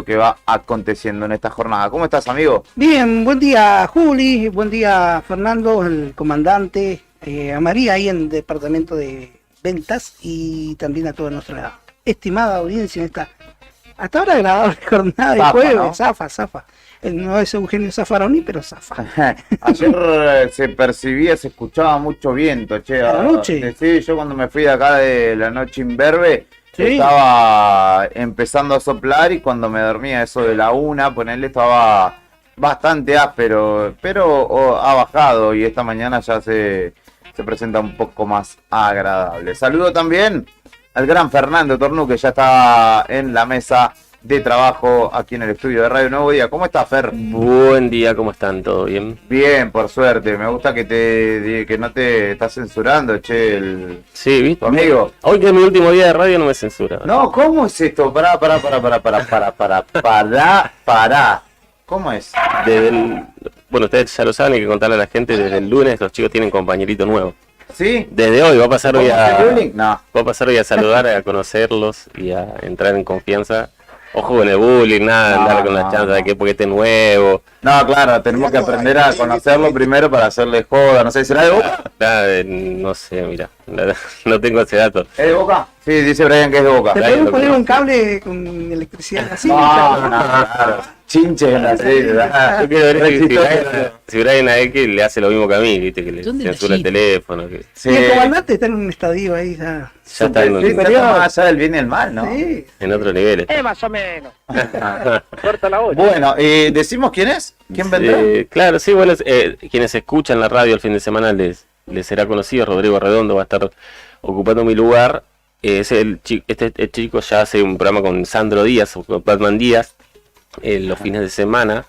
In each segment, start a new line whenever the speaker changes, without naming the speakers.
que va aconteciendo en esta jornada. ¿Cómo estás, amigo?
Bien, buen día Juli, buen día Fernando, el comandante, a María ahí en el departamento de ventas y también a toda nuestra estimada audiencia en esta hasta ahora agradable jornada de jueves, ¿no? Zafa. No es Eugenio Zaffaroni, pero zafa.
Ayer se percibía, se escuchaba mucho viento, che.
¿A la noche?
Sí, yo cuando me fui de acá de la noche imberbe,
Sí.
estaba empezando a soplar y cuando me dormía eso de la 1, ponerle estaba bastante áspero, pero ha bajado y esta mañana ya se presenta un poco más agradable. Saludo también al gran Fernando Tornú, que ya está en la mesa de trabajo aquí en el estudio de Radio Nuevo Día. ¿Cómo estás, Fer?
Buen día, ¿cómo están? ¿Todo bien?
Bien, por suerte. Me gusta que no te estás censurando, che,
Sí, ¿viste?
tu amigo.
Hoy que es mi último día de radio no me censura.
No, ¿cómo es esto? Pará. ¿Cómo es?
Bueno, ustedes ya lo saben, hay que contarle a la gente, desde el lunes los chicos tienen compañerito nuevo.
¿Sí?
Desde hoy va a pasar hoy
¿Cómo se bullying? No.
va a pasar hoy a saludar, a conocerlos y a entrar en confianza. Ojo con el bullying, nada,
No,
andar con
no,
la chance
no.
de que porque este nuevo.
No, claro, tenemos que aprender a conocerlo primero para hacerle joda. No sé, ¿será de Boca?
No sé, mira, no tengo ese dato.
¿Es de Boca? Sí, dice Brian que es de Boca.
¿Te
Claro,
podemos
lo
poner
que-
un cable con electricidad así?
No, claro. Chinche en la serie.
Yo quiero ver si Brian a X le hace lo mismo que a mí, viste, que le
Son de
censura el
la
teléfono. Que
Sí.
Y el comandante está en un estadio ahí ya.
ya está en,
Sí, está más allá del bien y el mal, ¿no?
Sí.
en otro nivel.
Más o menos. Corta la olla.
Bueno, ¿decimos quién es? ¿Quién vendrá?
Claro, sí, bueno, quienes escuchan la radio el fin de semana les será conocido. Rodrigo Redondo va a estar ocupando mi lugar. El chico ya hace un programa con Sandro Díaz, o con Batman Díaz, los fines de semana,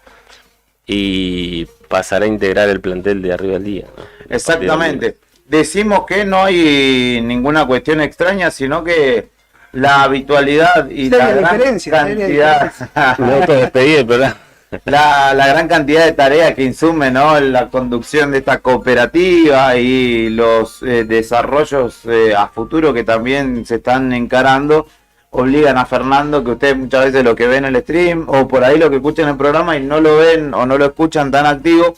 y pasará a integrar el plantel de Arriba del Día, ¿no?
Exactamente. Decimos que no hay ninguna cuestión extraña, sino que la habitualidad y
Seria
la gran
diferencia,
cantidad,
Me autodespedí del programa.
la gran cantidad de tareas que insume, ¿no?, la conducción de esta cooperativa y los desarrollos a futuro que también se están encarando, obligan a Fernando, que ustedes muchas veces lo que ven en el stream o por ahí lo que escuchan en el programa y no lo ven o no lo escuchan tan activo,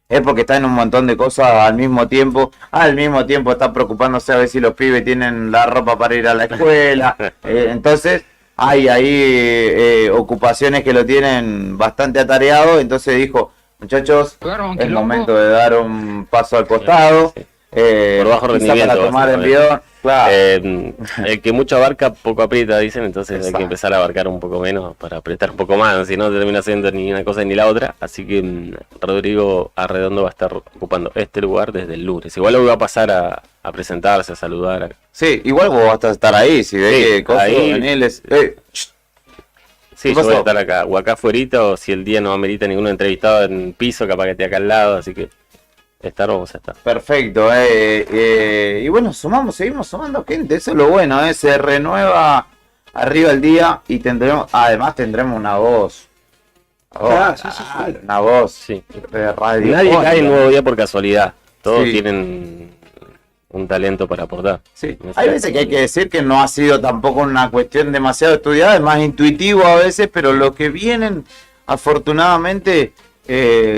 es porque está en un montón de cosas al mismo tiempo. Al mismo tiempo está preocupándose a ver si los pibes tienen la ropa para ir a la escuela. Entonces hay ahí ocupaciones que lo tienen bastante atareado. Entonces dijo, muchachos, es momento de dar un paso al costado.
Por bajo
quizá
rendimiento,
para tomar
básicamente.
envión. Claro.
El que mucho abarca, poco aprieta, dicen, entonces hay
Exacto.
que empezar a abarcar un poco menos para apretar un poco más, si no termina siendo ni una cosa ni la otra. Así que Rodrigo Arredondo va a estar ocupando este lugar desde el lunes. Igual hoy va a pasar a presentarse, a saludar.
Sí, igual vos vas a estar ahí. Si ves
Sí,
que cosas
ahí.
Daniel
Sí,
¿Qué
yo voy
pasó?
a estar acá, o acá afuerita, o si el día no amerita ningún entrevistado en piso, capaz que esté acá al lado, así que vamos a estar.
Perfecto, y bueno, seguimos sumando gente, eso es lo bueno, se renueva Arriba el Día y además tendremos una voz. Una voz
Sí.
de radio.
Nadie cae en Nuevo Día por casualidad, todos
Sí.
tienen un talento para aportar.
Sí. Hay veces que hay que decir que no ha sido tampoco una cuestión demasiado estudiada, es más intuitivo a veces, pero los que vienen, afortunadamente,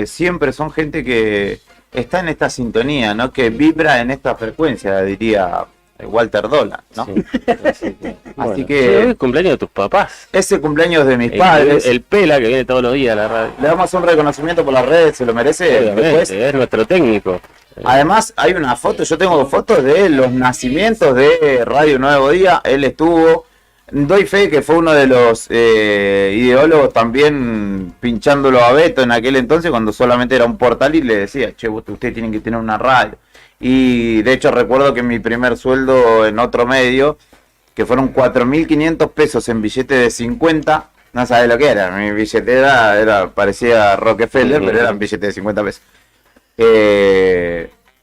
siempre son gente que está en esta sintonía, ¿no? Que vibra en esta frecuencia, diría Walter Dolan, ¿no?
Sí. Así que,
Así
hoy
que
es cumpleaños de tus papás.
ese cumpleaños de mis padres.
El Pela que viene todos los días a la radio.
Le damos un reconocimiento por las redes, se lo merece.
Obviamente,
Después,
es nuestro técnico.
además, hay una foto, yo tengo fotos de los nacimientos de Radio Nuevo Día. Él estuvo, doy fe que fue uno de los ideólogos también pinchándolo a Beto en aquel entonces, cuando solamente era un portal y le decía, che, ustedes tienen que tener una radio. Y de hecho recuerdo que mi primer sueldo en otro medio, que fueron 4.500 pesos en billete de 50, no sabés lo que era, mi billetera parecía Rockefeller, pero eran billetes de 50 pesos.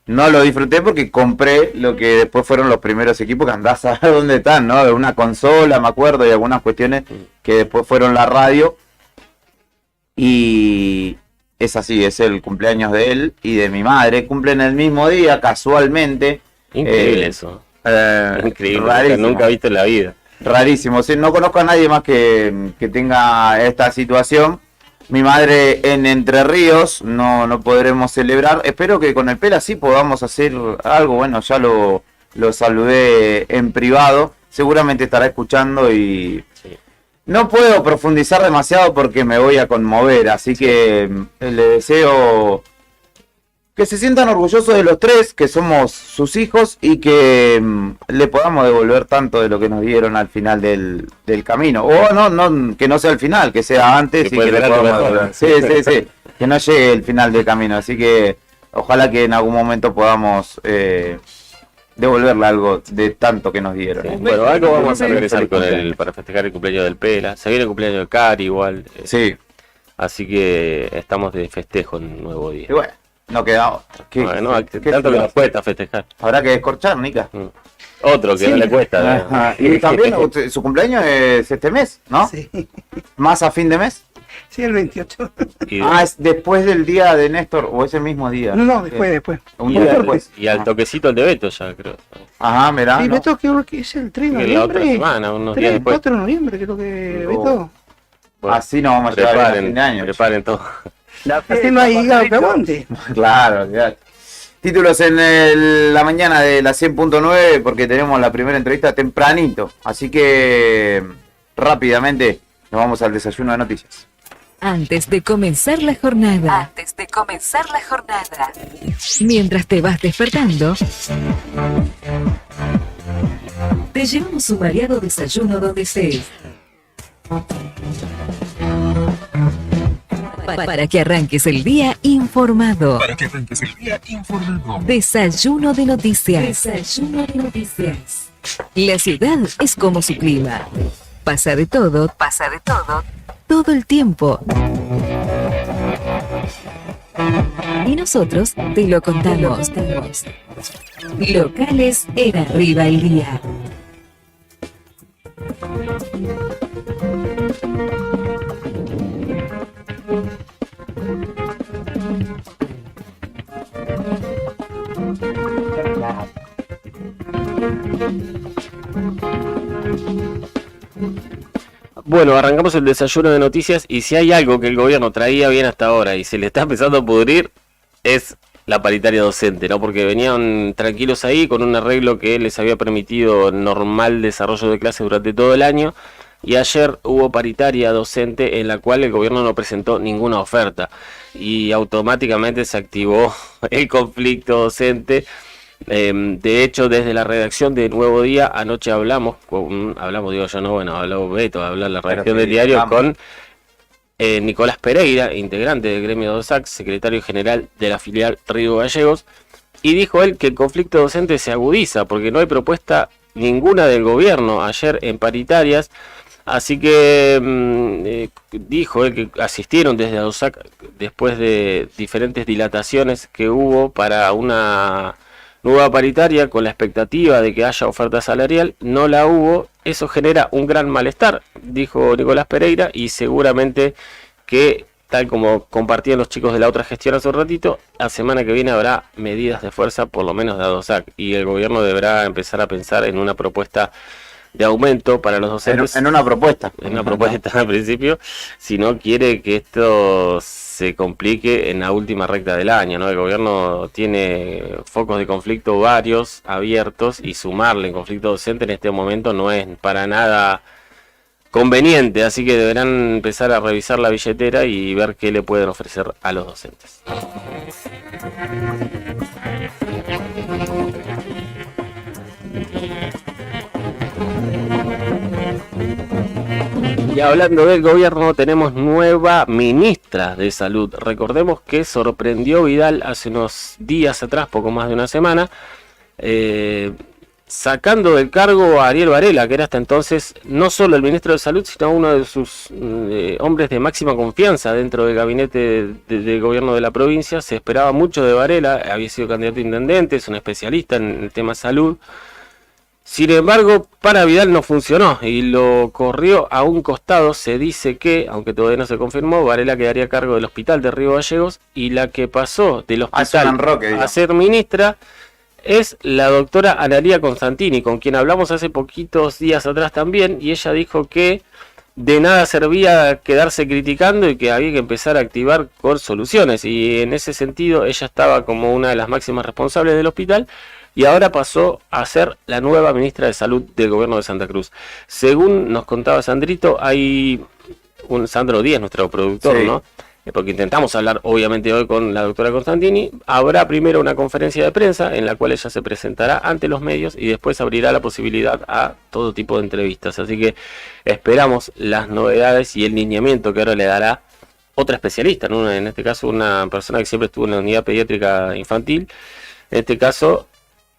No lo disfruté porque compré lo que después fueron los primeros equipos que andás a ver dónde están, ¿no? De una consola, me acuerdo, y algunas cuestiones que después fueron la radio. Y es así, es el cumpleaños de él y de mi madre. Cumplen el mismo día, casualmente.
Increíble eso. Increíble.
Rarísimo.
Nunca visto en la vida.
rarísimo. Sí, no conozco a nadie más que tenga esta situación. Mi madre en Entre Ríos, no podremos celebrar. Espero que con el Pela sí podamos hacer algo. Bueno, ya lo saludé en privado. Seguramente estará escuchando y
Sí.
no puedo profundizar demasiado porque me voy a conmover. Así que le deseo que se sientan orgullosos de los tres, que somos sus hijos y que le podamos devolver tanto de lo que nos dieron al final del camino. O no, que no sea el final, que sea antes
Que
y
puede
que le
ser
podamos
mejor.
devolver. Sí, que no llegue el final del camino. Así que ojalá que en algún momento podamos devolverle algo de tanto que nos dieron.
Sí. Bueno, algo vamos a regresar para festejar el cumpleaños del Pela. Se viene el cumpleaños de Cari igual.
Sí,
Así que estamos de festejo en un nuevo día.
y bueno, no queda otra.
Bueno, tanto que nos cuesta festejar.
Habrá que descorchar, Nica.
Otro que
Sí.
no le cuesta.
Ajá. Y también su cumpleaños es este mes, ¿no?
Sí,
Más a fin de mes.
sí, el 28.
Y,
Es después del día de Néstor o ese mismo día.
No, después.
Un
y
día
al-
después.
y al toquecito el de Beto ya, creo.
Ajá, mirá.
Y
¿no?
Beto creo que es el 3 de
Que la otra
noviembre.
semana, unos
3,
días después.
4 de noviembre creo que
No.
Beto.
Bueno,
Así no vamos a llegar a fin de año.
preparen todo.
Así no hay hígado que aguante.
Claro, ya. Títulos en la mañana de la 100.9 porque tenemos la primera entrevista tempranito. Así que rápidamente nos vamos al desayuno de noticias.
Antes de comenzar la jornada. Mientras te vas despertando, te llevamos un variado desayuno donde estés. Para que arranques el día informado. Desayuno de noticias. La ciudad es como su clima. Pasa de todo, todo el tiempo. Y nosotros te lo contamos. Locales en Arriba el Día.
Bueno, arrancamos el desayuno de noticias y si hay algo que el gobierno traía bien hasta ahora y se le está empezando a pudrir es la paritaria docente, ¿no? Porque venían tranquilos ahí con un arreglo que les había permitido normal desarrollo de clases durante todo el año y ayer hubo paritaria docente en la cual el gobierno no presentó ninguna oferta y automáticamente se activó el conflicto docente. De hecho, desde la redacción de Nuevo Día, anoche habló Beto, habló la redacción del diario con Nicolás Pereira, integrante del gremio DOSAC, secretario general de la filial Río Gallegos, y dijo él que el conflicto docente se agudiza porque no hay propuesta ninguna del gobierno ayer en paritarias, así que dijo él que asistieron desde DOSAC después de diferentes dilataciones que hubo para una nueva paritaria con la expectativa de que haya oferta salarial, no la hubo, eso genera un gran malestar, dijo Nicolás Pereira, y seguramente que, tal como compartían los chicos de la otra gestión hace un ratito, la semana que viene habrá medidas de fuerza, por lo menos de ADOSAC, y el gobierno deberá empezar a pensar en una propuesta de aumento para los docentes.
En una propuesta.
En una propuesta al principio, si no quiere que esto se complique en la última recta del año, ¿no? El gobierno tiene focos de conflicto varios, abiertos, y sumarle en conflicto docente en este momento no es para nada conveniente, así que deberán empezar a revisar la billetera y ver qué le pueden ofrecer a los docentes. Y hablando del gobierno, tenemos nueva ministra de Salud. Recordemos que sorprendió Vidal hace unos días atrás, poco más de una semana, sacando del cargo a Ariel Varela, que era hasta entonces no solo el ministro de Salud, sino uno de sus hombres de máxima confianza dentro del gabinete del gobierno de la provincia. Se esperaba mucho de Varela, había sido candidato a intendente, es un especialista en el tema salud. Sin embargo, para Vidal no funcionó y lo corrió a un costado. Se dice que, aunque todavía no se confirmó, Varela quedaría a cargo del hospital de Río Gallegos, y la que pasó del hospital
San Roque,
a ser ministra es la doctora Analía Constantini, con quien hablamos hace poquitos días atrás también, y ella dijo que de nada servía quedarse criticando y que había que empezar a activar con soluciones. Y en ese sentido ella estaba como una de las máximas responsables del hospital y ahora pasó a ser la nueva ministra de Salud del gobierno de Santa Cruz. Según nos contaba Sandrito, hay un Sandro Díaz, nuestro productor, sí, ¿no? Porque intentamos hablar obviamente hoy con la doctora Constantini. Habrá primero una conferencia de prensa en la cual ella se presentará ante los medios y después abrirá la posibilidad a todo tipo de entrevistas. Así que esperamos las novedades y el lineamiento que ahora le dará otra especialista, ¿no? En este caso una persona que siempre estuvo en la unidad pediátrica infantil, en este caso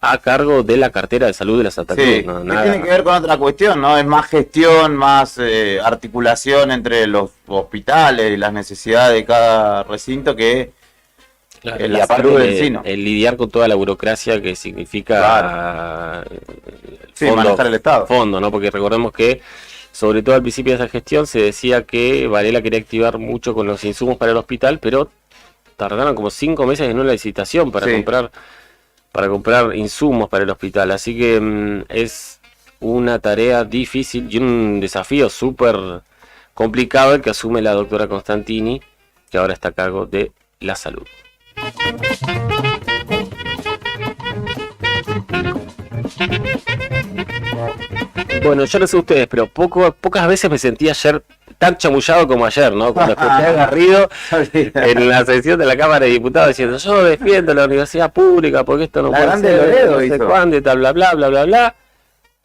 a cargo de la cartera de salud de la Santa Cruz.
Sí,
¿no?
Tiene que ver con otra cuestión, ¿no? Es más gestión, más articulación entre los hospitales y las necesidades de cada recinto
claro,
la salud del sino.
El lidiar con toda la burocracia que significa
claro, sí, manejar el Estado.
Fondo, ¿no? Porque recordemos que sobre todo al principio de esa gestión se decía que Varela quería activar mucho con los insumos para el hospital, pero tardaron como 5 meses en una licitación para comprar insumos para el hospital. Así que es una tarea difícil y un desafío súper complicado el que asume la doctora Constantini, que ahora está a cargo de la salud. Bueno, yo no sé ustedes, pero pocas veces me sentí ayer tan chamullado como ayer, ¿no? Cuando escuché a Garrido en la sesión de la Cámara de Diputados diciendo: yo defiendo la universidad pública porque esto no puede ser, no sé cuándo, y tal, bla, bla, bla, bla, bla.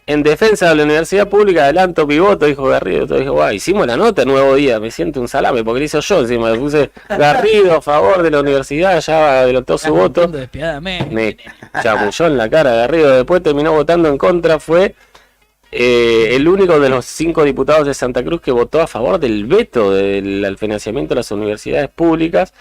En defensa de la universidad pública adelanto mi voto, dijo Garrido. Entonces dije, guau, hicimos la nota Nuevo Día, me siento un salame, porque lo hizo yo encima, le puse Garrido a favor de la universidad, ya adelantó su voto. Me chamulló en la cara Garrido, después terminó votando en contra, fue el único de los 5 diputados de Santa Cruz que votó a favor del veto del financiamiento de las universidades públicas.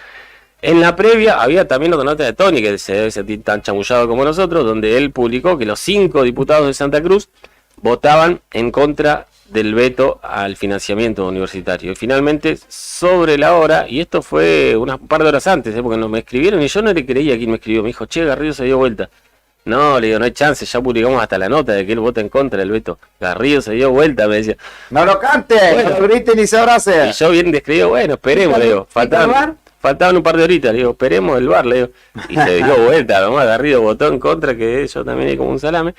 En la previa había también otra nota de Tony, que se debe sentir tan chamullado como nosotros, donde él publicó que los 5 diputados de Santa Cruz votaban en contra del veto al financiamiento universitario. Y finalmente, sobre la hora, y esto fue un par de horas antes, porque no me escribieron y yo no le creía a quien me escribió. Me dijo, che, Garrido se dio vuelta. No, le digo, no hay chance, ya publicamos hasta la nota de que él vota en contra del veto. Garrido se dio vuelta, me decía.
¡No lo cante!
Bueno,
¡No griten ni se abracen!
Y yo bien descreído, bueno, esperemos, le digo. Faltaban un par de horitas, le digo, esperemos el bar, le digo. Y se dio vuelta, nomás Garrido votó en contra, que yo también hay como un salame.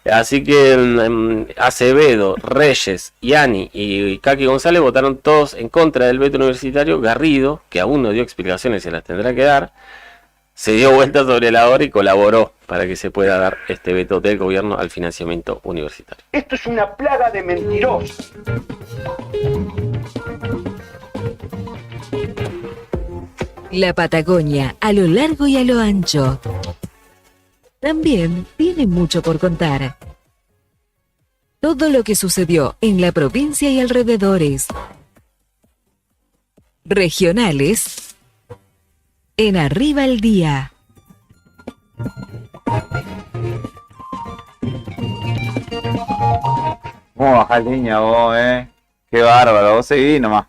Así que Acevedo, Reyes, Yani y Kaki González votaron todos en contra del veto universitario. Garrido, que aún no dio explicaciones, se las tendrá que dar, se dio vuelta sobre la hora y colaboró para que se pueda dar este veto del gobierno al financiamiento universitario.
Esto es una plaga de mentirosos.
La Patagonia, a lo largo y a lo ancho, también tiene mucho por contar. Todo lo que sucedió en la provincia y alrededores. Regionales en Arriba el Día.
¿Cómo bajás línea vos, Qué bárbaro, vos seguís nomás.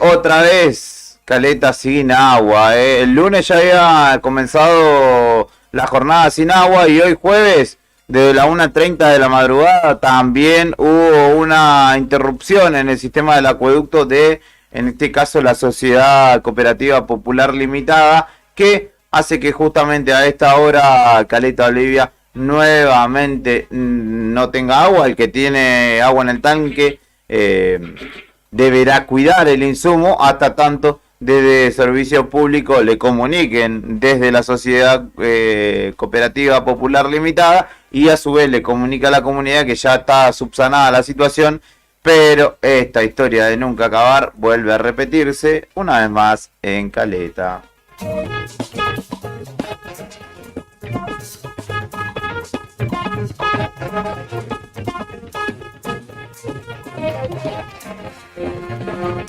Otra vez, Caleta sin agua, El lunes ya había comenzado la jornada sin agua y hoy jueves, desde la 1:30 de la madrugada, también hubo una interrupción en el sistema del acueducto de, en este caso, la Sociedad Cooperativa Popular Limitada, que hace que justamente a esta hora Caleta Olivia nuevamente no tenga agua. El que tiene agua en el tanque deberá cuidar el insumo hasta tanto desde Servicio Público le comuniquen desde la Sociedad Cooperativa Popular Limitada, y a su vez le comunica a la comunidad que ya está subsanada la situación. Pero esta historia de nunca acabar vuelve a repetirse una vez más en Caleta.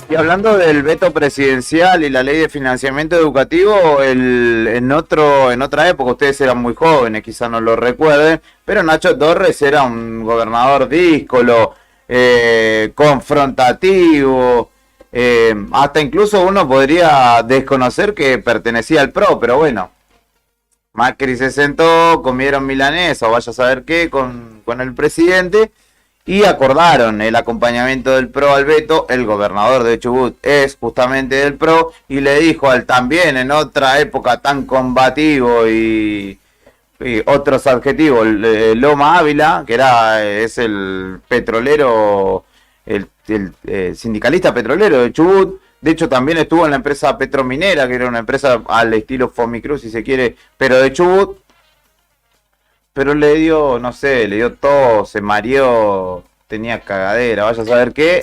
Y hablando del veto presidencial y la ley de financiamiento educativo, en otra época, ustedes eran muy jóvenes, quizás no lo recuerden, pero Nacho Torres era un gobernador díscolo, confrontativo, hasta incluso uno podría desconocer que pertenecía al PRO, pero bueno, Macri se sentó, comieron milanesa o vaya a saber qué con el presidente y acordaron el acompañamiento del PRO al veto. El gobernador de Chubut es justamente del PRO y le dijo al también en otra época tan combativo y otros adjetivos, Loma Ávila, que es el petrolero, el sindicalista petrolero de Chubut. De hecho, también estuvo en la empresa Petrominera, que era una empresa al estilo Fomicruz, si se quiere, pero de Chubut. Pero le dio, no sé, le dio tos, se mareó, tenía cagadera, vaya a saber qué.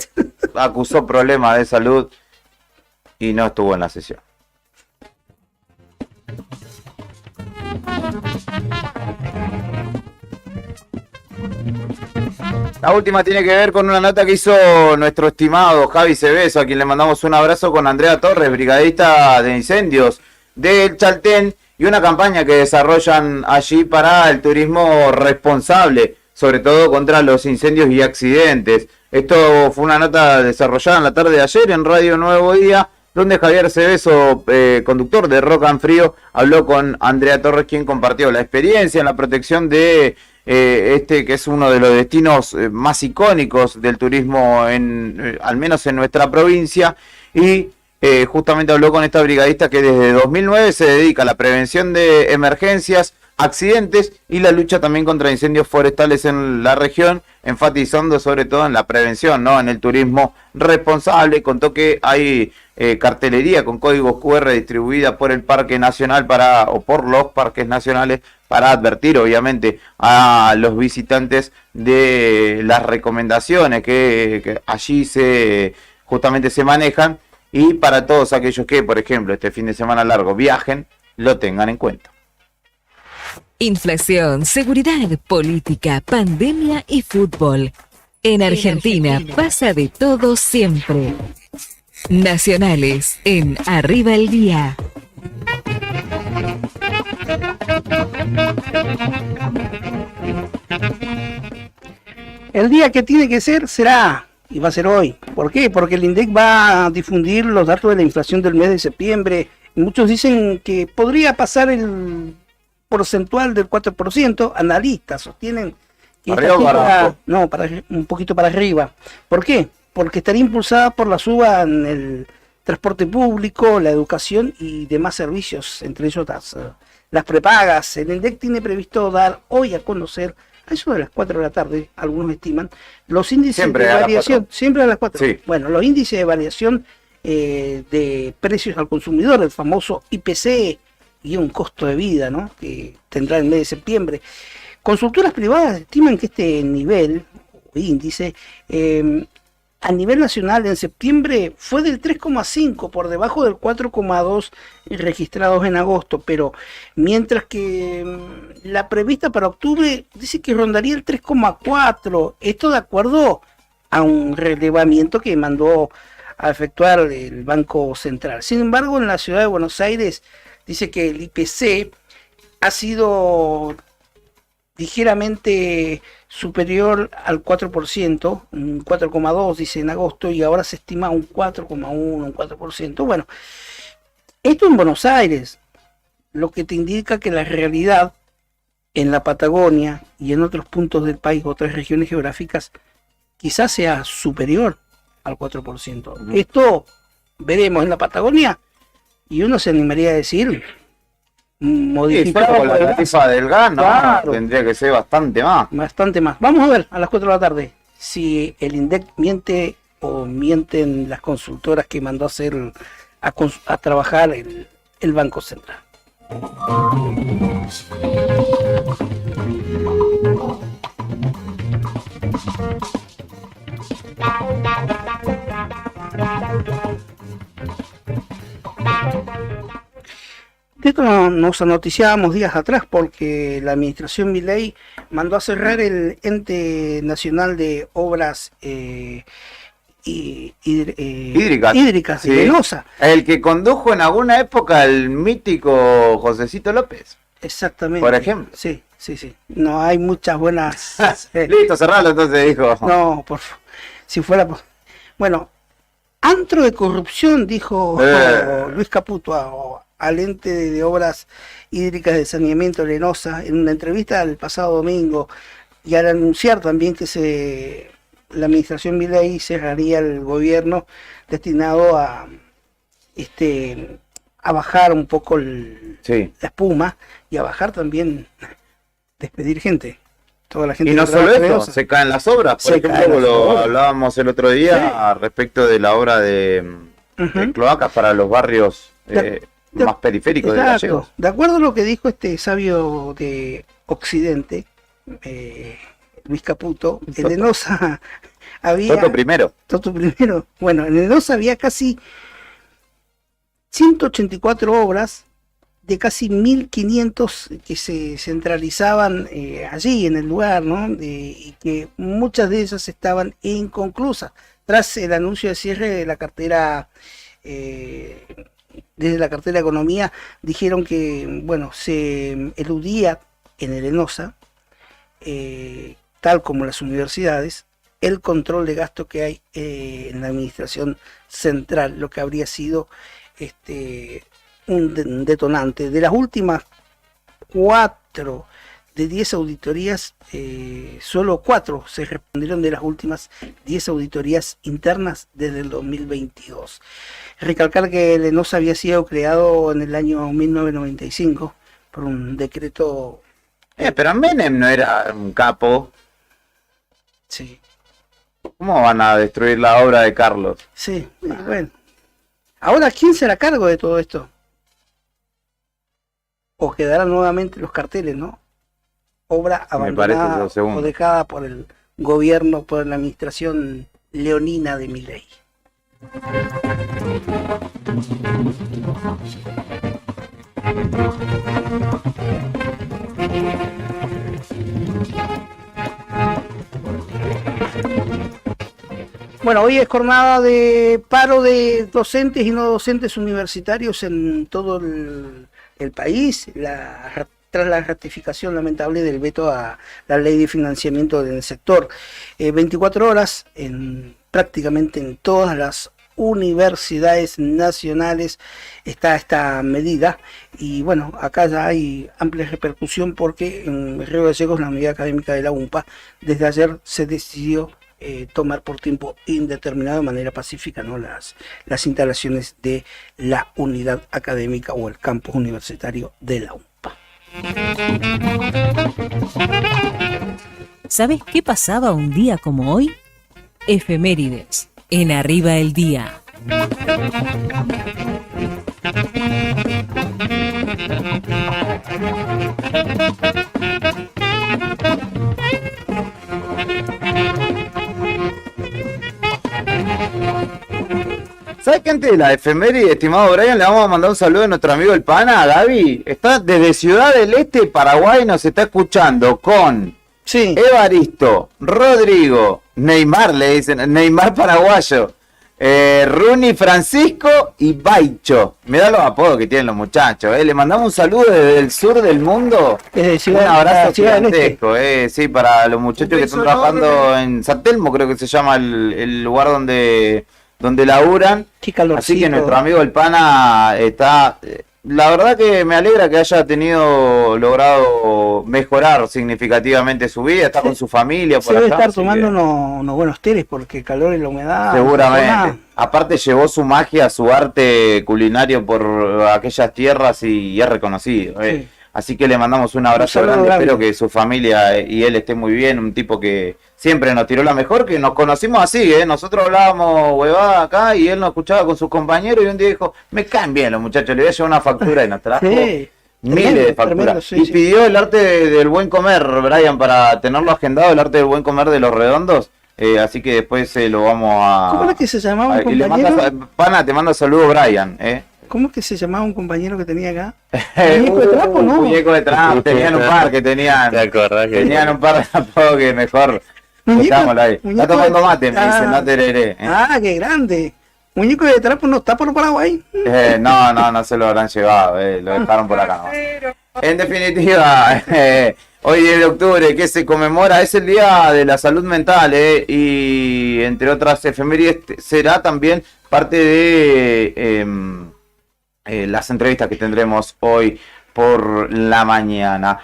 Acusó problemas de salud y no estuvo en la sesión. La última tiene que ver con una nota que hizo nuestro estimado Javi Cebeso, a quien le mandamos un abrazo, con Andrea Torres, brigadista de incendios del Chaltén, y una campaña que desarrollan allí para el turismo responsable, sobre todo contra los incendios y accidentes. Esto fue una nota desarrollada en la tarde de ayer en Radio Nuevo Día, donde Javier Cebeso, conductor de Rock and Frío, habló con Andrea Torres, quien compartió la experiencia en la protección de que es uno de los destinos más icónicos del turismo, al menos en nuestra provincia, y justamente habló con esta brigadista que desde 2009 se dedica a la prevención de emergencias, accidentes y la lucha también contra incendios forestales en la región, enfatizando sobre todo en la prevención, ¿no? En el turismo responsable. Contó que hay cartelería con códigos QR distribuida por el Parque Nacional o por los parques nacionales para advertir obviamente a los visitantes de las recomendaciones que allí justamente se manejan, y para todos aquellos que, por ejemplo, este fin de semana largo viajen, lo tengan en cuenta.
Inflación, seguridad, política, pandemia y fútbol. En Argentina pasa de todo siempre. Nacionales en Arriba el Día.
El día que tiene que ser será, y va a ser hoy. ¿Por qué? Porque el INDEC va a difundir los datos de la inflación del mes de septiembre. Muchos dicen que podría pasar el porcentual del 4%. Analistas sostienen que esta cifra, un poquito para arriba. ¿Por qué? Porque estaría impulsada por la suba en el transporte público, la educación y demás servicios, entre ellos las prepagas. El INDEC tiene previsto dar hoy a conocer, a eso de las 4 de la tarde, algunos estiman, los índices
Siempre
de
a las
variación.
4.
Siempre a las 4.
Sí.
Bueno, los índices de variación de precios al consumidor, el famoso IPC, y un costo de vida, ¿no?, que tendrá el mes de septiembre. Consultoras privadas estiman que este nivel, o índice, a nivel nacional en septiembre fue del 3,5, por debajo del 4,2 registrados en agosto, pero mientras que la prevista para octubre dice que rondaría el 3,4, esto de acuerdo a un relevamiento que mandó a efectuar el Banco Central. Sin embargo, en la ciudad de Buenos Aires dice que el IPC ha sido ligeramente superior al 4%, un 4,2 dice en agosto, y ahora se estima un 4,1, un 4%. Bueno, esto en Buenos Aires, lo que te indica que la realidad en la Patagonia y en otros puntos del país, otras regiones geográficas, quizás sea superior al 4%. Esto veremos en la Patagonia, y uno se animaría a decir, modificado
con la tarifa del gas, ¿no?
Claro.
Tendría que ser bastante más.
Bastante más. Vamos a ver a las 4 de la tarde si el INDEC miente o mienten las consultoras que mandó a hacer a trabajar el Banco Central. De esto nos noticiábamos días atrás porque la administración Milei mandó a cerrar el Ente Nacional de Obras hídricas
sí.
de Venosa.
El que condujo en alguna época el mítico Josecito López.
Exactamente.
Por ejemplo.
Sí. No hay muchas buenas...
Listo, cerralo, entonces dijo.
No, por favor. Si fuera... Bueno, antro de corrupción, dijo Luis Caputo al ente de obras hídricas de saneamiento Lenosa en una entrevista el pasado domingo, y al anunciar también que la administración Milei cerraría el gobierno destinado a bajar un poco
Sí.
la espuma y a bajar también, despedir gente. Toda la gente
Y no
que
solo
trabaja en
eso,
Lenosa.
se caen las obras. Por
Se caen
ejemplo,
las
lo
obras.
hablábamos el otro día respecto de la obra de
Ujú.
cloacas para los barrios
De-
más periféricos de
Exacto.
Gallegos.
De acuerdo a lo que dijo este sabio de Occidente, Luis Caputo, en Lenosa había...
Toto primero.
Toto primero. Bueno, en Lenosa había casi 184 obras de casi 1500 que se centralizaban allí en el lugar, ¿no? Y que muchas de esas estaban inconclusas. Tras el anuncio de cierre de la cartera, desde la cartera de Economía, dijeron que, bueno, se eludía en el Lenosa, tal como las universidades, el control de gasto que hay en la administración central, lo que habría sido un detonante. De las últimas 4 de 10 auditorías, solo 4 se respondieron de las últimas 10 auditorías internas desde el 2022. Recalcar que Lenosa había sido creado en el año 1995 por un decreto.
Pero Menem no era un capo.
Sí,
¿Cómo van a destruir la obra de Carlos?
sí, bueno. Ahora, ¿quién será a cargo de todo esto? O quedarán nuevamente los carteles, ¿no? Obra
Me parece
abandonada
lo segundo.
o dejada por el gobierno, por la administración leonina de Milei. Bueno, hoy es jornada de paro de docentes y no docentes universitarios en todo el país, tras la ratificación lamentable del veto a la ley de financiamiento del sector. 24 horas prácticamente en todas las universidades nacionales está esta medida, y bueno, acá ya hay amplia repercusión porque en Río Gallegos, la unidad académica de la UMPA, desde ayer se decidió tomar por tiempo indeterminado de manera pacífica, ¿no? las instalaciones de la unidad académica o el campus universitario de la UMPA.
¿Sabes qué pasaba un día como hoy? Efemérides, en Arriba el Día.
¿Sabes que antes de la efeméride, estimado Brian, le vamos a mandar un saludo a nuestro amigo el pana, Gaby? Está desde Ciudad del Este, Paraguay, nos está escuchando con
Sí,
Evaristo, Rodrigo, Neymar, le dicen, Neymar paraguayo, Runi Francisco y Baicho. Mirá los apodos que tienen los muchachos, Le mandamos un saludo desde el sur del mundo.
desde
Un abrazo
Ciudad del Este.
gigantesco, sí, para los muchachos que están trabajando en San Telmo, creo que se llama el lugar donde laburan.
Qué calorcito.
Así que nuestro amigo el pana está... La verdad que me alegra que haya logrado mejorar significativamente su vida, está con su familia por
Se debe
allá,
estar
así
tomando
que
unos buenos teles porque el calor y la humedad.
seguramente. Aparte llevó su magia, su arte culinario por aquellas tierras y es reconocido.
Sí.
Así que le mandamos un abrazo
Un saludo
grande,
grande.
espero que su familia y él esté muy bien, un tipo que siempre nos tiró la mejor, que nos conocimos así, nosotros hablábamos huevada acá y él nos escuchaba con sus compañeros y un día dijo, me caen bien los muchachos, le voy a llevar una factura y nos trajo
Sí.
miles
Tremendo,
de facturas.
tremendo, sí,
Y
sí.
pidió el arte del buen comer, Brian, para tenerlo agendado, el arte del buen comer de los redondos, así que después lo vamos a...
¿Cómo era que se llamaba un
y le
compañero?
mandas pana, te mando saludos, Brian,
¿Cómo es que se llamaba un compañero que tenía acá? ¿Muñeco de trapo, no?
Muñeco de trapo, tenían un par que tenían...
¿Te acordás que
Tenían un par de apodos que mejor
Muñeco-
dejámoslo ahí. Está
muñeco
tomando
de-
mate, me dice, no tereré.
Ah, qué grande. Muñeco de trapo no está por Paraguay.
No se lo habrán llevado, lo dejaron por acá nomás. En definitiva, hoy 10 de octubre, que se conmemora, es el Día de la Salud Mental, y entre otras efemérides será también parte de las entrevistas que tendremos hoy por la mañana.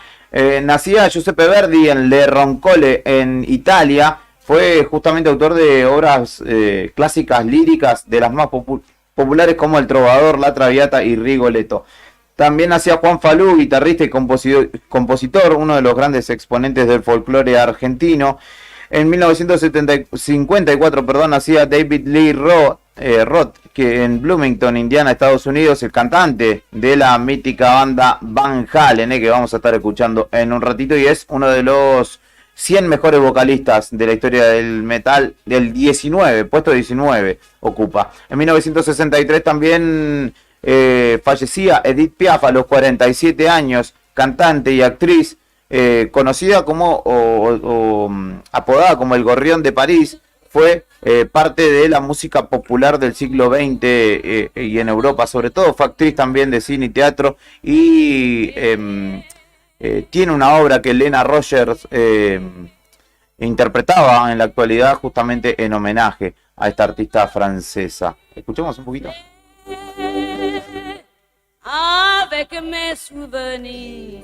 Nacía Giuseppe Verdi en Le Roncole, en Italia. Fue justamente autor de obras clásicas líricas, de las más populares como El Trovador, La Traviata y Rigoletto. También nacía Juan Falú, guitarrista y compositor, uno de los grandes exponentes del folclore argentino. En 1954, nacía David Lee Roth, que en Bloomington, Indiana, Estados Unidos, el cantante de la mítica banda Van Halen, que vamos a estar escuchando en un ratito, y es uno de los 100 mejores vocalistas de la historia del metal, del 19, puesto 19 ocupa. En 1963 también fallecía Edith Piaf a los 47 años, cantante y actriz, conocida como apodada como el Gorrión de París. Fue parte de la música popular del siglo XX y en Europa sobre todo. Fue actriz también de cine y teatro y tiene una obra que Lena Rogers interpretaba en la actualidad justamente en homenaje a esta artista francesa. Escuchemos un poquito.
Avec mes souvenirs,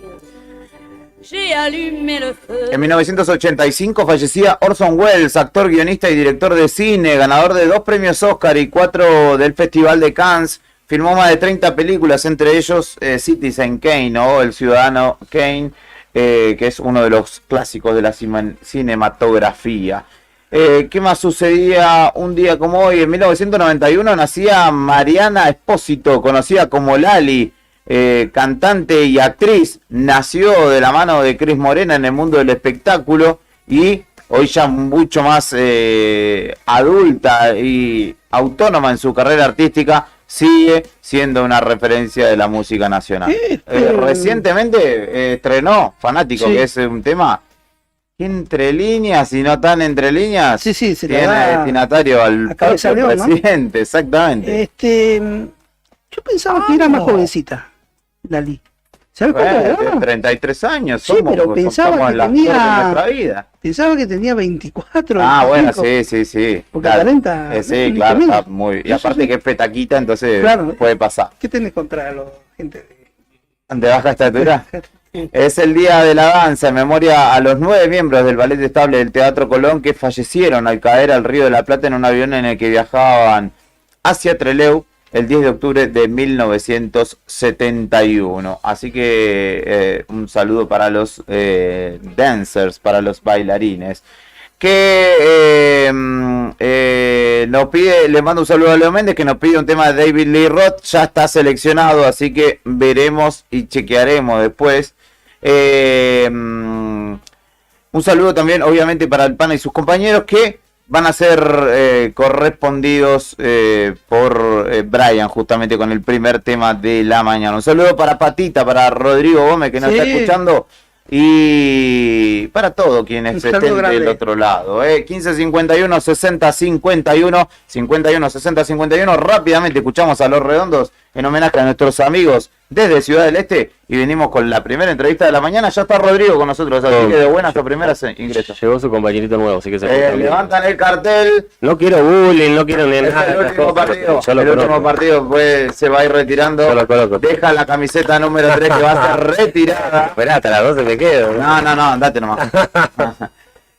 j'ai allumé le feu.
En 1985 fallecía Orson Welles, actor, guionista y director de cine, ganador de 2 premios Oscar y 4 del Festival de Cannes. Filmó más de 30 películas, entre ellos Citizen Kane, o El Ciudadano Kane, que es uno de los clásicos de la cinematografía. ¿Qué más sucedía un día como hoy? En 1991 nacía Mariana Espósito, conocida como Lali, cantante y actriz. Nació de la mano de Cris Morena en el mundo del espectáculo y hoy ya mucho más adulta y autónoma en su carrera artística, sigue siendo una referencia de la música nacional. Recientemente estrenó Fanático, sí, que es un tema entre líneas y no tan entre líneas.
Sí, se
tiene destinatario al propio presidente, ¿no? Exactamente.
Yo pensaba que era más jovencita, Lali. ¿Sabes cuánto era?
33 años,
sí, pero pensaba que
tenía,
pensaba que tenía 24.
Ah, 25, bueno, sí.
Porque claro, 40.
Sí, claro, está muy. Y aparte que es petaquita, entonces claro, puede pasar.
¿Qué tenés contra la gente
de baja estatura? Es el Día de la Danza en memoria a los 9 miembros del Ballet Estable del Teatro Colón que fallecieron al caer al Río de la Plata en un avión en el que viajaban hacia Trelew el 10 de octubre de 1971. Así que un saludo para los dancers, para los bailarines. Que nos pide, le mando un saludo a Leo Méndez, que nos pide un tema de David Lee Roth. Ya está seleccionado, así que veremos y chequearemos después. Un saludo también, obviamente, para el Pana y sus compañeros que van a ser correspondidos por Brian, justamente con el primer tema de la mañana. Un saludo para Patita, para Rodrigo Gómez, que nos está escuchando, y para todos quienes estén del otro lado. 1551 60 51 51 60 51. Rápidamente escuchamos a Los Redondos en homenaje a nuestros amigos desde Ciudad del Este y venimos con la primera entrevista de la mañana. Ya está Rodrigo con nosotros, así que de buenas a primeras ingresos.
Llegó su compañerito nuevo, así que se
levantan el cartel.
No quiero bullying, no quiero ni nada.
El último partido pues, se va a ir retirando. Deja la camiseta número 3 que va a ser retirada.
Esperá, hasta las 12 me quedo.
No, andate nomás.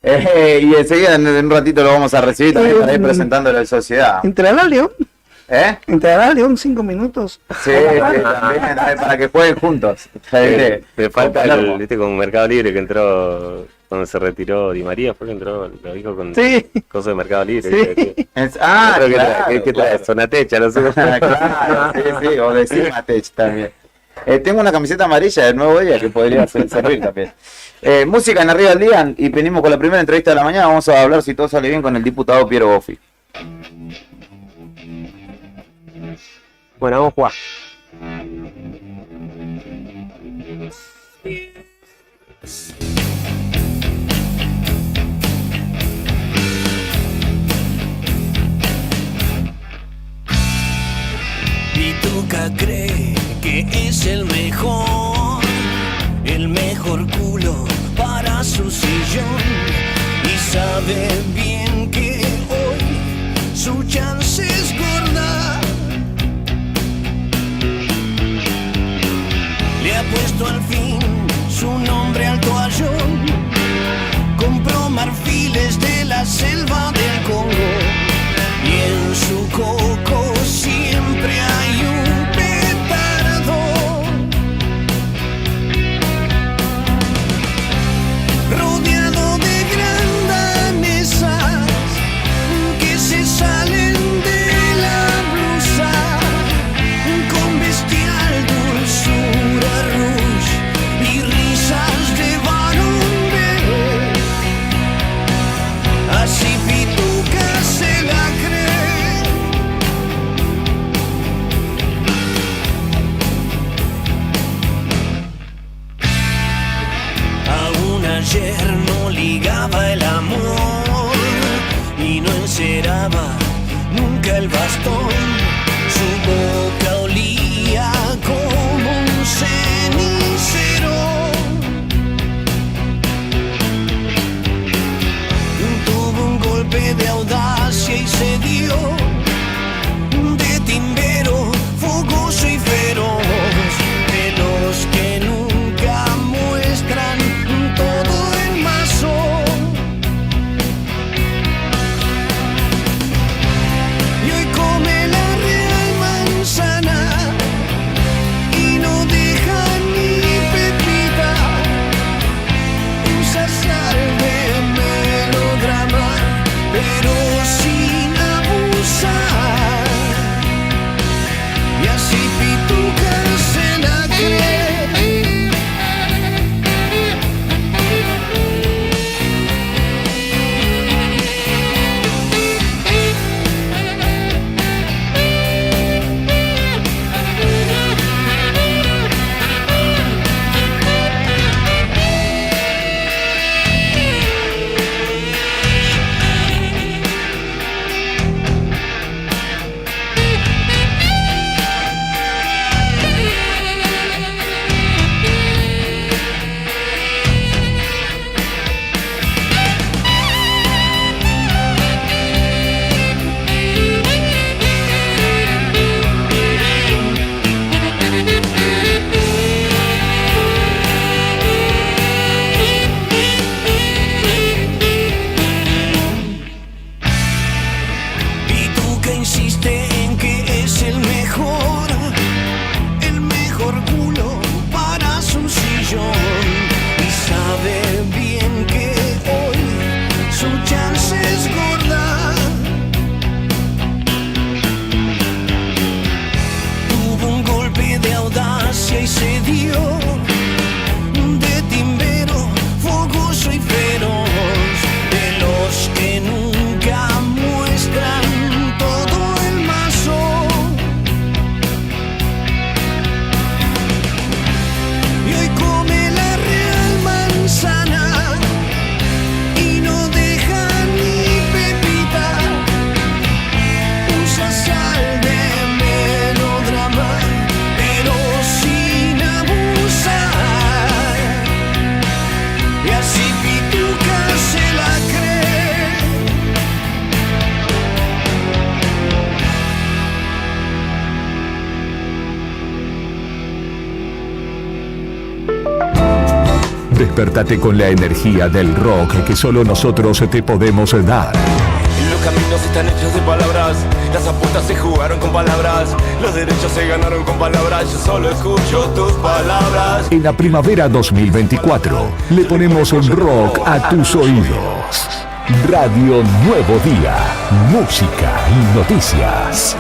Y enseguida en un ratito lo vamos a recibir también para ir presentándolo en sociedad.
¿Entrará León? ¿Entrará León 5 minutos?
Sí, también, para que jueguen juntos.
Me falta con Mercado Libre que entró cuando se retiró Di María, fue que entró, lo dijo con cosas de Mercado Libre.
Sí.
Claro. ¿Qué trae? Sonatecha, no sé.
Claro, sí, o de Cimatech también. Tengo una camiseta amarilla del Nuevo Día que podría servir también. Música en Arriba del Día y venimos con la primera entrevista de la mañana. Vamos a hablar, si todo sale bien, con el diputado Piero Boffi.
Bueno, vamos a jugar.
Pituca cree que es el mejor culo para su sillón y sabe bien que hoy su chance es gorda. puesto al fin su nombre al toallón. Compró marfiles de la selva del Congo y en su coco siempre hay un petardo. Rodeado de grandanesas que se salen de la blusa con bestial dulzura rush y risas de varón bebé. Así Pituca se la cree. Aún ayer no ligaba el amor y no enceraba nunca el bastón. Su boca olía como un cenicero. Tuvo un golpe de audacia y se dio de timbero, fogoso y feroz, de los que nunca muestran todo el mazo. Y hoy come la real manzana y no deja ni pepita. Usa sal de melodrama, pero sin abusar. Y así Pituca se la cree. Pituca insiste en que es el mejor culo para su sillón y sabe bien que hoy su chance es gorda. Tuvo un golpe de audacia y se dio de timbero, fogoso y feroz, de los que nunca muestran todo el mazo. Y hoy come la real manzana y no deja ni pepita. Usa sal de melodrama, pero sin abusar. Y así Pituca se la cree.
Despertate con la energía del rock que solo nosotros te podemos dar.
Los caminos están hechos de palabras, las apuestas se jugaron con palabras, los derechos se ganaron con palabras, yo solo escucho tus palabras.
En la primavera 2024 le ponemos rock a tus oídos. Radio Nuevo Día, música y noticias.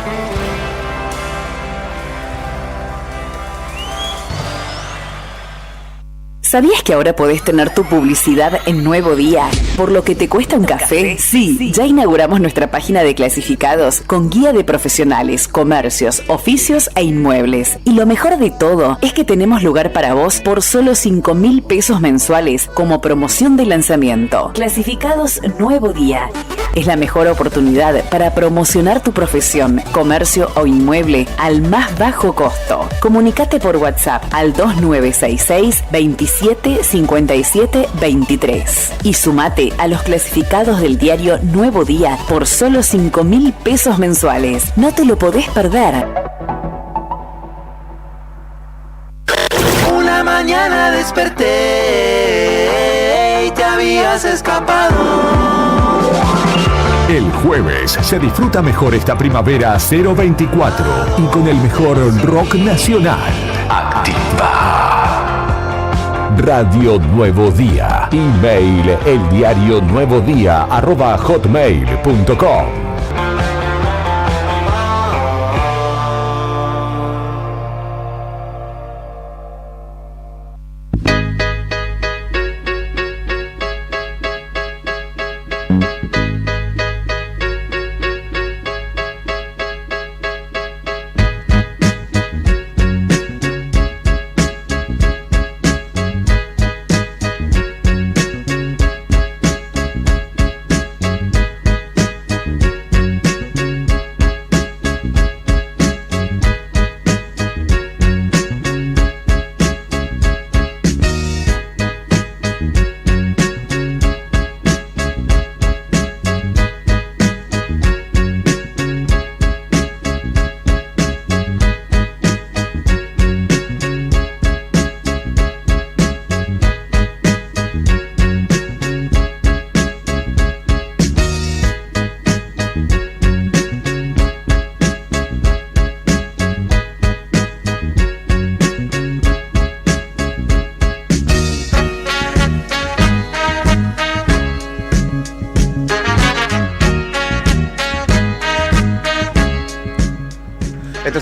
¿Sabías que ahora podés tener tu publicidad en Nuevo Día? ¿Por lo que te cuesta un café? Sí, ya inauguramos nuestra página de clasificados con guía de profesionales, comercios, oficios e inmuebles. Y lo mejor de todo es que tenemos lugar para vos por solo 5.000 pesos mensuales como promoción de lanzamiento. Clasificados Nuevo Día. Es la mejor oportunidad para promocionar tu profesión, comercio o inmueble al más bajo costo. Comunicate por WhatsApp al 2966 27 57 23 y sumate a los clasificados del diario Nuevo Día por solo 5.000 pesos mensuales. No te lo podés perder.
Una mañana mañana desperté y te habías escapado.
El jueves se disfruta mejor esta primavera 024 y con el mejor rock nacional. Activa. Radio Nuevo Día. Email eldiarionuevodía@hotmail.com.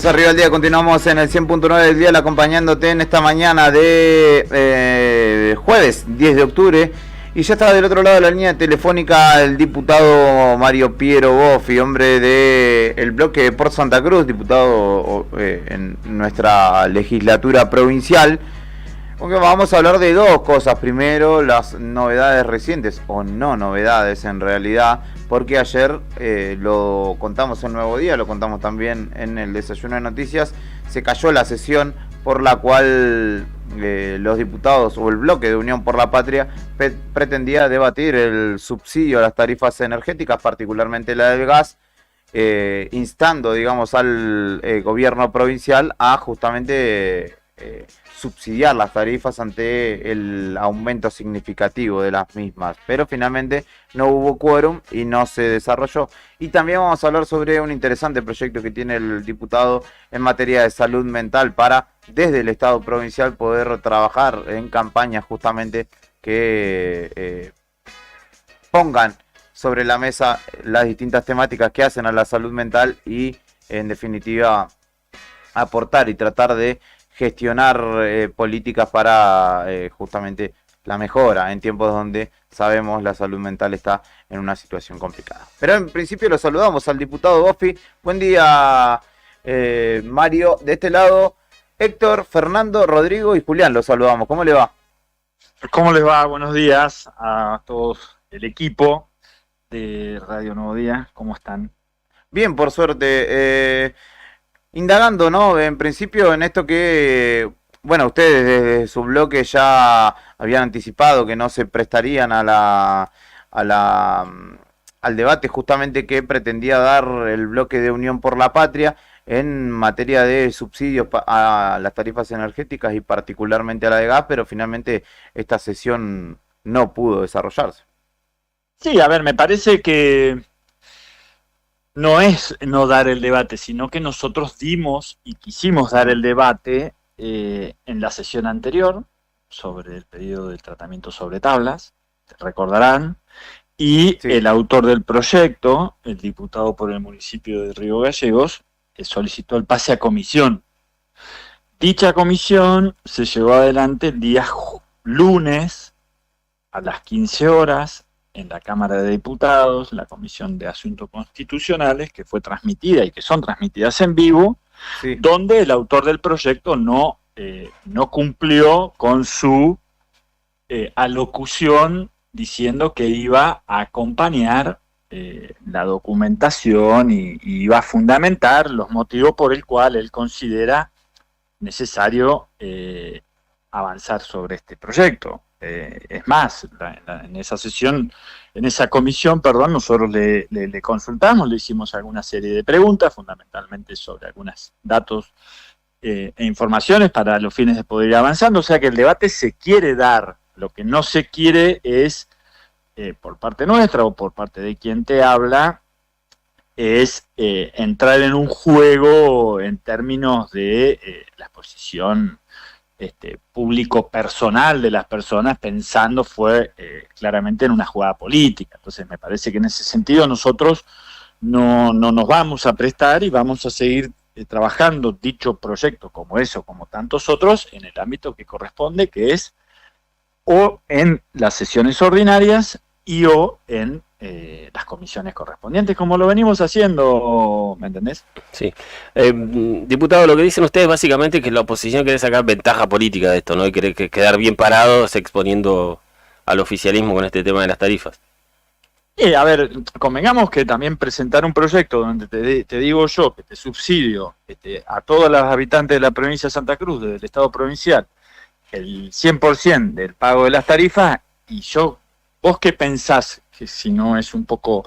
Arriba el día, continuamos en el 100.9 del día, acompañándote en esta mañana de jueves 10 de octubre. Y ya estaba del otro lado de la línea telefónica el diputado Mario Piero Boffi, hombre del bloque por Santa Cruz, diputado en nuestra legislatura provincial. Porque vamos a hablar de dos cosas. Primero, las novedades recientes, o no novedades en realidad, porque ayer lo contamos en Nuevo Día, lo contamos también en el Desayuno de Noticias, se cayó la sesión por la cual los diputados o el bloque de Unión por la Patria pretendía debatir el subsidio a las tarifas energéticas, particularmente la del gas, instando, digamos, al gobierno provincial a justamente subsidiar las tarifas ante el aumento significativo de las mismas, pero finalmente no hubo quórum y no se desarrolló. Y también vamos a hablar sobre un interesante proyecto que tiene el diputado en materia de salud mental para, desde el Estado provincial, poder trabajar en campañas justamente que pongan sobre la mesa las distintas temáticas que hacen a la salud mental y, en definitiva, aportar y tratar de gestionar políticas para justamente la mejora en tiempos donde sabemos la salud mental está en una situación complicada. Pero en principio lo saludamos al diputado Boffi. Buen día, Mario. De este lado, Héctor, Fernando, Rodrigo y Julián, los saludamos. ¿Cómo le va?
¿Cómo les va? Buenos días a todos el equipo de Radio Nuevo Día. ¿Cómo están?
Bien, por suerte. Indagando, ¿no? En principio en esto que, bueno, ustedes desde su bloque ya habían anticipado que no se prestarían al debate justamente que pretendía dar el bloque de Unión por la Patria en materia de subsidios a las tarifas energéticas y particularmente a la de gas, pero finalmente esta sesión no pudo desarrollarse.
Sí, a ver, me parece que no es no dar el debate, sino que nosotros dimos y quisimos dar el debate en la sesión anterior sobre el pedido del tratamiento sobre tablas, recordarán, y sí, el autor del proyecto, el diputado por el municipio de Río Gallegos, solicitó el pase a comisión. Dicha comisión se llevó adelante el día lunes a las 15 horas, en la Cámara de Diputados, la Comisión de Asuntos Constitucionales, que fue transmitida y que son transmitidas en vivo, sí, donde el autor del proyecto no cumplió con su alocución diciendo que iba a acompañar la documentación y iba a fundamentar los motivos por el cual él considera necesario avanzar sobre este proyecto. Es más, en esa sesión, en esa comisión, nosotros le consultamos, le hicimos alguna serie de preguntas, fundamentalmente sobre algunos datos e informaciones para los fines de poder ir avanzando. O sea que el debate se quiere dar. Lo que no se quiere es, por parte nuestra o por parte de quien te habla, es entrar en un juego en términos de la exposición público-personal de las personas, pensando claramente en una jugada política. Entonces me parece que en ese sentido nosotros no nos vamos a prestar y vamos a seguir trabajando dicho proyecto como eso, como tantos otros, en el ámbito que corresponde, que es o en las sesiones ordinarias y o en las comisiones correspondientes, como lo venimos haciendo, ¿me entendés?
Sí. Diputado, lo que dicen ustedes básicamente es que la oposición quiere sacar ventaja política de esto, ¿no? Y quiere quedar bien parados exponiendo al oficialismo con este tema de las tarifas.
A ver, convengamos que también presentar un proyecto donde te digo yo que te subsidio a todos los habitantes de la provincia de Santa Cruz, del Estado provincial, el 100% del pago de las tarifas, y ¿vos qué pensás? Que si no es un poco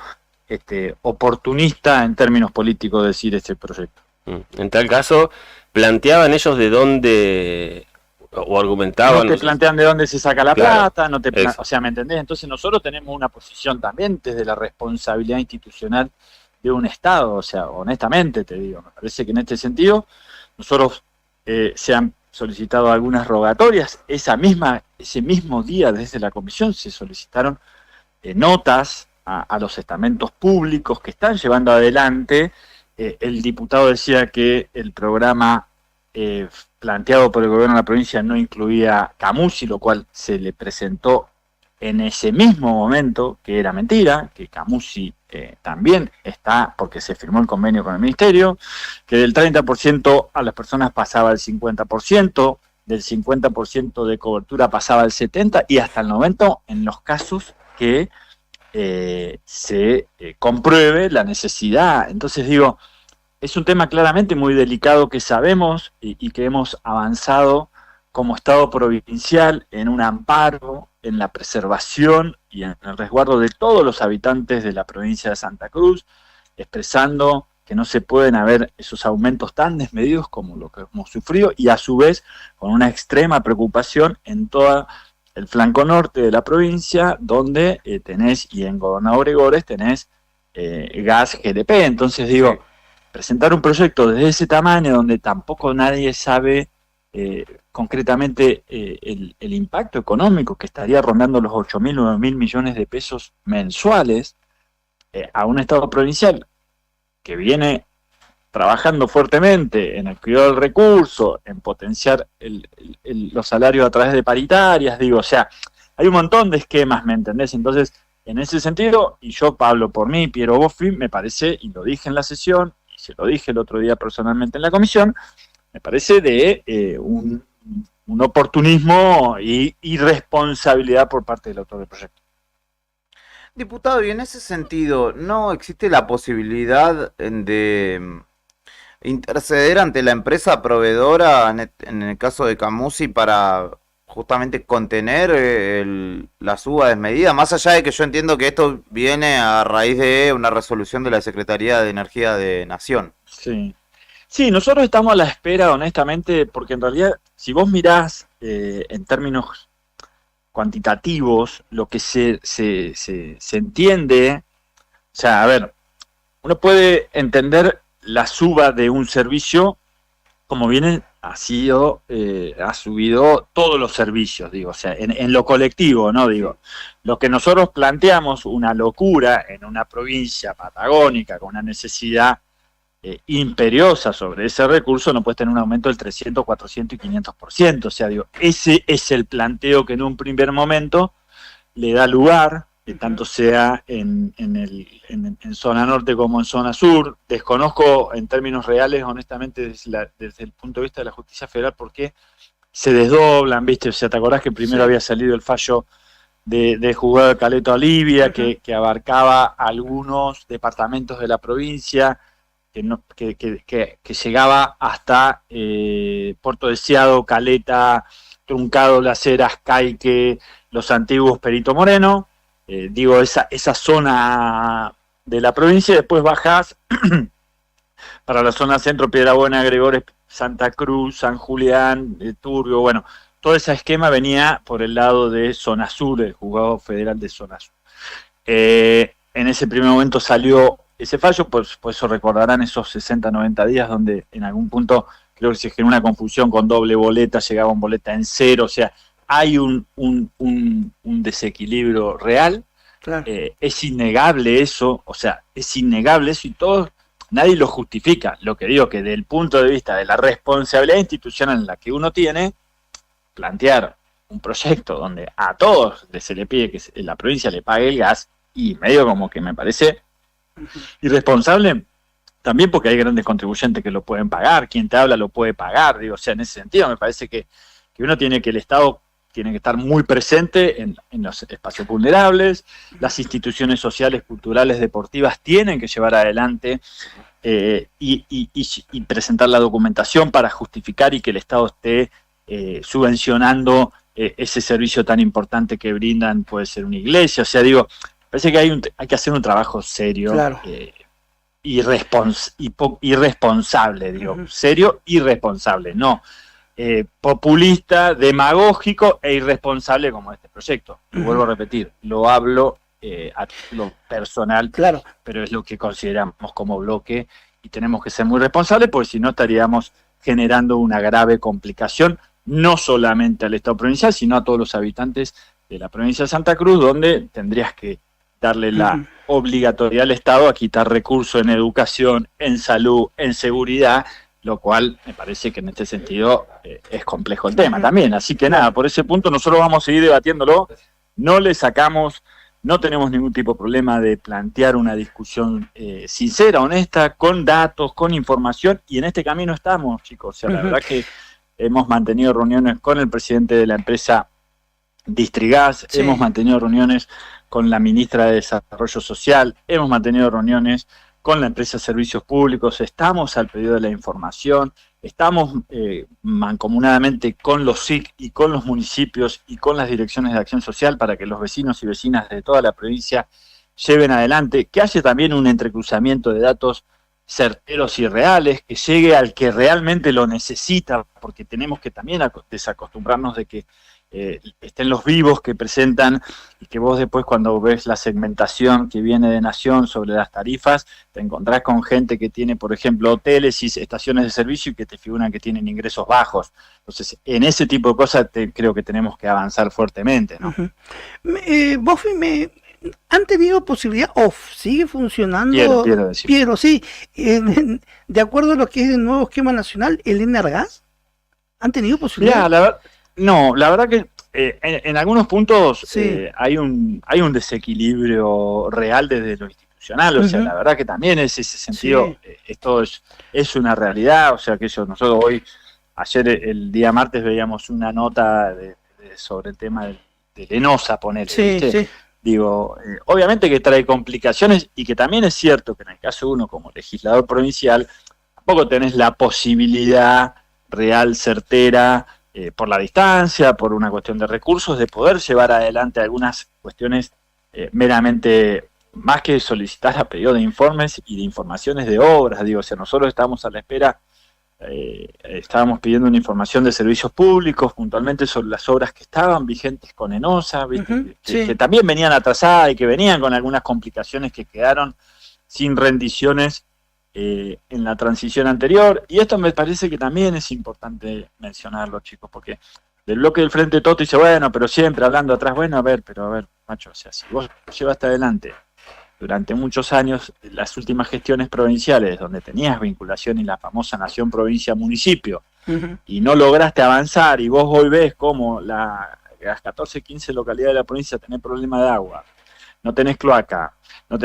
oportunista en términos políticos decir este proyecto.
En tal caso, ¿planteaban ellos de dónde, o argumentaban?
No te plantean de dónde se saca la plata, no te
eso.
O sea, ¿me entendés? Entonces nosotros tenemos una posición también desde la responsabilidad institucional de un Estado. O sea, honestamente te digo, me parece que en este sentido nosotros se han solicitado algunas rogatorias. Ese mismo día desde la comisión se solicitaron notas a los estamentos públicos que están llevando adelante. El diputado decía que el programa planteado por el gobierno de la provincia no incluía Camusi, lo cual se le presentó en ese mismo momento que era mentira, que Camusi también está, porque se firmó el convenio con el ministerio, que del 30% a las personas pasaba el 50%, del 50% de cobertura pasaba al 70% y hasta el 90% en los casos que se compruebe la necesidad. Entonces digo, es un tema claramente muy delicado que sabemos y que hemos avanzado como Estado provincial en un amparo, en la preservación y en el resguardo de todos los habitantes de la provincia de Santa Cruz, expresando que no se pueden haber esos aumentos tan desmedidos como lo que hemos sufrido, y a su vez con una extrema preocupación en todo el flanco norte de la provincia, donde tenés, y en Gobernador Gregores tenés gas GLP. Entonces digo, presentar un proyecto de ese tamaño, donde tampoco nadie sabe concretamente el impacto económico, que estaría rondando los 8.000, 9.000 millones de pesos mensuales, a un Estado provincial que viene trabajando fuertemente en el cuidado del recurso, en potenciar los salarios a través de paritarias, digo, o sea, hay un montón de esquemas, ¿me entendés? Entonces, en ese sentido, y yo hablo por mí, Piero Boffi, me parece, y lo dije en la sesión, y se lo dije el otro día personalmente en la comisión, me parece de un oportunismo y irresponsabilidad por parte del autor del proyecto.
Diputado, y en ese sentido, ¿no existe la posibilidad de interceder ante la empresa proveedora, en el caso de Camusi, para justamente contener la suba desmedida? Más allá de que yo entiendo que esto viene a raíz de una resolución de la Secretaría de Energía de Nación.
Sí, nosotros estamos a la espera, honestamente, porque en realidad, si vos mirás en términos cuantitativos, lo que se entiende, o sea, a ver, uno puede entender la suba de un servicio como viene, ha subido todos los servicios, digo, o sea, en lo colectivo, ¿no? Digo, lo que nosotros planteamos, una locura en una provincia patagónica con una necesidad imperiosa sobre ese recurso, no puede tener un aumento del 300, 400 y 500%. O sea, digo, ese es el planteo que en un primer momento le da lugar, tanto sea en zona norte como en zona sur. Desconozco en términos reales, honestamente, desde el punto de vista de la justicia federal, por qué se desdoblan, ¿viste? O sea, ¿te acordás que primero había salido el fallo de juzgado de Caleta Olivia, que abarcaba algunos departamentos de la provincia, que llegaba hasta Puerto Deseado, Caleta, Truncado, Las Heras, Caique, los antiguos Perito Moreno, digo, esa zona de la provincia, y después bajás para la zona centro, Piedrabuena, Gregores, Santa Cruz, San Julián, Turbio, bueno, todo ese esquema venía por el lado de Zona Sur, el juzgado federal de Zona Sur. En ese primer momento salió ese fallo, por eso recordarán esos 60, 90 días donde en algún punto creo que se generó una confusión con doble boleta, llegaban boleta en cero, o sea, hay un desequilibrio real.
Claro.
Es innegable eso, y todo, nadie lo justifica. Lo que digo que desde el punto de vista de la responsabilidad institucional en la que uno tiene, plantear un proyecto donde a todos se le pide que la provincia le pague el gas, y medio como que me parece irresponsable, también porque hay grandes contribuyentes que lo pueden pagar, quien te habla lo puede pagar, digo, o sea, en ese sentido me parece que uno tiene que, el Estado tiene que estar muy presente en los espacios vulnerables, las instituciones sociales, culturales, deportivas tienen que llevar adelante y presentar la documentación para justificar y que el Estado esté subvencionando ese servicio tan importante que brindan, puede ser una iglesia, o sea, digo, parece que hay que hacer un trabajo serio,
claro.
Irresponsable, digo, serio y responsable, no populista, demagógico e irresponsable como este proyecto. Y vuelvo a repetir, lo hablo a lo personal,
claro,
pero es lo que consideramos como bloque y tenemos que ser muy responsables porque si no estaríamos generando una grave complicación, no solamente al Estado provincial, sino a todos los habitantes de la provincia de Santa Cruz, donde tendrías que darle la obligatoriedad al Estado a quitar recursos en educación, en salud, en seguridad, lo cual me parece que en este sentido es complejo el tema también. Así que nada, por ese punto nosotros vamos a seguir debatiéndolo, no tenemos ningún tipo de problema de plantear una discusión sincera, honesta, con datos, con información, y en este camino estamos, chicos. O sea, la verdad que hemos mantenido reuniones con el presidente de la empresa Distrigas, hemos mantenido reuniones con la ministra de Desarrollo Social, hemos mantenido reuniones con la empresa de Servicios Públicos, estamos al pedido de la información, estamos mancomunadamente con los SIC y con los municipios y con las direcciones de acción social para que los vecinos y vecinas de toda la provincia lleven adelante, que haya también un entrecruzamiento de datos certeros y reales, que llegue al que realmente lo necesita, porque tenemos que también desacostumbrarnos de que estén los vivos que presentan y que vos después cuando ves la segmentación que viene de Nación sobre las tarifas, te encontrás con gente que tiene, por ejemplo, hoteles y estaciones de servicio y que te figuran que tienen ingresos bajos. Entonces, en ese tipo de cosas creo que tenemos que avanzar fuertemente, ¿no?
Bofi, ¿han tenido posibilidad o sigue funcionando?
Quiero decir.
Piero, sí. De acuerdo a lo que es el nuevo esquema nacional, el Enargas, ¿han tenido posibilidad?
La verdad que en algunos puntos hay un desequilibrio real desde lo institucional, o sea, la verdad que también en ese sentido esto es una realidad, o sea que nosotros ayer el día martes veíamos una nota sobre el tema de Lenosa, ¿viste? Digo, obviamente que trae complicaciones y que también es cierto que en el caso de uno como legislador provincial tampoco tenés la posibilidad real, certera, por la distancia, por una cuestión de recursos, de poder llevar adelante algunas cuestiones meramente, más que solicitar a pedido de informes y de informaciones de obras, digo, o sea, nosotros estábamos a la espera, estábamos pidiendo una información de servicios públicos, puntualmente sobre las obras que estaban vigentes con Enosa, ¿viste? Que también venían atrasadas y que venían con algunas complicaciones que quedaron sin rendiciones en la transición anterior, y esto me parece que también es importante mencionarlo, chicos, porque del bloque del Frente Toto dice, bueno, pero siempre hablando atrás, bueno, a ver, macho, o sea, si vos llevaste adelante durante muchos años las últimas gestiones provinciales, donde tenías vinculación en la famosa nación provincia-municipio, y no lograste avanzar, y vos hoy ves cómo las 14, 15 localidades de la provincia tienen problema de agua, no tenés cloaca,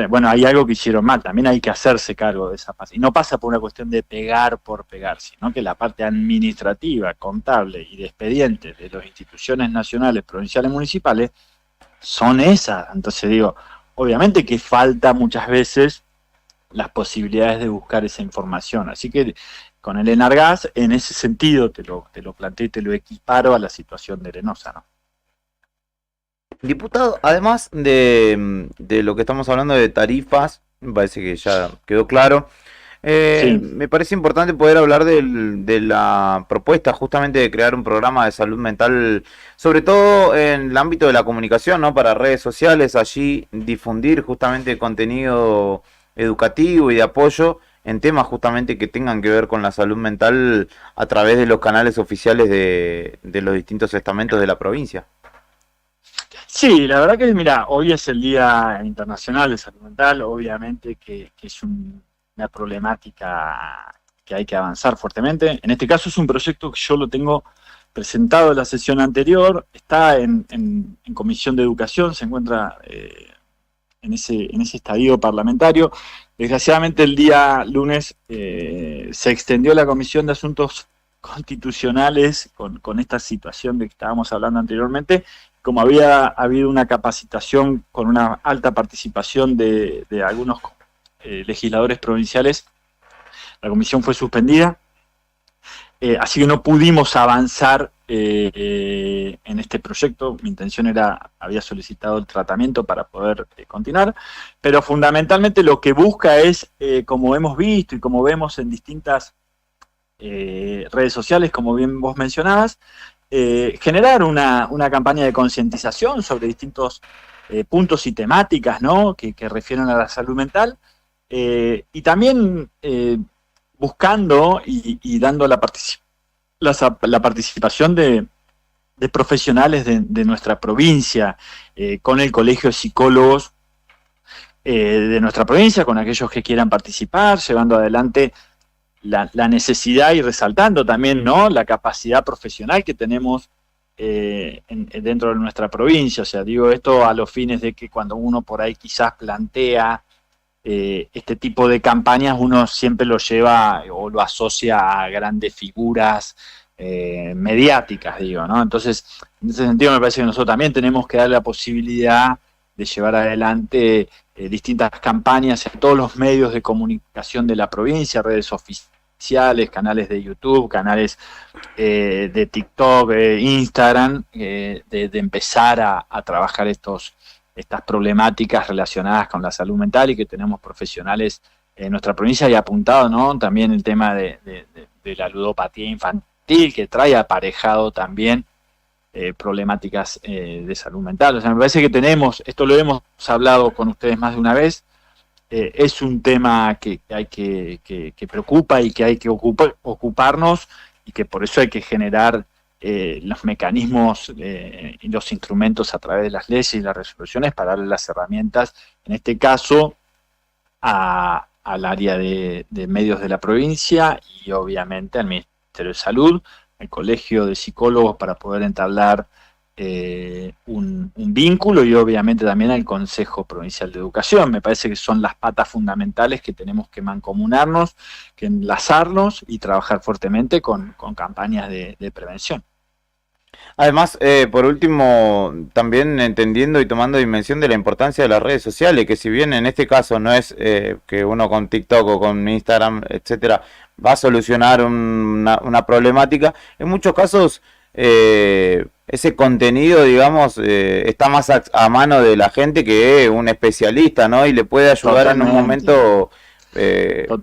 bueno, hay algo que hicieron mal, también hay que hacerse cargo de esa parte. Y no pasa por una cuestión de pegar por pegar, sino que la parte administrativa, contable y de expedientes de las instituciones nacionales, provinciales, municipales, son esas. Entonces digo, obviamente que falta muchas veces las posibilidades de buscar esa información. Así que con el Enargas, en ese sentido, te lo planteo y te lo equiparo a la situación de Lenosa, ¿no?
Diputado, además de lo que estamos hablando de tarifas, me parece que ya quedó claro,
Sí.
Me parece importante poder hablar de la propuesta justamente de crear un programa de salud mental, sobre todo en el ámbito de la comunicación, ¿no? Para redes sociales, allí difundir justamente contenido educativo y de apoyo en temas justamente que tengan que ver con la salud mental a través de los canales oficiales de los distintos estamentos de la provincia.
Sí, la verdad que, mira, hoy es el Día Internacional de Salud Mental, obviamente que es una problemática que hay que avanzar fuertemente. En este caso es un proyecto que yo lo tengo presentado en la sesión anterior, está en Comisión de Educación, se encuentra en ese estadio parlamentario. Desgraciadamente el día lunes se extendió la Comisión de Asuntos Constitucionales con esta situación de que estábamos hablando anteriormente. Como había habido una capacitación con una alta participación de algunos legisladores provinciales, la comisión fue suspendida, así que no pudimos avanzar en este proyecto. Mi intención había solicitado el tratamiento para poder continuar, pero fundamentalmente lo que busca es, como hemos visto y como vemos en distintas redes sociales, como bien vos mencionabas, generar una campaña de concientización sobre distintos puntos y temáticas, ¿no? que refieren a la salud mental, y también buscando y dando la participación de profesionales de nuestra provincia, con el Colegio de Psicólogos de nuestra provincia, con aquellos que quieran participar, llevando adelante la necesidad y resaltando también, ¿no?, la capacidad profesional que tenemos dentro de nuestra provincia. O sea, digo esto a los fines de que cuando uno por ahí quizás plantea este tipo de campañas, uno siempre lo lleva o lo asocia a grandes figuras mediáticas, digo, ¿no? Entonces, en ese sentido me parece que nosotros también tenemos que dar la posibilidad de llevar adelante distintas campañas en todos los medios de comunicación de la provincia, redes oficiales, canales de YouTube, canales de TikTok, Instagram, de empezar a trabajar estas problemáticas relacionadas con la salud mental, y que tenemos profesionales en nuestra provincia y apuntado, ¿no?, también el tema de la ludopatía infantil, que trae aparejado también problemáticas de salud mental. O sea, me parece que tenemos, esto lo hemos hablado con ustedes más de una vez, es un tema que preocupa y que hay que ocuparnos, y que por eso hay que generar los mecanismos y los instrumentos a través de las leyes y las resoluciones para darle las herramientas, en este caso, al área de medios de la provincia y obviamente al Ministerio de Salud, al Colegio de Psicólogos, para poder entablar un vínculo, y obviamente también al Consejo Provincial de Educación. Me parece que son las patas fundamentales que tenemos que mancomunarnos, que enlazarnos y trabajar fuertemente con campañas de prevención.
Además, por último, también entendiendo y tomando dimensión de la importancia de las redes sociales, que si bien en este caso no es que uno con TikTok o con Instagram, etcétera, va a solucionar una problemática, en muchos casos ese contenido, digamos, está más a mano de la gente que un especialista, ¿no? Y le puede ayudar en un momento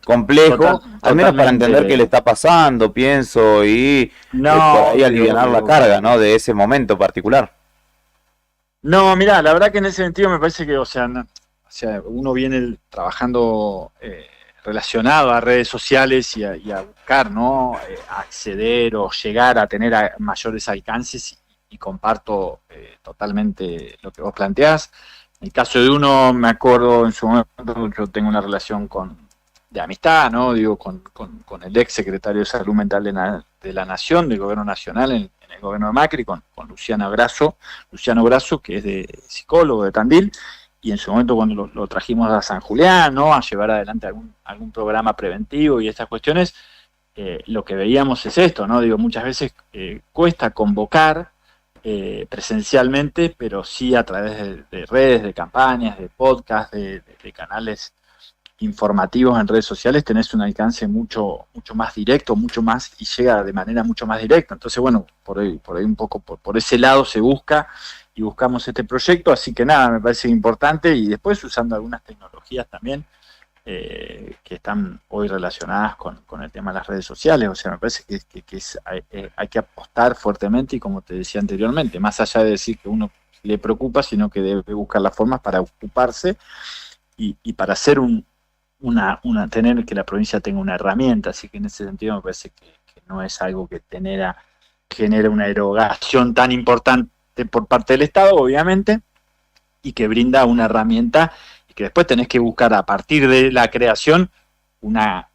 complejo, al menos para entender qué le está pasando, pienso, y por ahí alivianar la carga, ¿no?, de ese momento particular.
No, mirá, la verdad que en ese sentido me parece que, uno viene trabajando relacionado a redes sociales y a buscar, ¿no?, acceder o llegar a tener mayores alcances, y comparto totalmente lo que vos planteás. En el caso de uno, me acuerdo en su momento, yo tengo una relación de amistad, ¿no?, digo, con el ex secretario de Salud Mental de la Nación, del Gobierno Nacional, en el gobierno de Macri, con Luciano Grasso, que es psicólogo de Tandil, y en su momento cuando lo trajimos a San Julián, ¿no?, a llevar adelante algún programa preventivo y estas cuestiones, lo que veíamos es esto, ¿no? Digo, muchas veces cuesta convocar presencialmente, pero sí a través de redes, de campañas, de podcasts, de canales informativos en redes sociales, tenés un alcance mucho más directo, mucho más, y llega de manera mucho más directa. Entonces, bueno, por ahí un poco por ese lado se busca, y buscamos este proyecto, así que nada, me parece importante, y después usando algunas tecnologías también que están hoy relacionadas con el tema de las redes sociales. O sea, me parece que hay que apostar fuertemente y, como te decía anteriormente, más allá de decir que uno le preocupa, sino que debe buscar las formas para ocuparse y para hacer tener que la provincia tenga una herramienta. Así que en ese sentido me parece que no es algo que genere una erogación tan importante por parte del Estado, obviamente, y que brinda una herramienta y que después tenés que buscar a partir de la creación una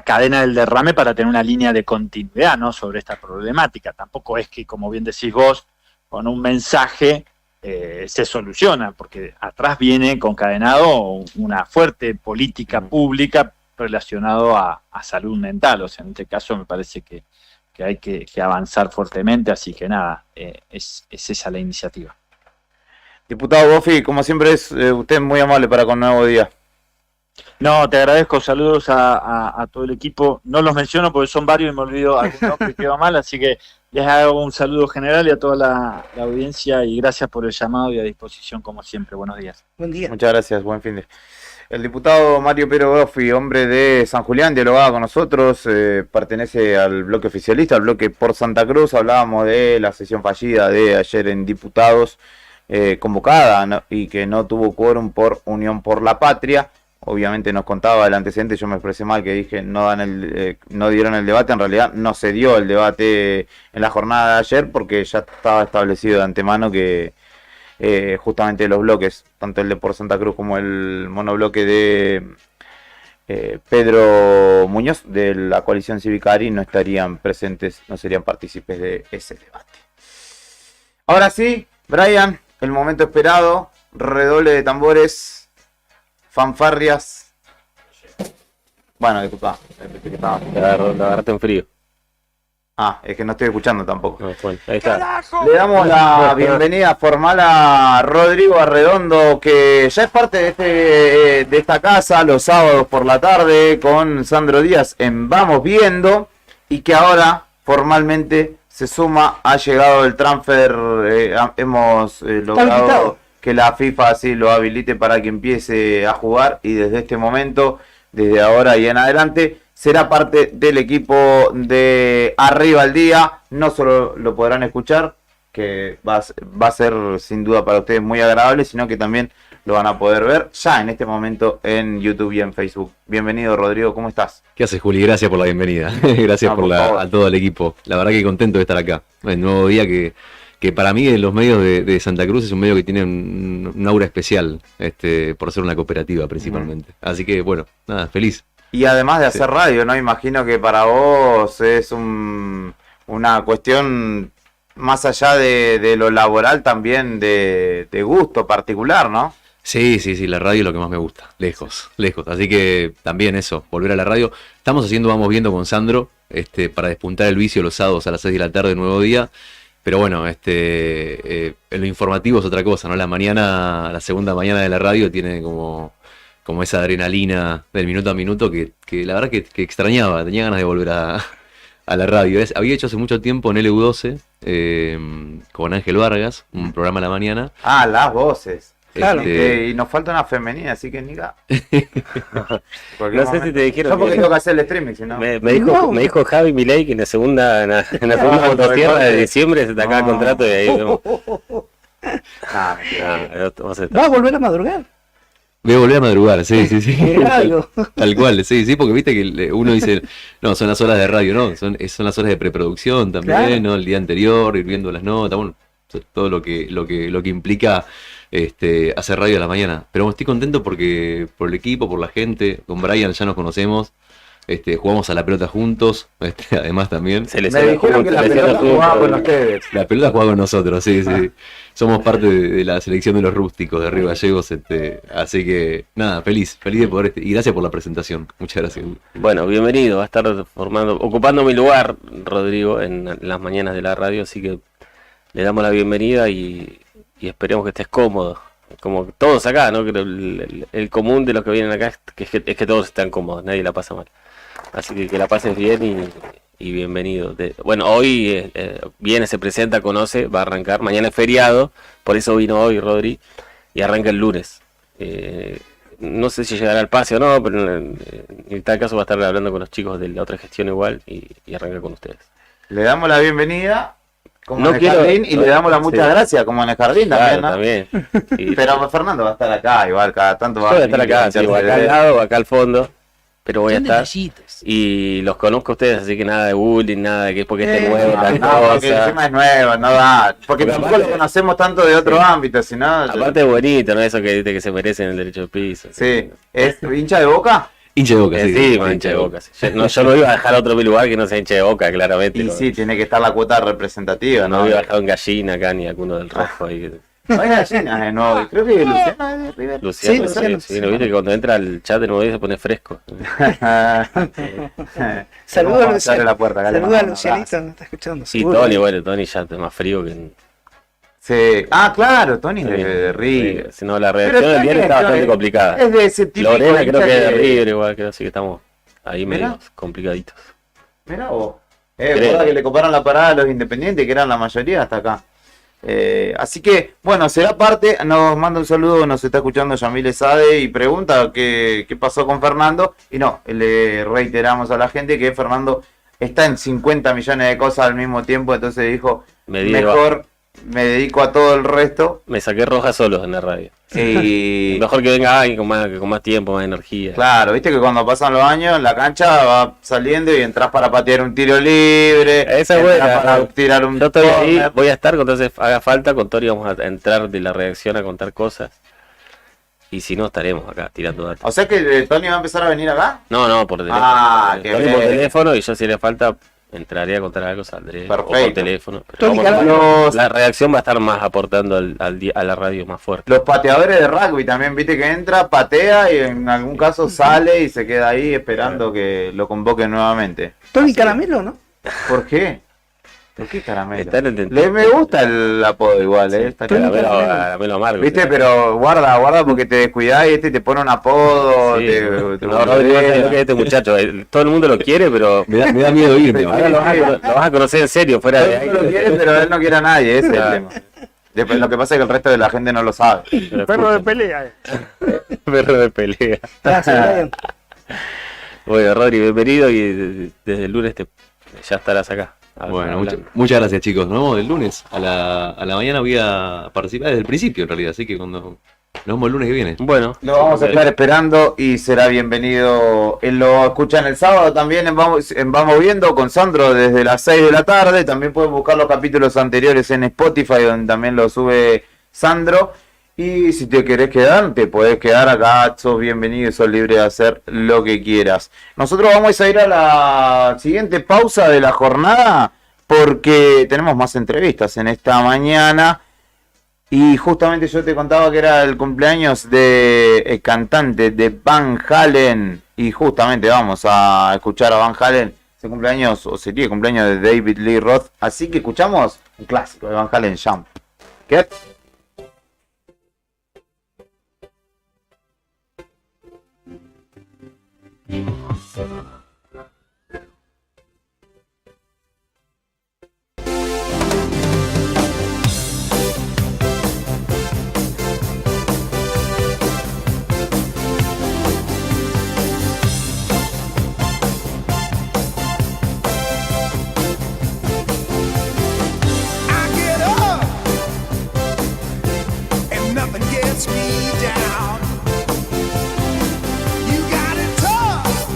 cadena del derrame para tener una línea de continuidad, ¿no?, sobre esta problemática. Tampoco es que, como bien decís vos, con un mensaje se soluciona, porque atrás viene concadenado una fuerte política pública relacionado a salud mental. O sea, en este caso me parece que hay que avanzar fuertemente, así que nada, es esa la iniciativa.
Diputado Boffi, como siempre es usted muy amable para con Nuevo Día.
No, te agradezco, saludos a todo el equipo. No los menciono porque son varios y me olvido alguno que quedó mal, así que les hago un saludo general y a toda la audiencia, y gracias por el llamado y a disposición como siempre. Buenos días.
Buen día.
Muchas gracias, buen fin de. El diputado Mario Pero Boffi, hombre de San Julián, dialogaba con nosotros, pertenece al bloque oficialista, al bloque por Santa Cruz. Hablábamos de la sesión fallida de ayer en diputados, convocada, ¿no?, y que no tuvo quórum por Unión por la Patria. Obviamente nos contaba el antecedente, yo me expresé mal, que dije no dieron el debate. En realidad no se dio el debate en la jornada de ayer porque ya estaba establecido de antemano que justamente los bloques, tanto el de por Santa Cruz como el monobloque de Pedro Muñoz de la coalición Cívica ARI, no estarían presentes, no serían partícipes de ese debate. Ahora sí, Brian, el momento esperado, redoble de tambores, fanfarrias. Bueno, disculpa,
la agarraste en frío.
Ah, es que no estoy escuchando tampoco.
No, bueno, ahí está.
Le damos la bienvenida formal a Rodrigo Arredondo, que ya es parte de esta casa los sábados por la tarde con Sandro Díaz en Vamos Viendo, y que ahora formalmente se suma. Ha llegado el transfer, hemos logrado que la FIFA así lo habilite para que empiece a jugar, y desde este momento, desde ahora y en adelante, será parte del equipo de Arriba al Día. No solo lo podrán escuchar, que va a ser sin duda para ustedes muy agradable, sino que también lo van a poder ver ya en este momento en YouTube y en Facebook. Bienvenido, Rodrigo, ¿cómo estás?
¿Qué haces, Juli? Gracias por la bienvenida. Gracias a todo el equipo. La verdad que contento de estar acá. El Nuevo Día que para mí en los medios de Santa Cruz es un medio que tiene un aura especial, por ser una cooperativa principalmente. Así que bueno, nada, feliz.
Y además de hacer radio, ¿no? Imagino que para vos es una cuestión más allá de lo laboral, también de gusto particular, ¿no?
Sí, la radio es lo que más me gusta, lejos. Así que también eso, volver a la radio. Estamos haciendo Vamos Viendo con Sandro, para despuntar el vicio los sábados a las 6 de la tarde, Nuevo Día. Pero bueno, lo informativo es otra cosa, ¿no? La segunda mañana de la radio tiene como esa adrenalina del minuto a minuto que la verdad que extrañaba, tenía ganas de volver a la radio. Había hecho hace mucho tiempo en LU12 con Ángel Vargas, un programa a la mañana.
Ah, las voces. Claro. Y nos falta una femenina, así que Nica.
No sé si te dijeron.
Yo porque tengo que hacer el streaming, si no.
Me dijo Javi Milei que en la segunda motosierra de diciembre se te acaba el contrato y ahí vemos.
¿Va a volver a madrugar?
Voy a volver a madrugar, sí. Tal cual, sí, porque viste que uno dice, no, son las horas de radio, no, son las horas de preproducción también, claro, ¿no? El día anterior, ir viendo las notas, bueno, todo lo que implica hacer radio a la mañana. Pero estoy contento por el equipo, por la gente. Con Brian ya nos conocemos, jugamos a la pelota juntos, además también.
Me dijeron que la pelota jugaba con ustedes.
La pelota jugaba con nosotros, sí. Somos parte de la selección de los rústicos de Río Gallegos, así que nada, feliz de poder, y gracias por la presentación. Muchas gracias.
Bueno, bienvenido, va a estar ocupando mi lugar, Rodrigo, en las mañanas de la radio, así que le damos la bienvenida y esperemos que estés cómodo, como todos acá, ¿no? El común de los que vienen acá es que todos están cómodos, nadie la pasa mal. Así que la pases bien y bienvenido. Bueno, hoy se presenta, conoce, va a arrancar. Mañana es feriado, por eso vino hoy Rodri, y arranca el lunes. no sé si llegará al pase o no, pero en tal caso va a estar hablando con los chicos de la otra gestión igual y arranca con ustedes.
Le damos la bienvenida como
No
en el
quiero-
jardín y le damos las muchas
sí.
gracias como en el jardín
Claro,
también, ¿no?
también. Y-
Pero Fernando va a estar acá igual, cada tanto
Yo
va
voy a
venir
estar acá, sí, o acá al lado o acá al fondo, pero voy a
Son
estar.
detallitos.
Y los conozco a ustedes, así que nada de bullying, nada de que es porque esté nuevo, tal
No, porque
cosa.
encima es nuevo, no da. Porque tampoco lo conocemos tanto de otro ámbito, sino.
Aparte es bonito, ¿no? Eso que se merecen el derecho de piso.
Sí. ¿Es hincha de Boca?
Hincha de Boca, sí.
Sí, hincha de Boca. Sí. Yo no iba a dejar a otro lugar que no sea hincha de Boca, claramente.
Y
¿no?
sí, tiene que estar la cuota representativa,
No
¿no?
iba a dejar un Gallina acá ni alguno del rojo ahí.
No hay gallinas de nuevo. Creo que Luciano es de River.
Luciano,
Luciano,
sí, ¿no viste que cuando entra al chat de nuevo día se pone fresco?
Saludos a Luciano.
la puerta, acá le
Saludos a
mandamos un
Lucianito, no está escuchando.
Y
seguro.
Tony, bueno, Tony ya es más frío que...
Sí. Ah, claro, Tony es
Sí,
de River.
Si no, la
Pero
reacción del
Tony
viernes
es-
está bastante complicada.
Es de ese tipo
Lorena creo que es de River igual, creo, así que estamos ahí
Mirá.
medio complicaditos.
Mirá vos.
Creo.
Recuerda que le coparon la parada a los independientes, que eran la mayoría hasta acá. Así que, bueno, será parte. Nos manda un saludo, nos está escuchando Yamile Sade y pregunta qué pasó con Fernando. Y no, le reiteramos a la gente que Fernando está en 50 millones de cosas al mismo tiempo. Entonces dijo,
Me di
mejor me dedico a todo el resto.
Me saqué roja solo en la radio.
Y
Mejor que venga alguien con más tiempo, más energía.
claro, viste que cuando pasan los años en la cancha va saliendo y entras para patear un tiro libre.
Esa es
entras
buena.
para tirar un
Yo estoy ahí,
córner.
voy a estar, entonces haga falta, con Tori vamos a entrar de la redacción a contar cosas. Y si no, estaremos acá tirando datos.
O sea que Tony va a empezar a venir acá.
No, por teléfono.
Ah, qué
Tony
bien.
por teléfono y yo si le falta entraré a contar algo, saldré. O por
Perfecto.
teléfono. Pero
Tony,
vamos a-
Carlos-
la redacción va a estar más aportando a la radio más fuerte.
Los pateadores de rugby también, viste que entra, patea y en algún caso sale y se queda ahí esperando que lo convoquen nuevamente.
Tony Caramelo, ¿no?
¿Por qué? ¿Por qué caramelo?
Está en el
Me gusta el apodo igual, Está
Caramelo amargo.
Viste, pero guarda porque te descuidás y te pone un apodo.
Sí.
te
No, Rodri, no sabes lo que es este muchacho. Todo el mundo lo quiere, pero
Me da miedo irme.
ahora lo vas a conocer en serio, fuera
Todo
de
el
ahí.
mundo lo quiere, pero él no quiere a nadie, ese es el
Claro.
tema. Después, lo que pasa es que el resto de la gente no lo sabe.
Perro de pelea.
Perro de pelea.
Gracias, Brian.
Bueno, Rodri, bienvenido y desde el lunes ya estarás acá.
Bueno,
hablando.
muchas gracias, chicos. Nos vemos el lunes a la mañana. Voy a participar desde el principio, en realidad. Así que cuando nos vemos el lunes que viene.
Bueno,
Lo vamos a estar esperando y será bienvenido. Él lo escuchan el sábado también en Vamos Viendo con Sandro desde las 6 de la tarde. También pueden buscar los capítulos anteriores en Spotify, donde también lo sube Sandro. Y si te querés quedar, te podés quedar acá. Sos bienvenido y sos libre de hacer lo que quieras. Nosotros vamos a ir a la siguiente pausa de la jornada porque tenemos más entrevistas en esta mañana. Y justamente yo te contaba que era el cumpleaños de el cantante de Van Halen. Y justamente vamos a escuchar a Van Halen. Ese cumpleaños, o sería el cumpleaños de David Lee Roth. Así que escuchamos un clásico de Van Halen, Jump. ¿Qué?
I get up and nothing gets me down. You got it tough,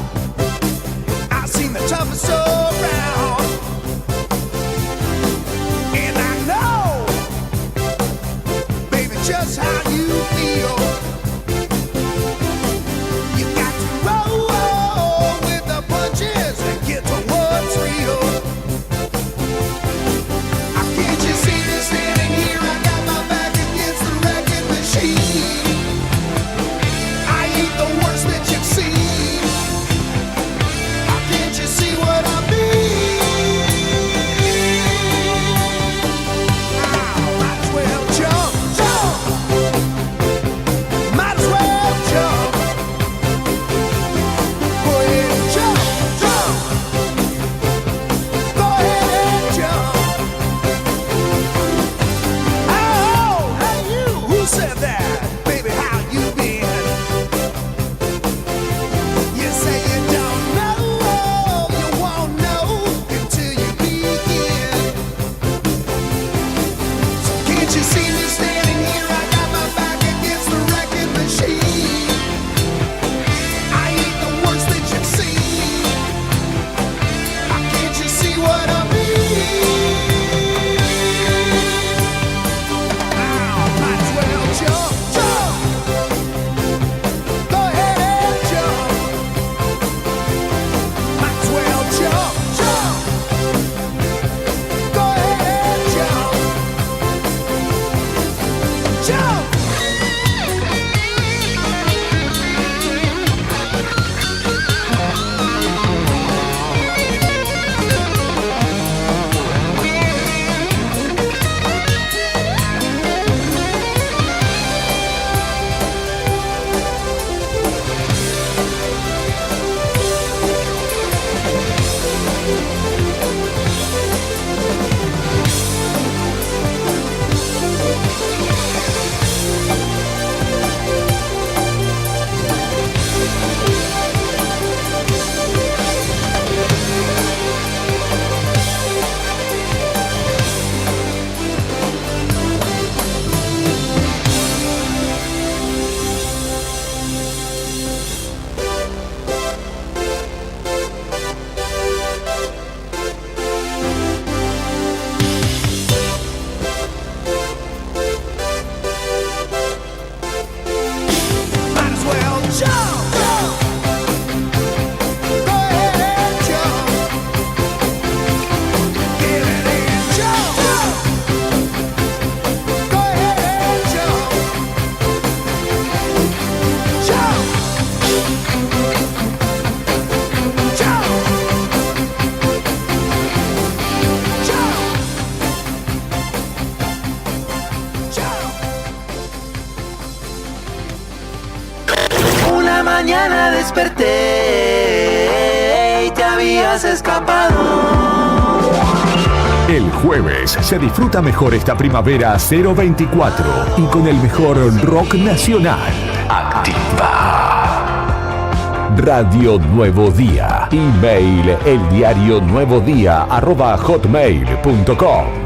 mañana desperté y te habías escapado.
El jueves se disfruta mejor esta primavera 024 y con el mejor rock nacional. Activa. Radio Nuevo Día. Email eldiarionuevodía@hotmail.com.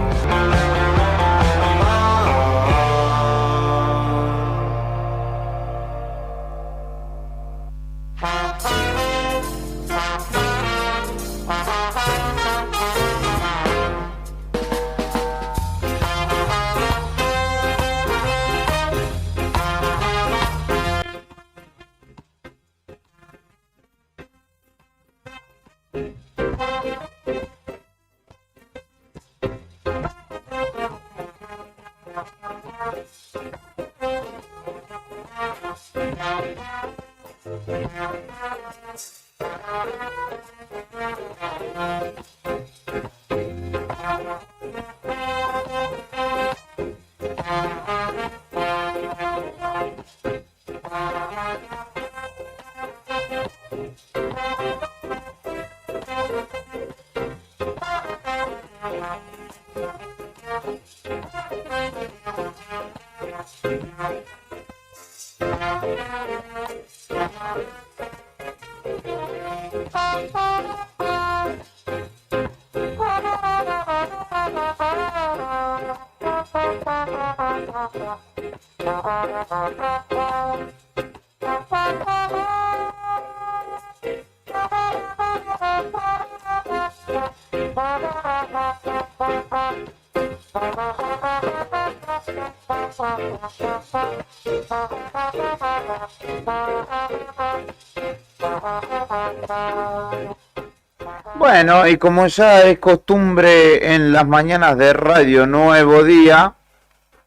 Bueno, y como ya es costumbre en las mañanas de Radio Nuevo Día...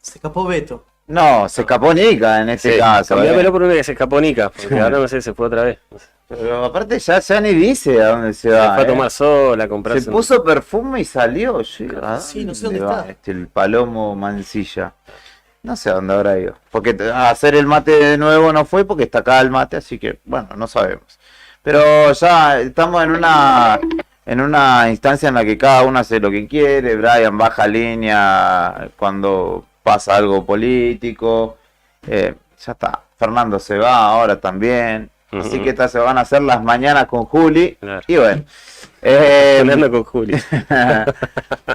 Se escapó Beto.
No, se escapó Nica en este caso.
Cambiámelo por una que se escapó Nica, porque ahora no sé, se fue otra vez. No sé.
Pero aparte ya ni dice a dónde se va.
Se fue a tomar sol, a comprarse.
Se puso perfume y salió.
Sí, no sé dónde está.
El Palomo Mancilla. No sé a dónde habrá ido. Porque a hacer el mate de nuevo no fue porque está acá el mate, así que bueno, no sabemos. Pero ya estamos en una instancia en la que cada uno hace lo que quiere. Brian baja línea cuando pasa algo político. Ya está. Fernando se va ahora también. Así que se van a hacer las mañanas con Juli. Claro. Y bueno.
Hablando con Juli.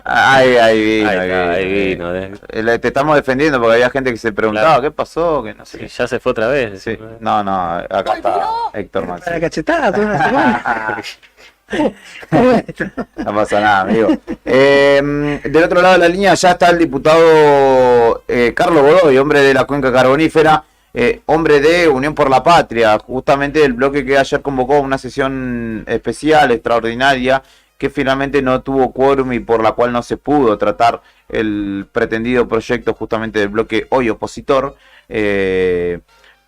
Ahí vino. Te estamos defendiendo porque había gente que se preguntaba qué pasó, que no sé.
Sí, ya se fue otra vez.
Sí. No, acá está Héctor Maxi.
La cachetada toda una semana.
No pasa nada, amigo. Del otro lado de la línea ya está el diputado Carlos Godoy, hombre de la cuenca carbonífera. Hombre de Unión por la Patria, justamente el bloque que ayer convocó una sesión especial, extraordinaria, que finalmente no tuvo quórum y por la cual no se pudo tratar el pretendido proyecto justamente del bloque hoy opositor,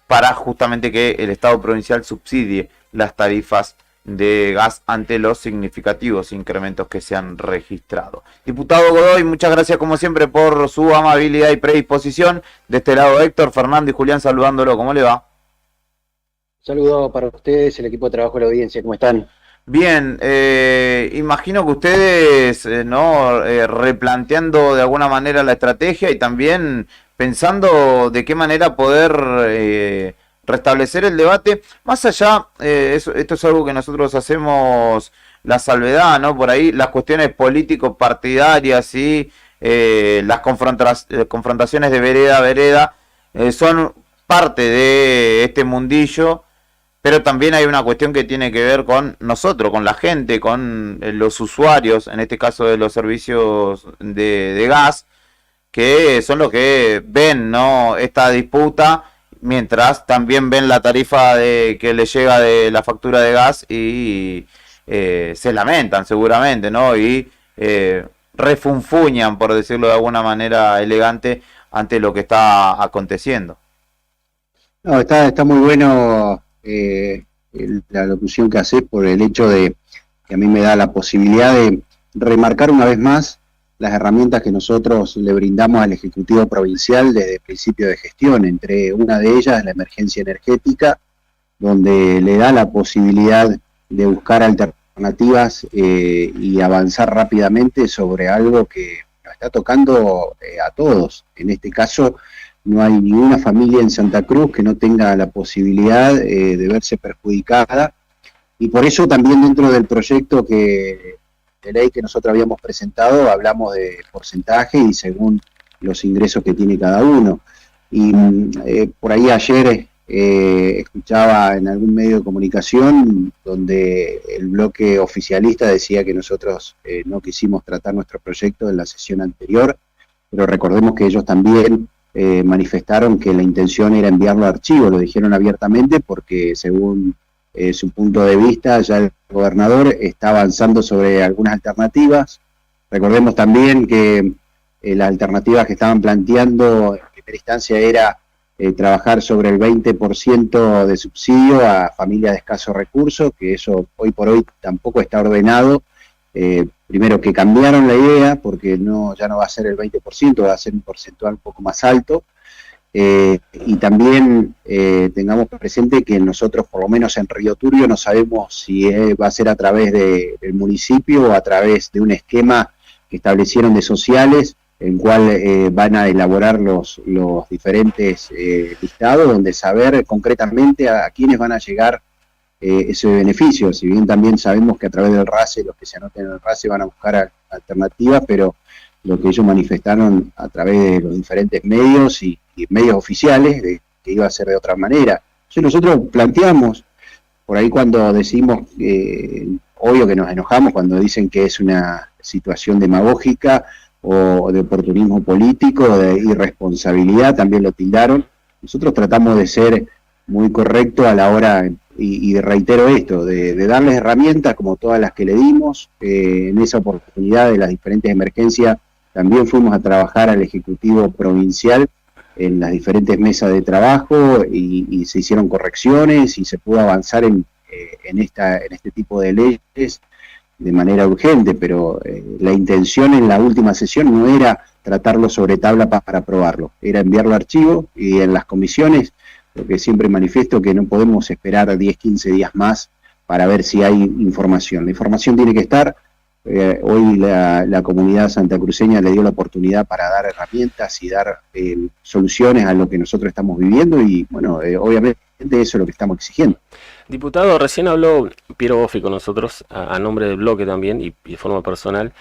para justamente que el Estado provincial subsidie las tarifas de gas ante los significativos incrementos que se han registrado. Diputado Godoy, muchas gracias como siempre por su amabilidad y predisposición. De este lado Héctor, Fernando y Julián saludándolo. ¿Cómo le va?
Saludos para ustedes, el equipo de trabajo de la audiencia. ¿Cómo están?
Bien, imagino que ustedes replanteando de alguna manera la estrategia y también pensando de qué manera poder restablecer el debate, más allá, esto es algo que nosotros hacemos la salvedad, ¿no? Por ahí las cuestiones político-partidarias y las confrontaciones de vereda a vereda son parte de este mundillo, pero también hay una cuestión que tiene que ver con nosotros, con la gente, con los usuarios, en este caso de los servicios de gas, que son los que ven, ¿no?, esta disputa, mientras también ven la tarifa que les llega de la factura de gas y se lamentan seguramente, ¿no? Y refunfuñan, por decirlo de alguna manera elegante, ante lo que está aconteciendo.
No, está muy bueno la locución que haces por el hecho de que a mí me da la posibilidad de remarcar una vez más las herramientas que nosotros le brindamos al Ejecutivo Provincial desde el principio de gestión, entre una de ellas la emergencia energética, donde le da la posibilidad de buscar alternativas y avanzar rápidamente sobre algo que nos está tocando a todos. En este caso, no hay ninguna familia en Santa Cruz que no tenga la posibilidad de verse perjudicada, y por eso también dentro del proyecto de ley que nosotros habíamos presentado hablamos de porcentaje y según los ingresos que tiene cada uno. Y por ahí ayer escuchaba en algún medio de comunicación donde el bloque oficialista decía que nosotros no quisimos tratar nuestro proyecto en la sesión anterior, pero recordemos que ellos también manifestaron que la intención era enviarlo a archivo, lo dijeron abiertamente porque según su punto de vista ya el gobernador está avanzando sobre algunas alternativas. Recordemos también que las alternativas que estaban planteando en primera instancia era trabajar sobre el 20% de subsidio a familias de escasos recursos, que eso hoy por hoy tampoco está ordenado. Primero que cambiaron la idea, porque ya no va a ser el 20%, va a ser un porcentual un poco más alto. Y también tengamos presente que nosotros, por lo menos en Río Turbio, no sabemos si va a ser a través del municipio o a través de un esquema que establecieron de sociales, en cual van a elaborar los diferentes listados, donde saber concretamente a quiénes van a llegar ese beneficio. Si bien también sabemos que a través del RACE, los que se anoten en el RACE van a buscar alternativas, pero lo que ellos manifestaron a través de los diferentes medios y medios oficiales, que iba a ser de otra manera. Entonces nosotros planteamos, por ahí cuando decimos, obvio que nos enojamos cuando dicen que es una situación demagógica o de oportunismo político, de irresponsabilidad, también lo tildaron. Nosotros tratamos de ser muy correctos a la hora, y reitero esto, de darles herramientas como todas las que le dimos. En esa oportunidad de las diferentes emergencias también fuimos a trabajar al Ejecutivo Provincial en las diferentes mesas de trabajo y se hicieron correcciones y se pudo avanzar en este tipo de leyes de manera urgente, pero la intención en la última sesión no era tratarlo sobre tabla para aprobarlo, era enviarlo a archivo, y en las comisiones, lo que siempre manifiesto, que no podemos esperar 10, 15 días más para ver si hay información. La información tiene que estar. Hoy la comunidad santacruceña le dio la oportunidad para dar herramientas y dar soluciones a lo que nosotros estamos viviendo, y bueno, obviamente eso es lo que estamos exigiendo.
Diputado, recién habló Piero Boffi con nosotros a nombre del bloque también y de forma personal,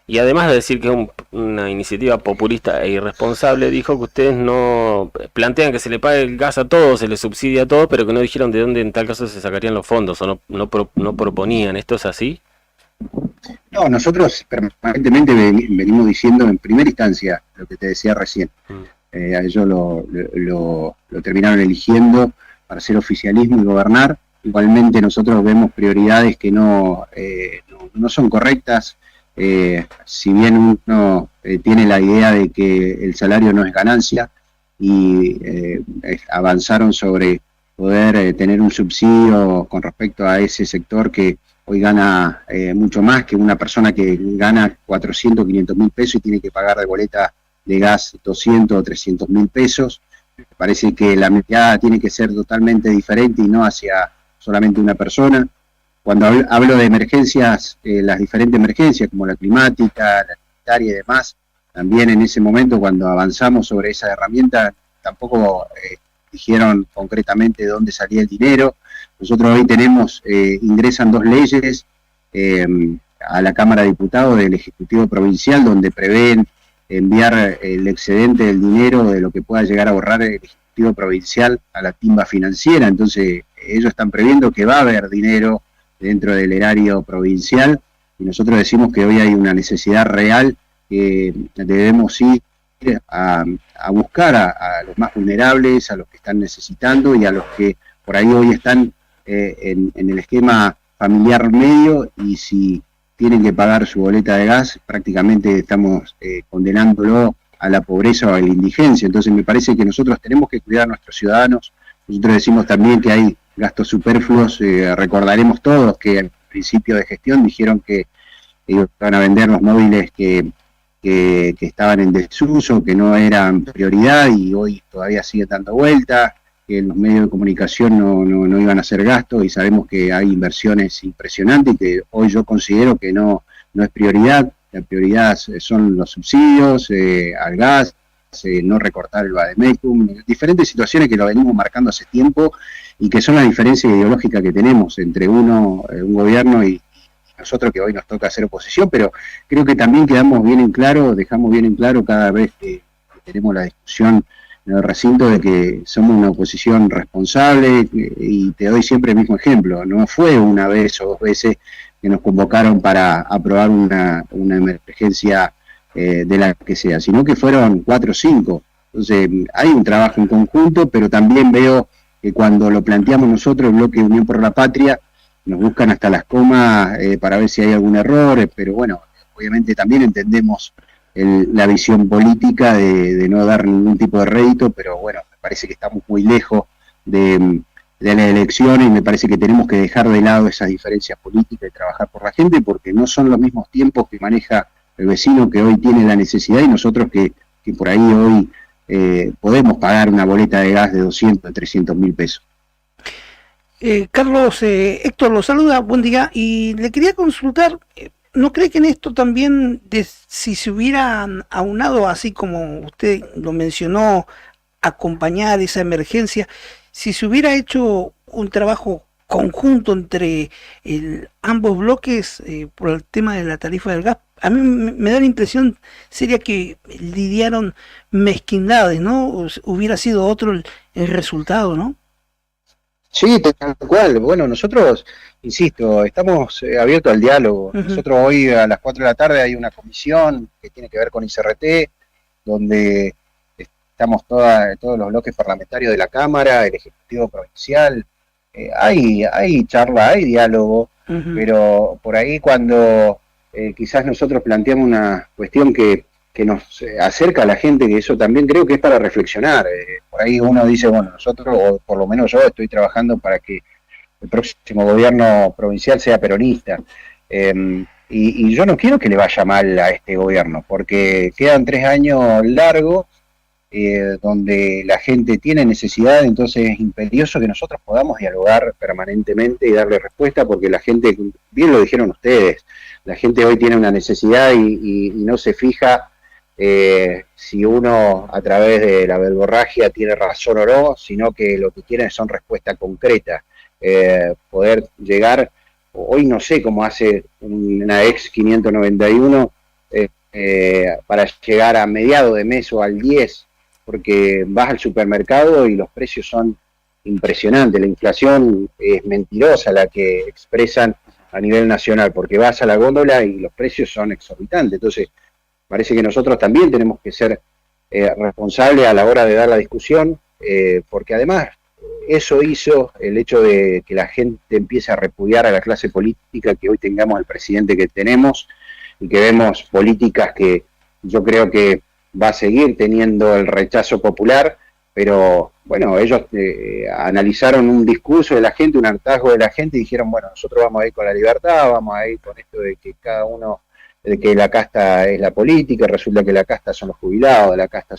y además de decir que es una iniciativa populista e irresponsable, dijo que ustedes no plantean que se le pague el gas a todos, se le subsidia a todos, pero que no dijeron de dónde en tal caso se sacarían los fondos, o no proponían. ¿Esto es así?
No, nosotros permanentemente venimos diciendo en primera instancia lo que te decía recién. A ellos lo terminaron eligiendo para ser oficialismo y gobernar. Igualmente nosotros vemos prioridades que no son correctas. Si bien uno tiene la idea de que el salario no es ganancia, y avanzaron sobre poder tener un subsidio con respecto a ese sector que hoy gana mucho más que una persona que gana 400, 500 mil pesos y tiene que pagar de boleta de gas 200 o 300 mil pesos. Me parece que la mirada tiene que ser totalmente diferente y no hacia solamente una persona. Cuando hablo de emergencias, las diferentes emergencias como la climática, la sanitaria y demás, también en ese momento cuando avanzamos sobre esa herramienta tampoco dijeron concretamente de dónde salía el dinero. Nosotros hoy ingresan 2 leyes a la Cámara de Diputados del Ejecutivo Provincial donde prevén enviar el excedente del dinero de lo que pueda llegar a ahorrar el Ejecutivo Provincial a la timba financiera. Entonces ellos están previendo que va a haber dinero dentro del erario provincial, y nosotros decimos que hoy hay una necesidad real que debemos ir a buscar a los más vulnerables, a los que están necesitando y a los que por ahí hoy están en el esquema familiar medio, y si tienen que pagar su boleta de gas, prácticamente estamos condenándolo a la pobreza o a la indigencia. Entonces me parece que nosotros tenemos que cuidar a nuestros ciudadanos. Nosotros decimos también que hay gastos superfluos. Recordaremos todos que al principio de gestión dijeron que iban a vender los móviles que estaban en desuso, que no eran prioridad, y hoy todavía sigue dando vuelta. que los medios de comunicación no iban a hacer gastos y sabemos que hay inversiones impresionantes y que hoy yo considero que no es prioridad. La prioridad son los subsidios al gas, no recortar el Vademecum, diferentes situaciones que lo venimos marcando hace tiempo y que son la diferencia ideológica que tenemos entre un gobierno y nosotros, que hoy nos toca hacer oposición, pero creo que también dejamos bien en claro cada vez que tenemos la discusión en el recinto de que somos una oposición responsable, y te doy siempre el mismo ejemplo. No fue una vez o dos veces que nos convocaron para aprobar una emergencia de la que sea, sino que fueron 4 o 5. Entonces hay un trabajo en conjunto, pero también veo que cuando lo planteamos nosotros, el bloque Unión por la Patria, nos buscan hasta las comas para ver si hay algún error, pero bueno, obviamente también entendemos la visión política de no dar ningún tipo de rédito, pero bueno, me parece que estamos muy lejos de la elección y me parece que tenemos que dejar de lado esas diferencias políticas y trabajar por la gente, porque no son los mismos tiempos que maneja el vecino que hoy tiene la necesidad y nosotros que por ahí hoy podemos pagar una boleta de gas de 200, 300 mil pesos.
Carlos, Héctor lo saluda, buen día, y le quería consultar, ¿no cree que en esto también, si se hubiera aunado, así como usted lo mencionó, acompañar esa emergencia, si se hubiera hecho un trabajo conjunto entre ambos bloques por el tema de la tarifa del gas? A mí me da la impresión sería que lidiaron mezquindades, ¿no? Hubiera sido otro el resultado, ¿no?
Sí, tal cual. Bueno, nosotros, insisto, estamos abiertos al diálogo. Nosotros hoy a las 4 de la tarde hay una comisión que tiene que ver con ICRT, donde estamos todos los bloques parlamentarios de la Cámara, el Ejecutivo Provincial. Hay charla, hay diálogo, pero por ahí cuando quizás nosotros planteamos una cuestión que nos acerca a la gente, que eso también creo que es para reflexionar. Por ahí uno dice, bueno, nosotros, o por lo menos yo, estoy trabajando para que el próximo gobierno provincial sea peronista. Y yo no quiero que le vaya mal a este gobierno, porque quedan 3 años largos, donde la gente tiene necesidad, entonces es imperioso que nosotros podamos dialogar permanentemente y darle respuesta, porque la gente, bien lo dijeron ustedes, la gente hoy tiene una necesidad y no se fija si uno a través de la verborragia tiene razón o no, sino que lo que quieren son respuestas concretas. Poder llegar, hoy no sé cómo hace una ex 591 para llegar a mediado de mes o al 10, porque vas al supermercado y los precios son impresionantes. La inflación es mentirosa la que expresan a nivel nacional, porque vas a la góndola y los precios son exorbitantes. Entonces, parece que nosotros también tenemos que ser responsables a la hora de dar la discusión, porque además eso hizo el hecho de que la gente empiece a repudiar a la clase política, que hoy tengamos el presidente que tenemos y que vemos políticas que yo creo que va a seguir teniendo el rechazo popular, pero bueno, ellos analizaron un discurso de la gente, un hartazgo de la gente y dijeron, bueno, nosotros vamos a ir con la libertad, vamos a ir con esto de que cada uno, de que la casta es la política, resulta que la casta son los jubilados, la casta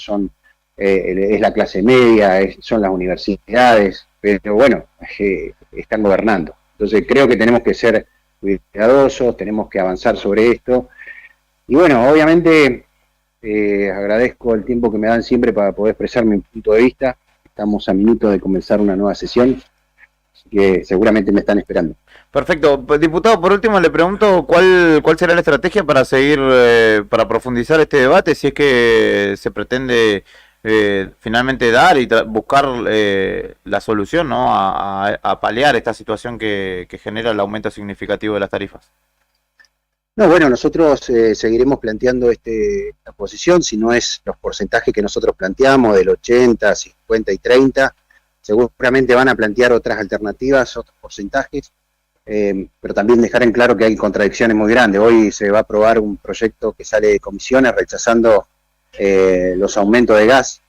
es la clase media, son las universidades, pero bueno, están gobernando. Entonces creo que tenemos que ser cuidadosos, tenemos que avanzar sobre esto, y bueno, obviamente agradezco el tiempo que me dan siempre para poder expresar mi punto de vista. Estamos a minutos de comenzar una nueva sesión, así que seguramente me están esperando.
Perfecto. Diputado, por último le pregunto cuál será la estrategia para seguir, para profundizar este debate, si es que se pretende finalmente dar y buscar la solución, ¿no? a paliar esta situación que genera el aumento significativo de las tarifas.
No, bueno, nosotros seguiremos planteando esta posición, si no es los porcentajes que nosotros planteamos, del 80, 50 y 30, seguramente van a plantear otras alternativas, otros porcentajes, pero también dejar en claro que hay contradicciones muy grandes. Hoy se va a aprobar un proyecto que sale de comisiones rechazando los aumentos de gas.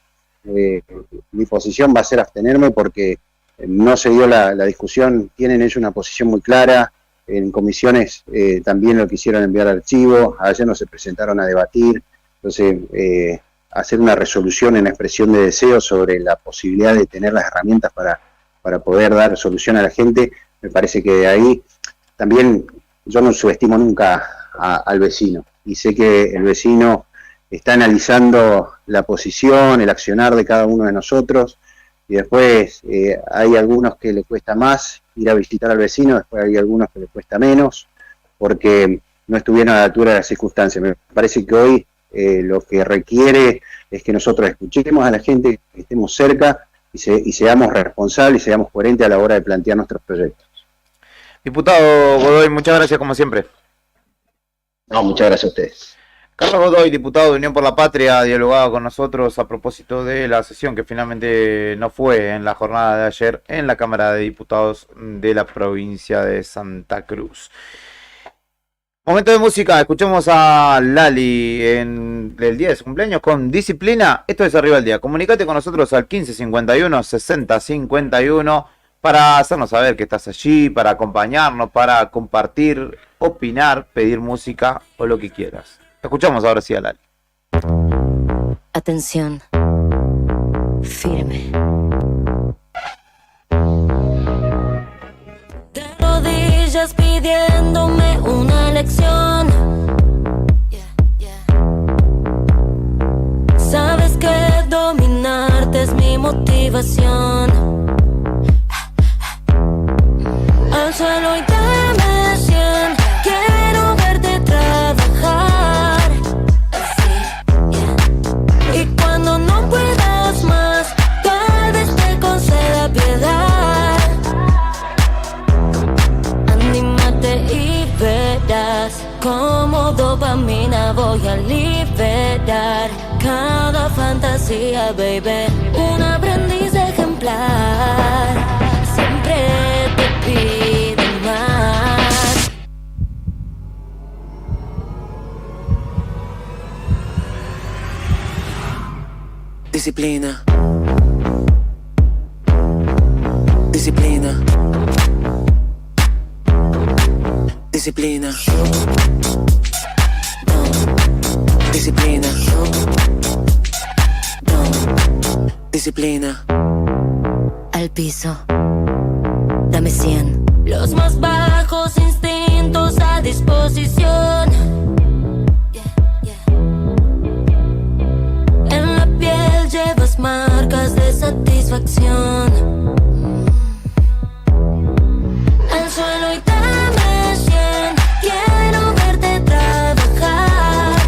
Mi posición va a ser abstenerme porque no se dio la discusión, tienen ellos una posición muy clara. En comisiones también lo quisieron enviar al archivo, ayer no se presentaron a debatir, entonces hacer una resolución en expresión de deseo sobre la posibilidad de tener las herramientas para poder dar solución a la gente. Me parece que de ahí también yo no subestimo nunca al vecino, y sé que el vecino está analizando la posición, el accionar de cada uno de nosotros, y después hay algunos que le cuesta más ir a visitar al vecino, después hay algunos que le cuesta menos, porque no estuvieron a la altura de las circunstancias. Me parece que hoy lo que requiere es que nosotros escuchemos a la gente, que estemos cerca y seamos responsables y seamos coherentes a la hora de plantear nuestros proyectos.
Diputado Godoy, muchas gracias como siempre.
No, muchas gracias a ustedes.
Carlos Godoy, diputado de Unión por la Patria, dialogaba con nosotros a propósito de la sesión que finalmente no fue en la jornada de ayer en la Cámara de Diputados de la provincia de Santa Cruz. Momento de música, escuchemos a Lali en el día de su cumpleaños con Disciplina. Esto es Arriba el Día. Comunicate con nosotros al 1551 6051 para hacernos saber que estás allí, para acompañarnos, para compartir, opinar, pedir música o lo que quieras. Escuchamos ahora sí a Lali.
Atención. Firme. De rodillas pidiéndome una lección. Sabes que dominarte es mi motivación. Al suelo y dame 100. Quiero verte trabajar. Y cuando no puedas más, tal vez te conceda piedad. Anímate y verás como dopamina voy a liberar cada fantasía, baby. Un aprendiz ejemplar. Siempre te pido más.
Disciplina. Disciplina. Disciplina. Disciplina. Disciplina.
Al piso. Dame 100.
Los más bajos instintos a disposición. En la piel llevas marcas de satisfacción. Al suelo y dame 100. Quiero verte trabajar.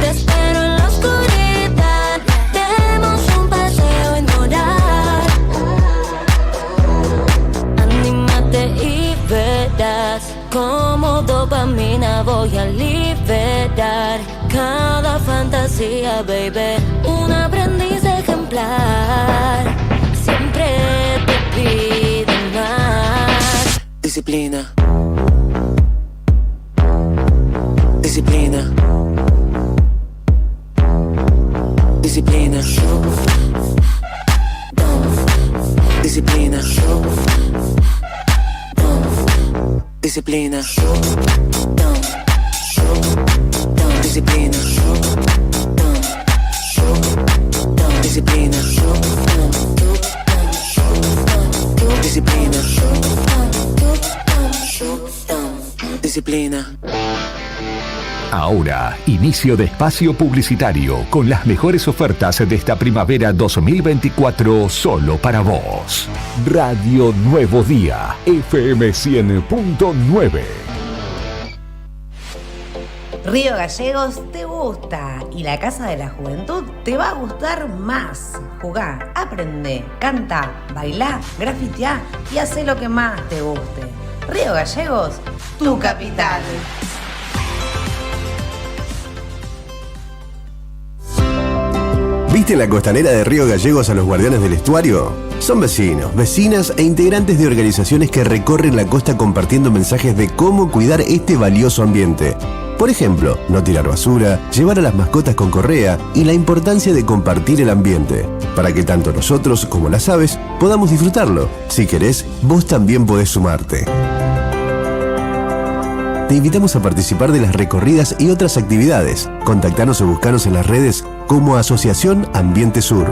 Te espero en la oscuridad. Demos un paseo ignorar. Anímate y verás como dopamina voy a liberar cada fantasía, baby. Un aprendiz ejemplar. Siempre te pido más.
Disciplina. Disciplina. Disciplina. Disciplina. Disciplina. Disciplina. Disciplina. Disciplina. Disciplina.
Ahora, inicio de espacio publicitario con las mejores ofertas de esta primavera 2024 solo para vos. Radio Nuevo Día, FM 100.9.
Río Gallegos te gusta y la Casa de la Juventud te va a gustar más. Jugá, aprende, canta, bailá, grafiteá y hacé lo que más te guste. Río Gallegos, tu capital.
¿Viste en la costanera de Río Gallegos a los guardianes del estuario? Son vecinos, vecinas e integrantes de organizaciones que recorren la costa compartiendo mensajes de cómo cuidar este valioso ambiente. Por ejemplo, no tirar basura, llevar a las mascotas con correa y la importancia de compartir el ambiente, para que tanto nosotros como las aves podamos disfrutarlo. Si querés, vos también podés sumarte. Te te invitamos a participar de las recorridas y otras actividades. Contactanos o buscanos en las redes como Asociación Ambiente Sur.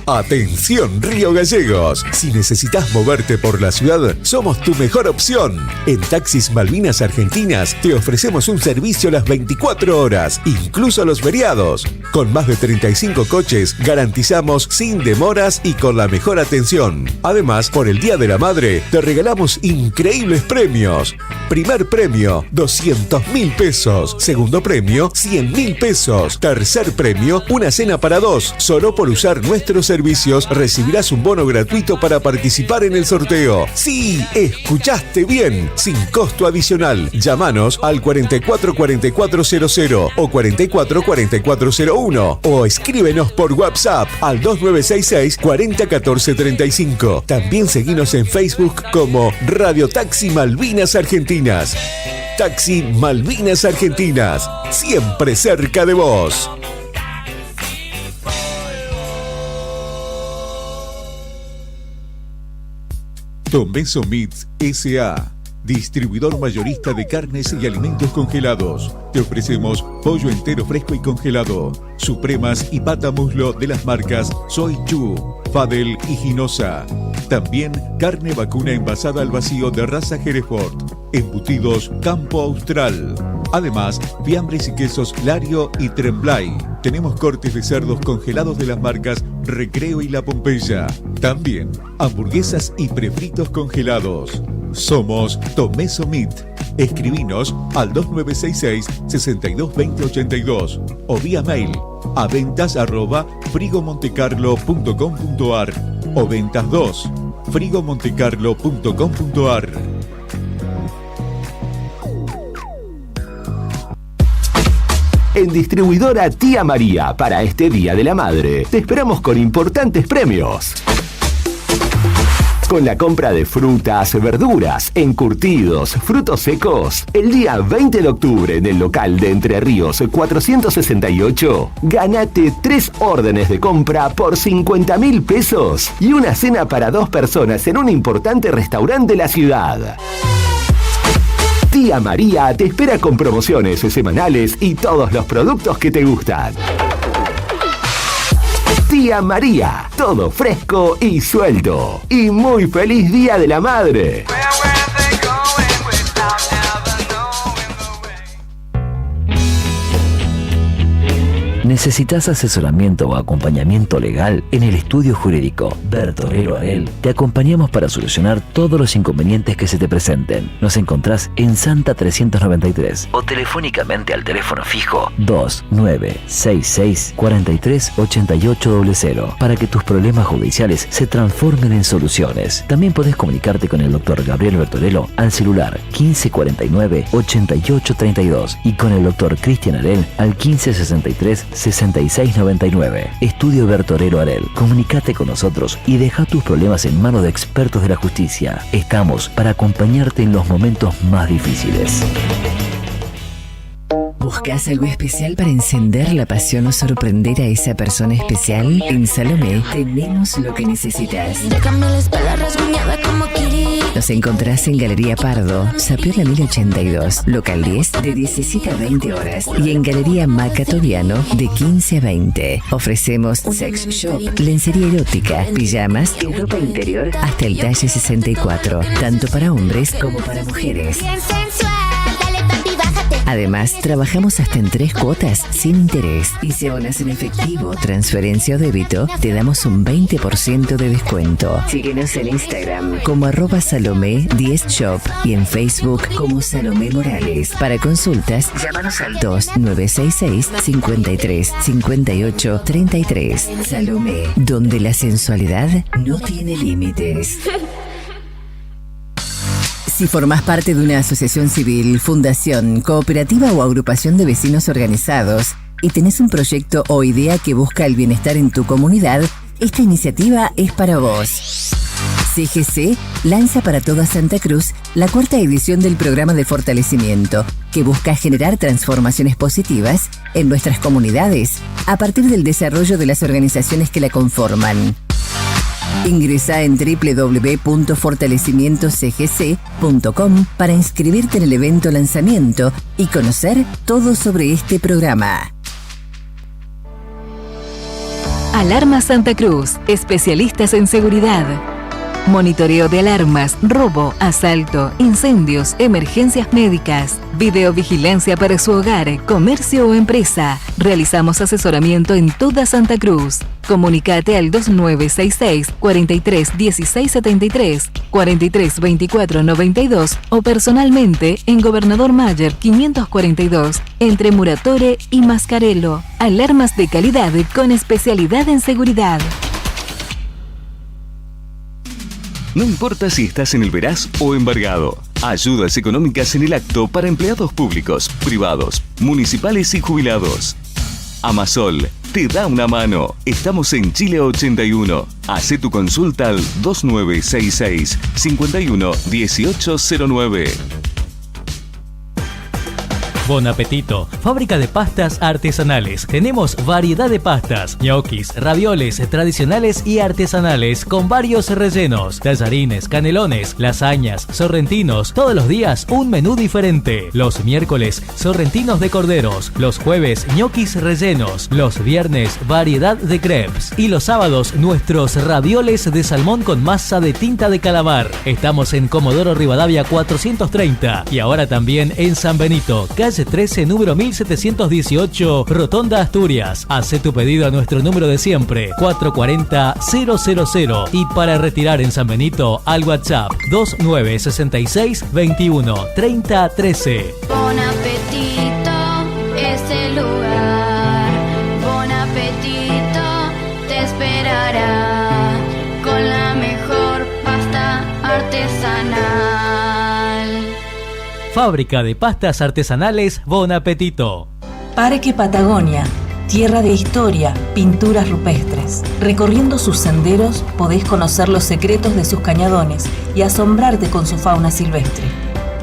Atención Río Gallegos, si necesitas moverte por la ciudad, somos tu mejor opción. En Taxis Malvinas Argentinas te ofrecemos un servicio las 24 horas, incluso los feriados. Con más de 35 coches, garantizamos sin demoras y con la mejor atención. Además, por el Día de la Madre, te regalamos increíbles premios. Primer premio, 200.000 pesos. Segundo premio, 100.000 pesos. Tercer premio, una cena para dos, solo por usar nuestros servicios recibirás un bono gratuito para participar en el sorteo. Sí, escuchaste bien, sin costo adicional. Llámanos al 444400 o 444401 o escríbenos por WhatsApp al 2966 401435. También seguinos en Facebook como Radio Taxi Malvinas Argentinas. Taxi Malvinas Argentinas, siempre cerca de vos. Tomeso Meats S.A., distribuidor mayorista de carnes y alimentos congelados. Te ofrecemos pollo entero fresco y congelado, supremas y pata muslo de las marcas Soy Chu, Fadel y Ginosa. También carne vacuna envasada al vacío de raza Hereford, embutidos Campo Austral. Además, fiambres y quesos Lario y Tremblay. Tenemos cortes de cerdos congelados de las marcas Recreo y La Pompeya. También hamburguesas y prefritos congelados. Somos Tomeso Meat. Escribinos al 2966 622082 o vía mail a ventas@frigomontecarlo.com.ar o ventas 2 frigomontecarlo.com.ar.
En Distribuidora Tía María, para este Día de la Madre, te esperamos con importantes premios. Con la compra de frutas, verduras, encurtidos, frutos secos, el día 20 de octubre en el local de Entre Ríos 468, ganate 3 órdenes de compra por 50.000 pesos y una cena para 2 personas en un importante restaurante de la ciudad. Tía María te espera con promociones semanales y todos los productos que te gustan. Tía María, todo fresco y suelto. Y muy feliz Día de la Madre.
¿Necesitas asesoramiento o acompañamiento legal? En el estudio jurídico Bertorero Arel te acompañamos para solucionar todos los inconvenientes que se te presenten. Nos encontrás en Santa 393 o telefónicamente al teléfono fijo 2966 438800 para que tus problemas judiciales se transformen en soluciones. También podés comunicarte con el doctor Gabriel Bertorello al celular 1549 8832 y con el doctor Cristian Arel al 1563 6699. Estudio Bertorero Arel. Comunicate con nosotros y deja tus problemas en manos de expertos de la justicia. Estamos para acompañarte en los momentos más difíciles.
¿Buscas algo especial para encender la pasión o sorprender a esa persona especial? En Salomé tenemos lo que necesitas.
Déjame la espalda rasguñada como Kiri.
Nos encontrás en Galería Pardo, Sapiola 1082, local 10 de 17 a 20 horas y en Galería Macatoriano de 15 a 20. Ofrecemos sex shop, lencería erótica, pijamas y ropa interior hasta el talle 64, tanto para hombres como para mujeres. Además, trabajamos hasta en 3 cuotas sin interés y si abonas en efectivo, transferencia o débito, te damos un 20% de descuento. Síguenos en Instagram como @Salomé10shop y en Facebook como Salomé Morales. Para consultas, llámanos al 2966 53 58 33. Salomé, donde la sensualidad no tiene límites. Si formás parte de una asociación civil, fundación, cooperativa o agrupación de vecinos organizados y tenés un proyecto o idea que busca el bienestar en tu comunidad, esta iniciativa es para vos. CGC lanza para toda Santa Cruz la 4ª edición del programa de fortalecimiento, que busca generar transformaciones positivas en nuestras comunidades a partir del desarrollo de las organizaciones que la conforman. Ingresá en www.fortalecimientocgc.com para inscribirte en el evento lanzamiento y conocer todo sobre este programa.
Alarma Santa Cruz, especialistas en seguridad. Monitoreo de alarmas, robo, asalto, incendios, emergencias médicas, videovigilancia para su hogar, comercio o empresa. Realizamos asesoramiento en toda Santa Cruz. Comunicate al 2966 43 16 73, 43 24 92 o personalmente en Gobernador Mayer 542 entre Muratore y Mascarello. Alarmas de calidad con especialidad en seguridad.
No importa si estás en el Veraz o embargado. Ayudas económicas en el acto para empleados públicos, privados, municipales y jubilados. Amasol te da una mano. Estamos en Chile 81. Hacé tu consulta al 2966 51 1809.
Bon apetito, fábrica de pastas artesanales. Tenemos variedad de pastas, ñoquis, ravioles tradicionales y artesanales con varios rellenos, tallarines, canelones, lasañas, sorrentinos. Todos los días un menú diferente. Los miércoles, sorrentinos de corderos. Los jueves, ñoquis rellenos. Los viernes, variedad de crepes. Y los sábados, nuestros ravioles de salmón con masa de tinta de calamar. Estamos en Comodoro Rivadavia 430 y ahora también en San Benito, calle 13, número 1718, Rotonda Asturias. Hace tu pedido a nuestro número de siempre, 440-000. Y para retirar en San Benito, al WhatsApp 2966 21 30 13.
Bon apetito es el lugar. Bon apetito te esperará con la mejor pasta artesanal.
Fábrica de pastas artesanales Bon Apetito.
Parque Patagonia, tierra de historia, pinturas rupestres. Recorriendo sus senderos podés conocer los secretos de sus cañadones y asombrarte con su fauna silvestre.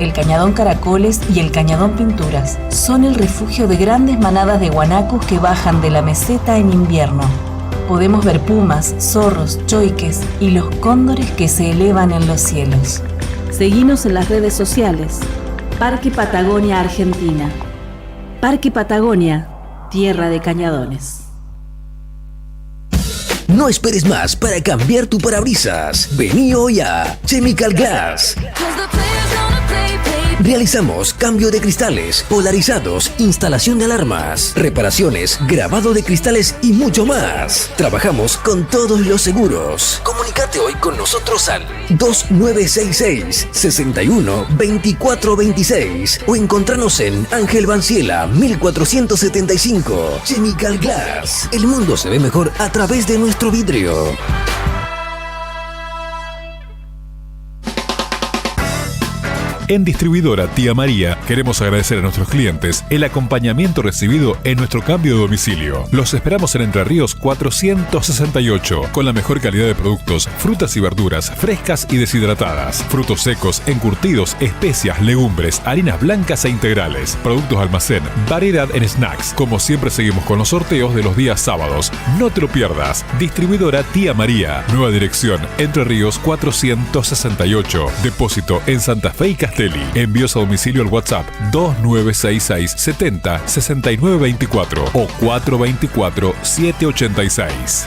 El Cañadón Caracoles y el Cañadón Pinturas son el refugio de grandes manadas de guanacos que bajan de la meseta en invierno. Podemos ver pumas, zorros, choiques y los cóndores que se elevan en los cielos.
Seguinos en las redes sociales. Parque Patagonia Argentina. Parque Patagonia, tierra de cañadones.
No esperes más para cambiar tu parabrisas. Vení hoy a Chemical Glass. Realizamos cambio de cristales, polarizados, instalación de alarmas, reparaciones, grabado de cristales y mucho más. Trabajamos con todos los seguros. Comunicate hoy con nosotros al 2966 61 24 26 o encontranos en Ángel Banciela 1475. Chemical Glass. El mundo se ve mejor a través de nuestro vidrio.
En Distribuidora Tía María queremos agradecer a nuestros clientes el acompañamiento recibido en nuestro cambio de domicilio. Los esperamos en Entre Ríos 468 con la mejor calidad de productos, frutas y verduras frescas y deshidratadas, frutos secos, encurtidos, especias, legumbres, harinas blancas e integrales, productos de almacén, variedad en snacks. Como siempre seguimos con los sorteos de los días sábados. No te lo pierdas. Distribuidora Tía María. Nueva dirección Entre Ríos 468. Depósito en Santa Fe y Castelli. Envíos a domicilio al WhatsApp 2966 70 69 24 o 424 786.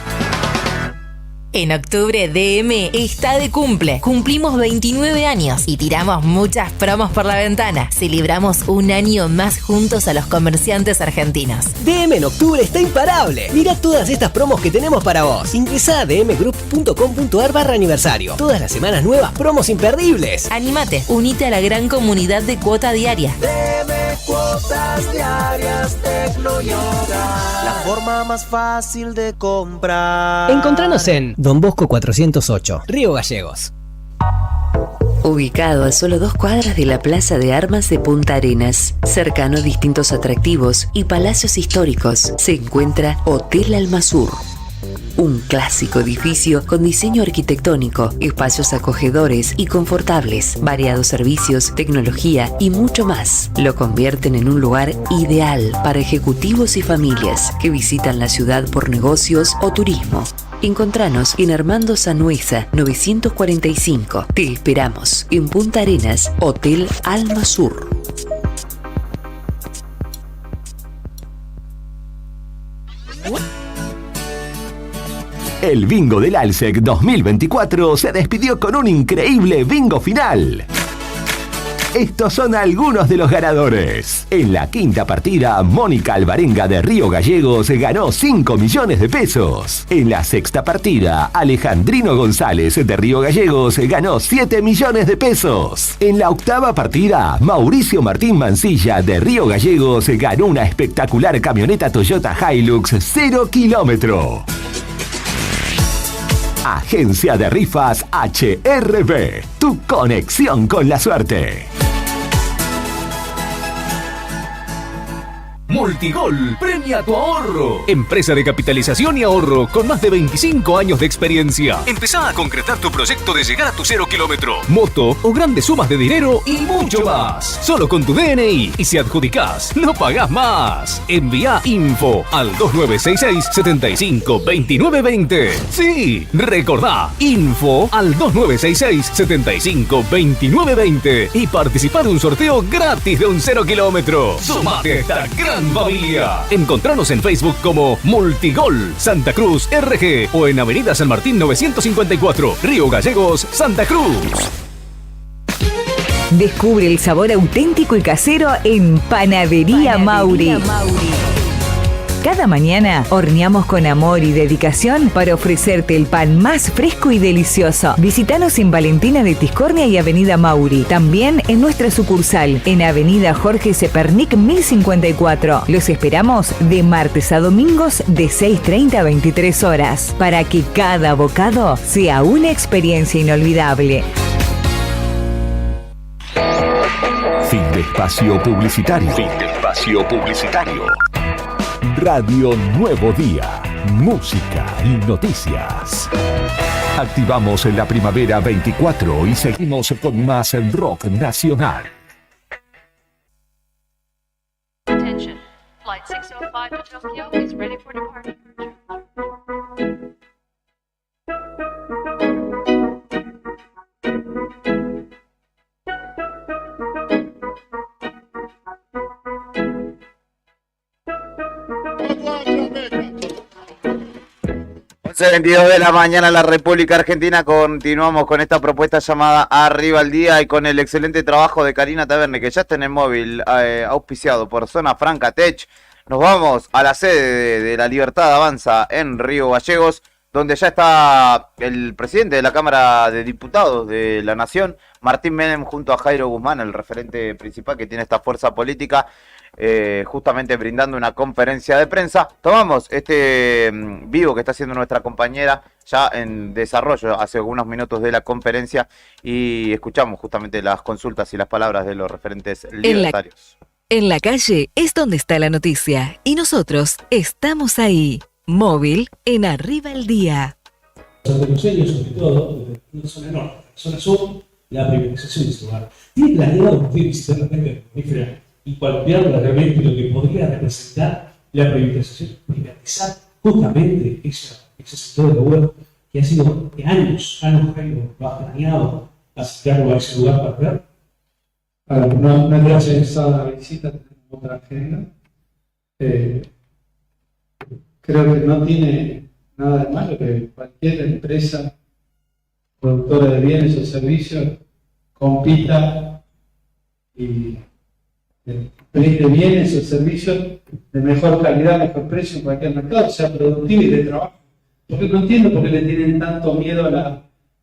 En octubre DM está de cumple. Cumplimos 29 años y tiramos muchas promos por la ventana. Celebramos un año más juntos a los comerciantes argentinos.
DM en octubre está imparable. Mira todas estas promos que tenemos para vos. Ingresá a dmgroup.com.ar/aniversario. Todas las semanas nuevas promos imperdibles.
Anímate, unite a la gran comunidad de Cuota Diaria.
DM Cuotas Diarias Tecnoyoga. La forma más fácil de comprar.
Encontranos en Don Bosco 408, Río Gallegos.
Ubicado a solo 2 cuadras de la Plaza de Armas de Punta Arenas, cercano a distintos atractivos y palacios históricos, se encuentra Hotel Almasur.
Un clásico edificio con diseño arquitectónico, espacios acogedores y confortables, variados servicios, tecnología y mucho más. Lo convierten en un lugar ideal para ejecutivos y familias que visitan la ciudad por negocios o turismo. Encontranos en Armando Sanueza 945. Te esperamos en Punta Arenas, Hotel Alma Sur.
El bingo del Alsec 2024 se despidió con un increíble bingo final. Estos son algunos de los ganadores. En la quinta partida, Mónica Alvarenga de Río Gallegos ganó 5 millones de pesos. En la sexta partida, Alejandrino González de Río Gallegos ganó 7 millones de pesos. En la octava partida, Mauricio Martín Mancilla de Río Gallegos ganó una espectacular camioneta Toyota Hilux 0 kilómetro. Agencia de Rifas HRB, tu conexión con la suerte.
Multigol premia tu ahorro. Empresa de capitalización y ahorro con más de 25 años de experiencia. Empezá a concretar tu proyecto de llegar a tu 0 kilómetro, moto o grandes sumas de dinero y mucho más. Solo con tu DNI, y si adjudicás, no pagás más. Envía info al 2966 75 29 20. Sí, recordá, info al 2966 75 29 20 y participá de un sorteo gratis de un 0 kilómetro. Sumate a esta gran familia. Encontranos en Facebook como Multigol Santa Cruz RG o en Avenida San Martín 954, Río Gallegos, Santa Cruz.
Descubre el sabor auténtico y casero en Panadería Mauri. Cada mañana horneamos con amor y dedicación para ofrecerte el pan más fresco y delicioso. Visítanos en Valentina de Tiscornia y Avenida Mauri. También en nuestra sucursal, en Avenida Jorge Cepernic 1054. Los esperamos de martes a domingos de 6:30 a 23 horas para que cada bocado sea una experiencia inolvidable.
Fin de espacio publicitario. Fin de espacio publicitario. Radio Nuevo Día, música y noticias. Activamos en la primavera 24 y seguimos con más rock nacional.
Attention, flight 605 to Tokyo is ready for departure.
Once 22 de la mañana en la República Argentina. Continuamos con esta propuesta llamada Arriba al Día y con el excelente trabajo de Karina Taverne, que ya está en el móvil, auspiciado por Zona Franca Tech. Nos vamos a la sede de La Libertad Avanza en Río Gallegos, donde ya está el presidente de la Cámara de Diputados de la Nación, Martín Menem, junto a Jairo Guzmán, el referente principal que tiene esta fuerza política, justamente brindando una conferencia de prensa. Tomamos este vivo que está haciendo nuestra compañera ya en desarrollo hace algunos minutos de la conferencia y escuchamos justamente las consultas y las palabras de los referentes libertarios.
En la calle es donde está la noticia y nosotros estamos ahí. Móvil en Arriba el Día.
Santa Cruceño, sobre todo, en la zona norte, la zona sur, la privatización de ese lugar. ¿Tiene planeado usted visitar la carga carbonífera y cualquier realmente lo que podría representar la privatización? Privatizar justamente ese sector de gobierno que ha sido de años lo ha planeado acercarlo a ese lugar para ver.
No gracias a esa visita tenemos otra agenda. Creo que no tiene nada de malo que cualquier empresa productora de bienes o servicios compita y preste bienes o servicios de mejor calidad, mejor precio en cualquier mercado, sea productivo y de trabajo. Porque no entiendo por qué le tienen tanto miedo a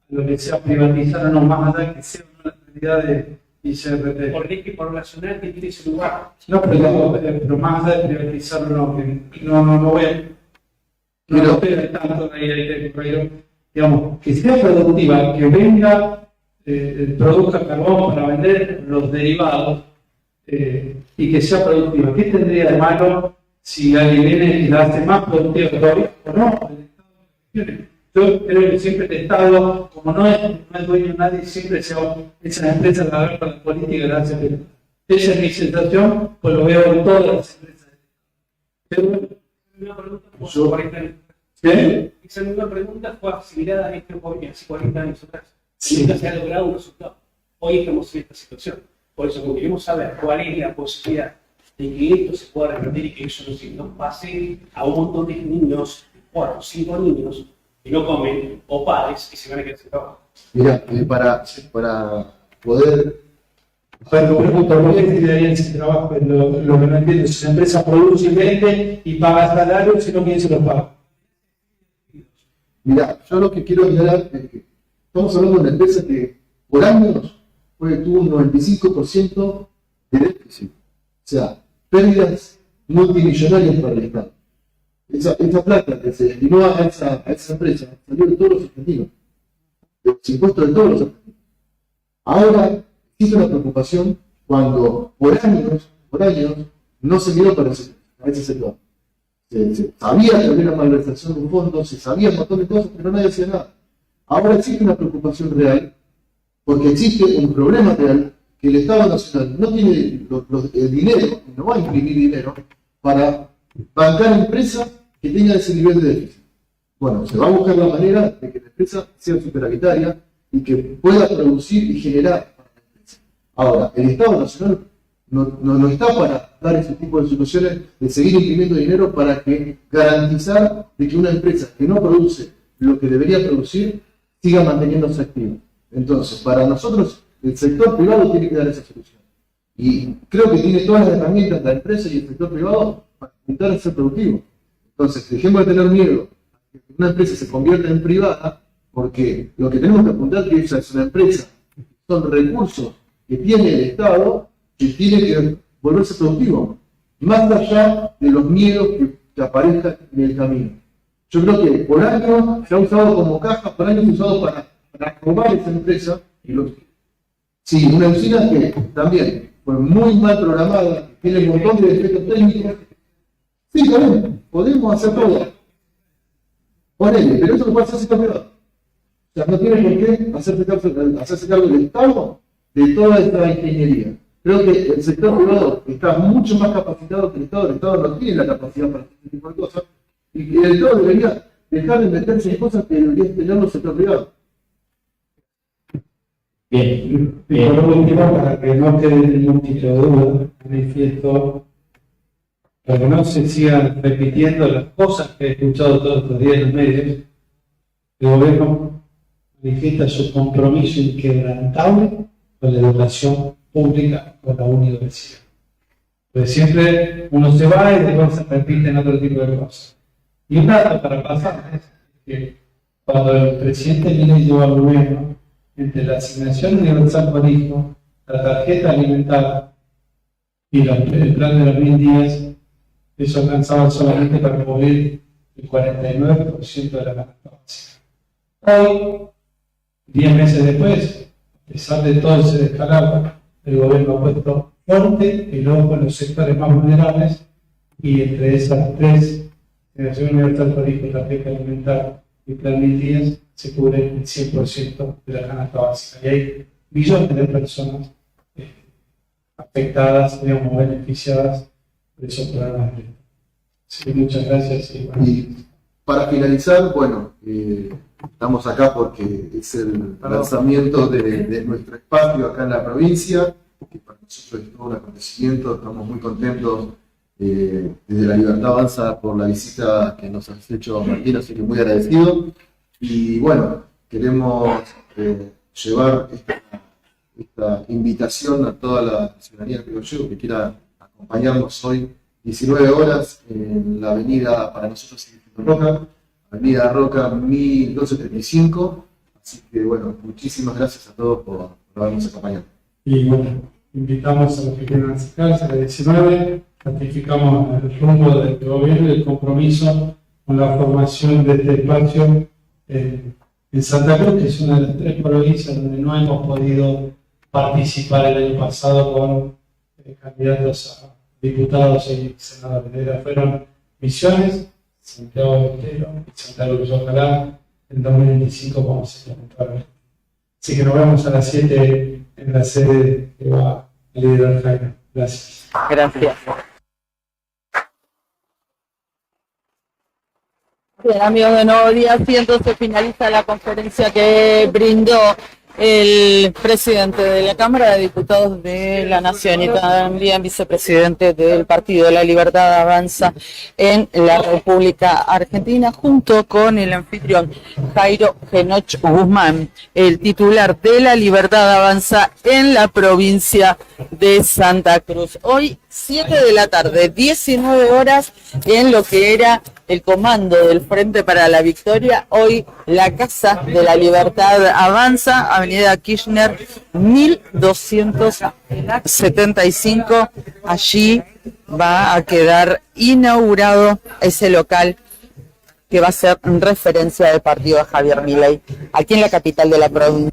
lo que sea privatizar o no, más allá que sea una actividad de ICRT.
Porque hay que poblacional que tiene ese lugar.
No, pero más allá de privatizarlo, no voy a... No estoy tanto ahí, pero digamos, que sea productiva, que venga, produzca carbón para vender los derivados y que sea productiva. ¿Qué tendría de malo si alguien viene y la hace más productiva todavía o no? Yo creo que siempre el Estado, como no es dueño de nadie, siempre se va esa empresa a ver con la política, gracias a Dios. Esa es mi sensación, pues lo veo en todas las empresas. Pero,
una pregunta por 40 años.
¿Qué?
Esa misma pregunta fue asimilada a este gobierno hace 40 años atrás.
Sí.
Nunca se ha logrado un resultado. Hoy estamos en esta situación. Por eso queremos saber cuál es la posibilidad de que esto se pueda revertir y que eso no pase a un montón de niños, 4 o 5 niños, que no comen, o padres que se van a quedar sin trabajo.
Mira, para poder...
Cuando pregunto, ¿por qué quedarían sin trabajo? Lo que no entiendo es si la empresa produce y vende y paga salarios, si no, ¿quién se los paga?
Mira, yo lo que quiero aclarar es que estamos hablando de una empresa que por años tuvo un 95% de déficit. O sea, pérdidas multimillonarias para el Estado. Esa plata que se destinó a esa empresa salió de todos los argentinos, de los impuestos de todos los argentinos. Ahora existe una preocupación cuando por años no se miró para ese sector. Se sabía que había una malversación de un fondo, se sabía un montón de cosas, pero nadie hacía nada. Ahora existe una preocupación real, porque existe un problema real, que el Estado Nacional no tiene el dinero, no va a imprimir dinero, para bancar empresas que tengan ese nivel de déficit. Bueno, se va a buscar la manera de que la empresa sea superavitaria y que pueda producir y generar para la empresa. Ahora, el Estado Nacional no está para dar ese tipo de situaciones de seguir imprimiendo dinero para garantizar de que una empresa que no produce lo que debería producir siga manteniéndose activa. Entonces, para nosotros, el sector privado tiene que dar esa solución. Y creo que tiene todas las herramientas la empresa y el sector privado para intentar ser productivo. Entonces, dejemos de tener miedo a que una empresa se convierta en privada, porque lo que tenemos que apuntar es que esa es una empresa, son recursos que tiene el Estado, que tiene que volverse productivo, más allá de los miedos que aparezcan en el camino. Yo creo que por años se ha usado como caja, por años se ha usado para robar esa empresa. Sí, una usina que también fue muy mal programada, tiene un montón de defectos técnicos. Sí, también, podemos hacer todo. Ponele, pero eso lo puede hacer el sector privado. O sea, no tiene por qué hacerse cargo del Estado de toda esta ingeniería. Creo que el sector privado está mucho más capacitado que el Estado no tiene la capacidad para hacer este tipo de cosas, y que el Estado debería dejar de meterse en cosas que debería tener el sector privado.
Bien, y por último, para que no quede ningún tipo de duda, manifiesto para que no se sigan repitiendo las cosas que he escuchado todos estos días en los medios. El gobierno manifiesta su compromiso inquebrantable con la educación pública, con la universidad. Pues siempre uno se va y después se repiten otro tipo de cosas. Y un dato para pasar es que cuando el presidente Milei llegó al gobierno, entre la asignación universal por hijo, la tarjeta alimentar y el plan de los 1000 días, eso alcanzaba solamente para cubrir el 49% de la canasta básica. Hoy, 10 meses después, a pesar de todo ese descalabro, el gobierno ha puesto fuerte el ojo en los sectores más vulnerables, y entre esas tres, asignación universal por hijo, tarjeta alimentar y plan 1000 días, se cubre el 100% de la canasta básica. Y hay millones de personas afectadas, digamos, beneficiadas de esos programas. Sí, muchas gracias.
Y para finalizar, bueno, estamos acá porque es el lanzamiento de nuestro espacio acá en la provincia, que para nosotros es todo un acontecimiento. Estamos muy contentos desde La Libertad Avanza por la visita que nos has hecho, Martín, así que muy agradecido. Y bueno, queremos llevar esta invitación a toda la ciudadanía que quiera acompañarnos hoy, 19 horas, en la avenida, para nosotros Roca, avenida Roca 1235. Así que bueno, muchísimas gracias a todos por habernos acompañado.
Y bueno, invitamos a los que quieran acercarse a la 19, ratificamos el rumbo del gobierno y el compromiso con la formación de este espacio en Santa Cruz, que es una de las 3 provincias donde no hemos podido participar el año pasado con candidatos a diputados y senadores. Fueron Misiones, Santiago entero y Santa Cruz. Ojalá en 2025 vamos a estar en toda la Argentina. Así que nos vemos a las 7 en la sede que va a liderar Jaime. Gracias.
Gracias. Bien, amigos de Nuevo Día, así entonces finaliza la conferencia que brindó el presidente de la Cámara de Diputados de la Nación y también vicepresidente del Partido La Libertad Avanza en la República Argentina, junto con el anfitrión Jairo Genoch Guzmán, el titular de La Libertad Avanza en la provincia de Santa Cruz. Hoy 7 de la tarde, 19 horas, en lo que era el comando del Frente para la Victoria. Hoy la Casa de la Libertad Avanza, Avenida Kirchner 1275. Allí va a quedar inaugurado ese local que va a ser referencia del partido de Javier Milei, aquí en la capital de la provincia.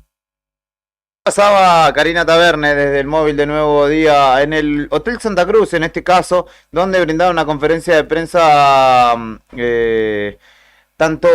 Pasaba Karina Taverne desde el móvil de Nuevo Día en el Hotel Santa Cruz, en este caso, donde brindaba una conferencia de prensa tanto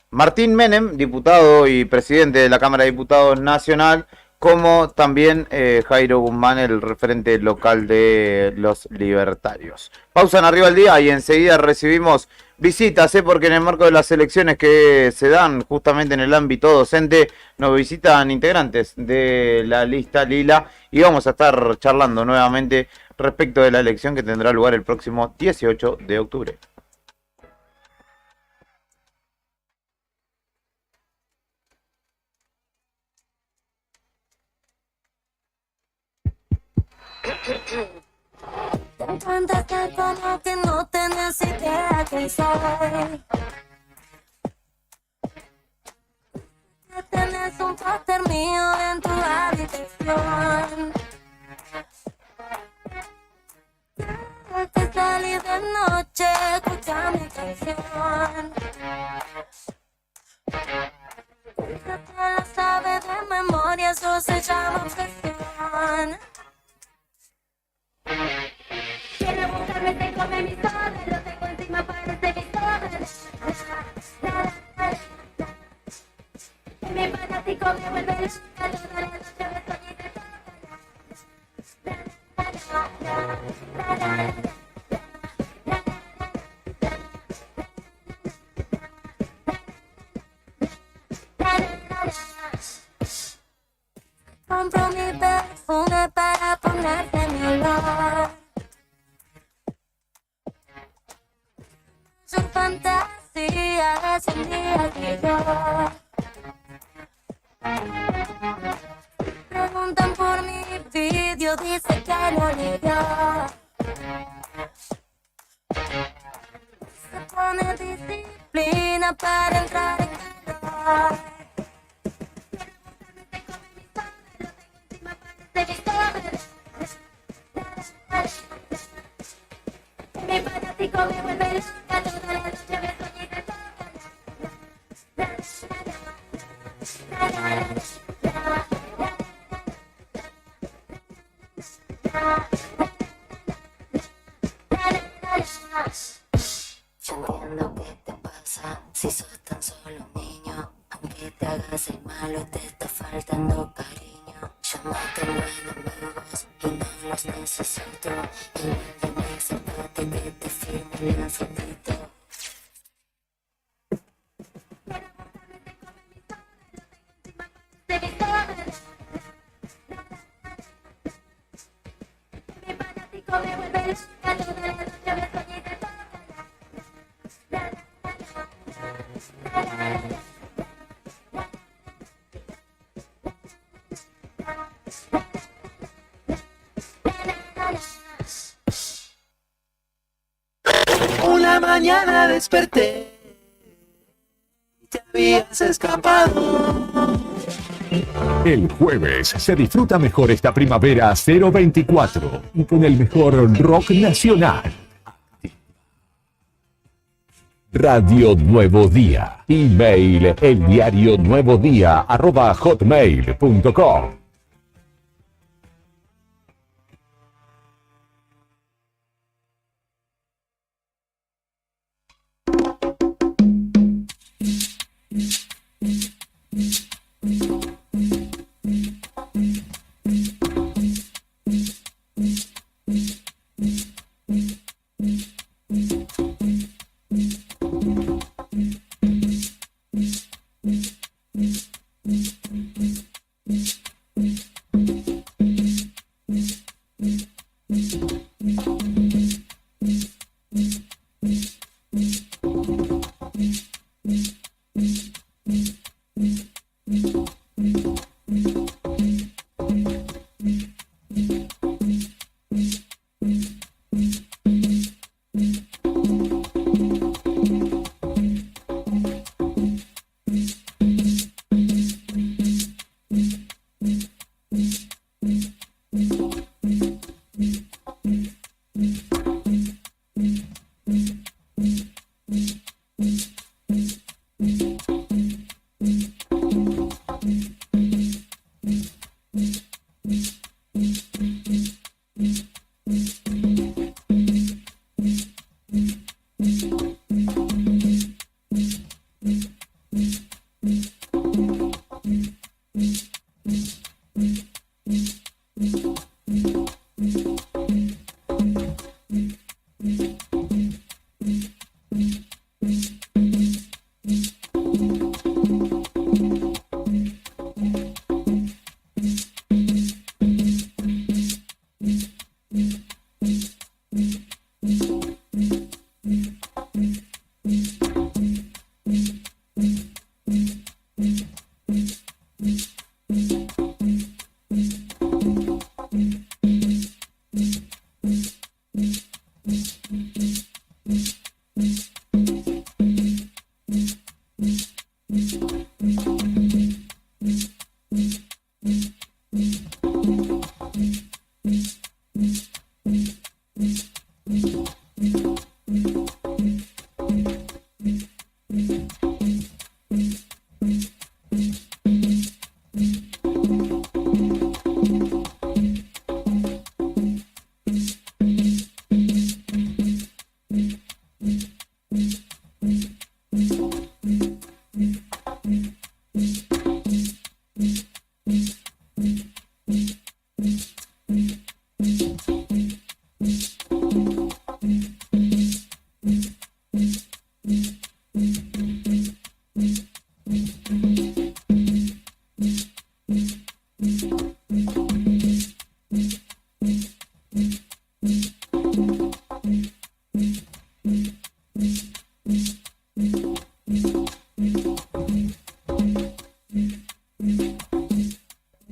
Martín Menem, diputado y presidente de la Cámara de Diputados Nacional, como también Jairo Guzmán, el referente local de los libertarios. Pausa en Arriba al Día y enseguida recibimos visitas, porque en el marco de las elecciones que se dan justamente en el ámbito docente, nos visitan integrantes de la lista Lila y vamos a estar charlando nuevamente respecto de la elección que tendrá lugar el próximo 18 de octubre.
Te encantaste como que no tenés idea que soy. Que tenés un póster mío en tu habitación. Que salí de noche, escucha mi canción. Que te la sabes de memoria, eso se llama obsesión. Quiero buscarme, tengo mi sobre, lo tengo encima, parece mi sobre. Mi fanático me vuelve loca, toda la noche me soñé de compro mi perfume para ponerte mi olor. Su fantasía es un día que yo. Preguntan por mi vídeo, dice que lo leyó. Se pone disciplina para entrar en calor. Mi fanático me vuelve loca, toda la noche me soñé de yo entiendo qué te pasa, si sos tan solo un niño, aunque te hagas el malo te está faltando cariño. Yo no tengo enemigos y no los necesito, igual de mi acércate que te firme la fotito. Mi fanático me vuelve loca, toda la noche me soñé de
Una mañana desperté y te habías escapado.
El jueves se disfruta mejor esta primavera 024 y con el mejor rock nacional. Radio Nuevo Día. Email eldiarionuevodía@hotmail.com.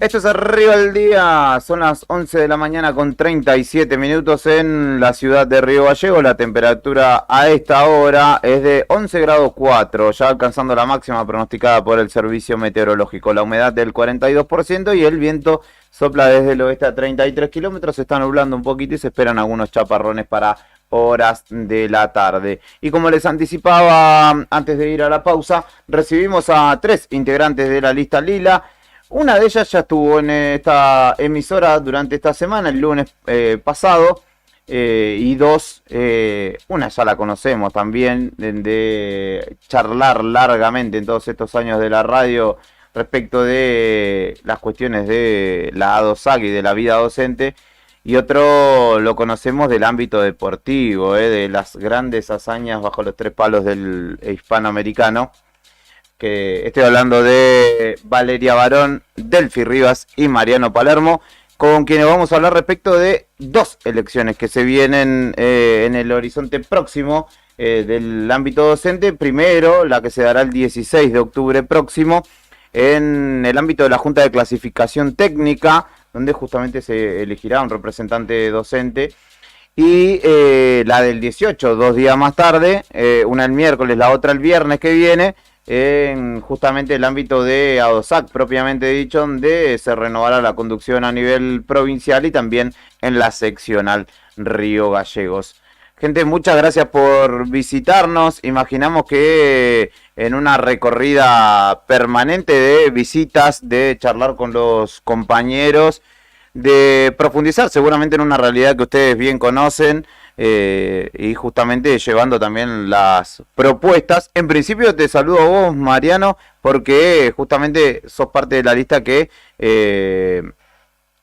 Esto es Arriba el Día, son las 11 de la mañana con 37 minutos en la ciudad de Río Gallegos. La temperatura a esta hora es de 11 grados 4, ya alcanzando la máxima pronosticada por el servicio meteorológico. La humedad del 42% y el viento sopla desde el oeste a 33 kilómetros. Se está nublando un poquito y se esperan algunos chaparrones para horas de la tarde. Y como les anticipaba antes de ir a la pausa, recibimos a 3 integrantes de la lista Lila. Una de ellas ya estuvo en esta emisora durante esta semana, el lunes pasado, y 2, una ya la conocemos también, de charlar largamente en todos estos años de la radio respecto de las cuestiones de la ADOSAC y de la vida docente, y otro lo conocemos del ámbito deportivo, de las grandes hazañas bajo los 3 palos del hispanoamericano. Que estoy hablando de Valeria Barón, Delphi Rivas y Mariano Palermo, con quienes vamos a hablar respecto de 2 elecciones que se vienen en el horizonte próximo del ámbito docente. Primero, la que se dará el 16 de octubre próximo en el ámbito de la Junta de Clasificación Técnica, donde justamente se elegirá un representante docente. Y la del 18, 2 días más tarde, una el miércoles, la otra el viernes que viene, en justamente el ámbito de ADOSAC propiamente dicho, donde se renovará la conducción a nivel provincial y también en la seccional Río Gallegos. Gente, muchas gracias por visitarnos. Imaginamos que en una recorrida permanente de visitas, de charlar con los compañeros, de profundizar seguramente en una realidad que ustedes bien conocen, y justamente llevando también las propuestas. En principio te saludo a vos, Mariano, porque justamente sos parte de la lista que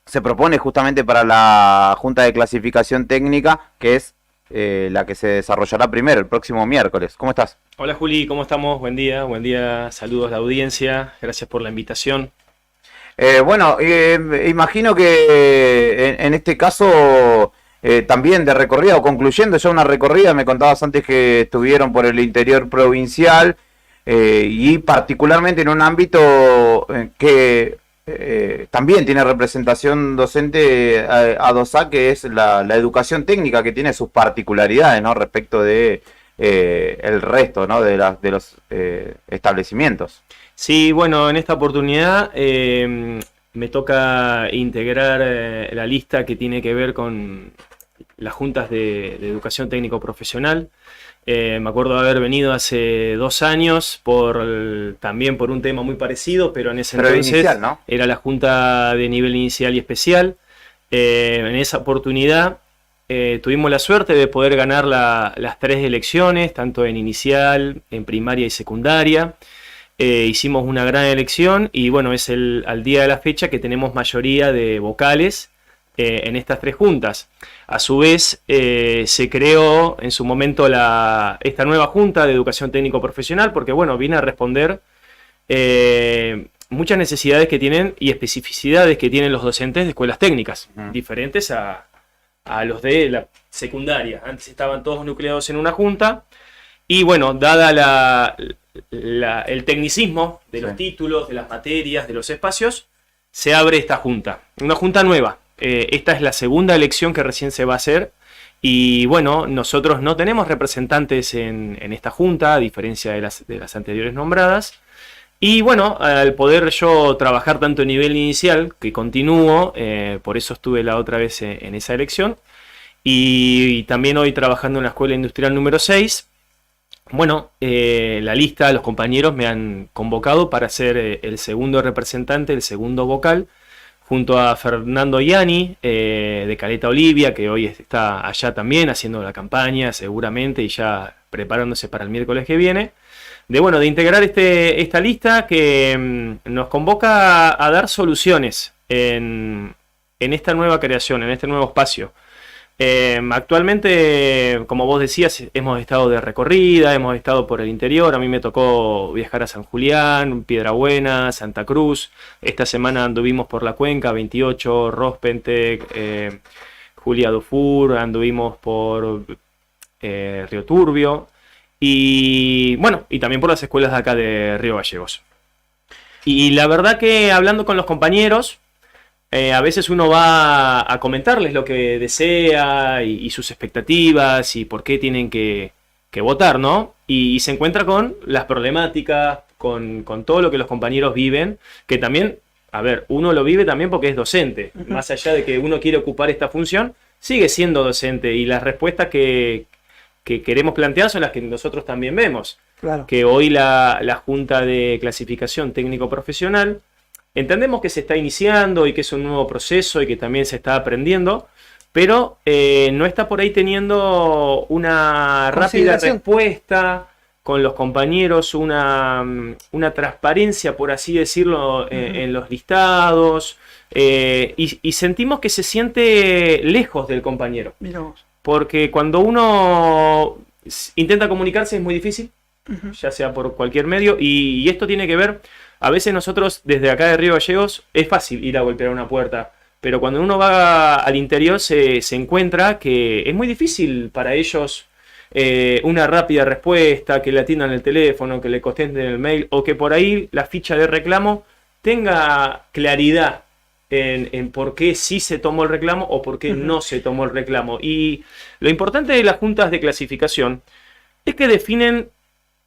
se propone justamente para la Junta de Clasificación Técnica, que es la que se desarrollará primero el próximo miércoles. ¿Cómo estás?
Hola Juli, ¿cómo estamos? Buen día, saludos a la audiencia, gracias por la invitación.
Bueno, imagino que en este caso también de recorrida o concluyendo ya una recorrida, me contabas antes que estuvieron por el interior provincial y particularmente en un ámbito que también tiene representación docente ADOSAC, que es la educación técnica, que tiene sus particularidades, ¿no? Respecto de el resto, ¿no? de los establecimientos.
Sí, bueno, en esta oportunidad me toca integrar la lista que tiene que ver con las juntas de educación técnico profesional. Me acuerdo de haber venido hace 2 años también por un tema muy parecido, pero en ese entonces
inicial, ¿no?
Era la junta de nivel inicial y especial. En esa oportunidad tuvimos la suerte de poder ganar las 3 elecciones, tanto en inicial, en primaria y secundaria. Hicimos una gran elección y bueno, es al día de la fecha que tenemos mayoría de vocales en estas 3 juntas. A su vez, se creó en su momento esta nueva Junta de Educación Técnico Profesional porque bueno, viene a responder muchas necesidades que tienen y especificidades que tienen los docentes de escuelas técnicas, diferentes a los de la secundaria. Antes estaban todos nucleados en una junta y bueno, dada el tecnicismo de los títulos, de las materias, de los espacios, se abre esta junta. Una junta nueva. Esta es la segunda elección que recién se va a hacer. Y bueno, nosotros no tenemos representantes en esta junta, a diferencia de las anteriores nombradas. Y bueno, al poder yo trabajar tanto a nivel inicial, que continúo, por eso estuve la otra vez en esa elección, y también hoy trabajando en la Escuela Industrial número 6, bueno, la lista, los compañeros me han convocado para ser el segundo representante, el segundo vocal, junto a Fernando Iani, de Caleta Olivia, que hoy está allá también haciendo la campaña seguramente y ya preparándose para el miércoles que viene, de integrar esta lista que nos convoca a dar soluciones en esta nueva creación, en este nuevo espacio. Actualmente, como vos decías, hemos estado de recorrida, hemos estado por el interior. A mí me tocó viajar a San Julián, Piedrabuena, Santa Cruz. Esta semana anduvimos por la cuenca, 28, Rospentec, Julia Dufour, anduvimos por Río Turbio y bueno, y también por las escuelas de acá de Río Gallegos. Y la verdad que hablando con los compañeros, a veces uno va a comentarles lo que desea y sus expectativas y por qué tienen que votar, ¿no? Y se encuentra con las problemáticas, con todo lo que los compañeros viven, que también, a ver, uno lo vive también porque es docente. Más allá de que uno quiere ocupar esta función, sigue siendo docente y las respuestas que queremos plantear son las que nosotros también vemos.
Claro. Que
hoy la Junta de Clasificación Técnico Profesional entendemos que se está iniciando y que es un nuevo proceso y que también se está aprendiendo, pero no está por ahí teniendo una rápida respuesta con los compañeros, una transparencia, por así decirlo, en los listados, y sentimos que se siente lejos del compañero.
Mirá vos.
Porque cuando uno intenta comunicarse es muy difícil, ya sea por cualquier medio, y esto tiene que ver. A veces nosotros desde acá de Río Gallegos es fácil ir a golpear una puerta, pero cuando uno va al interior se encuentra que es muy difícil para ellos una rápida respuesta, que le atiendan el teléfono, que le contesten el mail o que por ahí la ficha de reclamo tenga claridad en por qué sí se tomó el reclamo o por qué no se tomó el reclamo. Y lo importante de las juntas de clasificación es que definen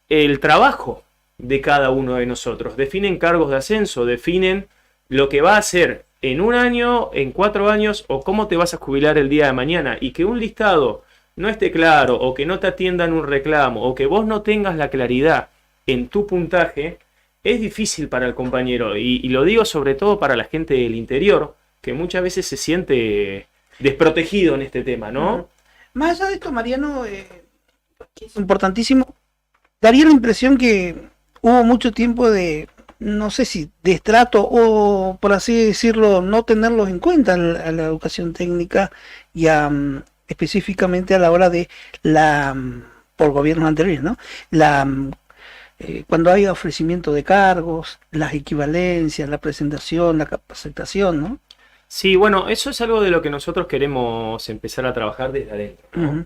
el trabajo de cada uno de nosotros, definen cargos de ascenso, definen lo que va a hacer en 1 año, en 4 años o cómo te vas a jubilar el día de mañana, y que un listado no esté claro o que no te atiendan un reclamo o que vos no tengas la claridad en tu puntaje es difícil para el compañero, y lo digo sobre todo para la gente del interior que muchas veces se siente desprotegido en este tema, ¿no?
Más allá de esto, Mariano, que es importantísimo, daría la impresión que hubo mucho tiempo de, no sé si de estrato o, por así decirlo, no tenerlos en cuenta a la educación técnica y específicamente a la hora de por gobiernos anteriores, ¿no? Cuando hay ofrecimiento de cargos, las equivalencias, la presentación, la capacitación, ¿no?
Sí, bueno, eso es algo de lo que nosotros queremos empezar a trabajar desde adentro, ¿no?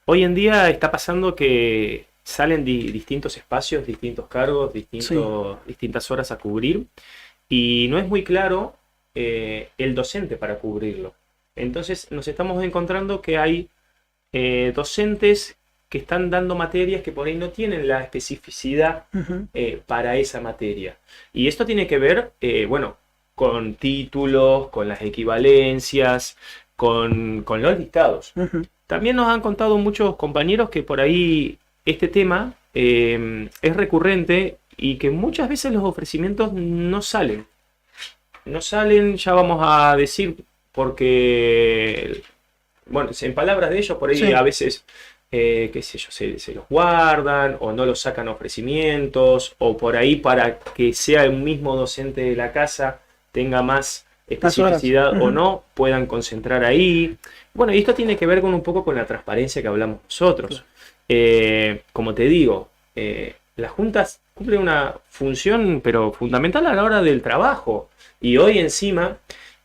Hoy en día está pasando que salen distintos espacios, distintos cargos, distintas horas a cubrir, y no es muy claro el docente para cubrirlo. Entonces nos estamos encontrando que hay docentes que están dando materias que por ahí no tienen la especificidad para esa materia. Y esto tiene que ver, con títulos, con las equivalencias, con los listados. También nos han contado muchos compañeros que por ahí este tema es recurrente y que muchas veces los ofrecimientos no salen. No salen, ya vamos a decir, porque, bueno, en palabras de ellos, por ahí a veces, qué sé yo, se los guardan o no los sacan ofrecimientos, o por ahí para que sea el mismo docente de la casa tenga más especificidad o no, puedan concentrar ahí. Bueno, y esto tiene que ver con un poco con la transparencia que hablamos nosotros. Como te digo, las juntas cumplen una función pero fundamental a la hora del trabajo, y hoy encima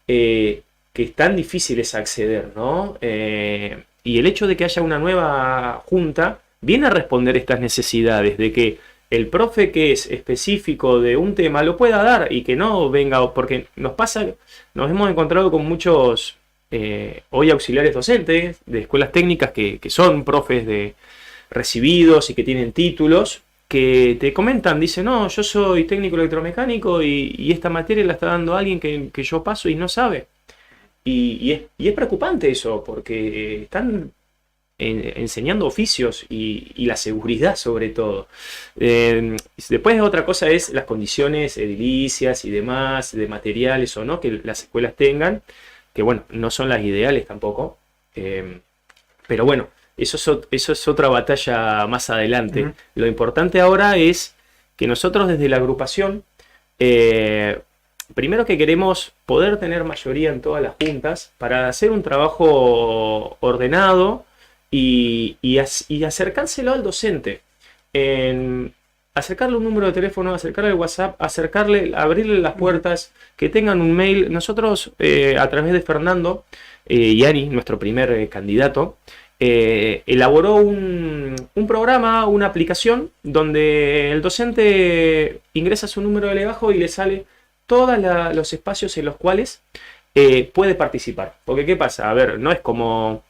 que es tan difícil es acceder, ¿no? Y el hecho de que haya una nueva junta viene a responder estas necesidades de que el profe que es específico de un tema lo pueda dar y que no venga, porque nos hemos encontrado con muchos hoy auxiliares docentes de escuelas técnicas que son profes de recibidos y que tienen títulos, que te comentan, dicen, no, yo soy técnico electromecánico y esta materia la está dando alguien que yo paso y no sabe. Y es preocupante eso, porque están enseñando oficios y la seguridad sobre todo. Después otra cosa es las condiciones edilicias y demás, de materiales o no, que las escuelas tengan, que bueno, no son las ideales tampoco, pero bueno, eso es otra batalla más adelante. Lo importante ahora es que nosotros desde la agrupación, primero que queremos poder tener mayoría en todas las juntas para hacer un trabajo ordenado y acercárselo al docente. Acercarle un número de teléfono, acercarle el WhatsApp, abrirle las puertas, que tengan un mail. Nosotros, a través de Fernando Yani, nuestro primer candidato, elaboró un programa, una aplicación, donde el docente ingresa su número de legajo y le sale todos los espacios en los cuales puede participar. Porque ¿qué pasa? A ver, no es como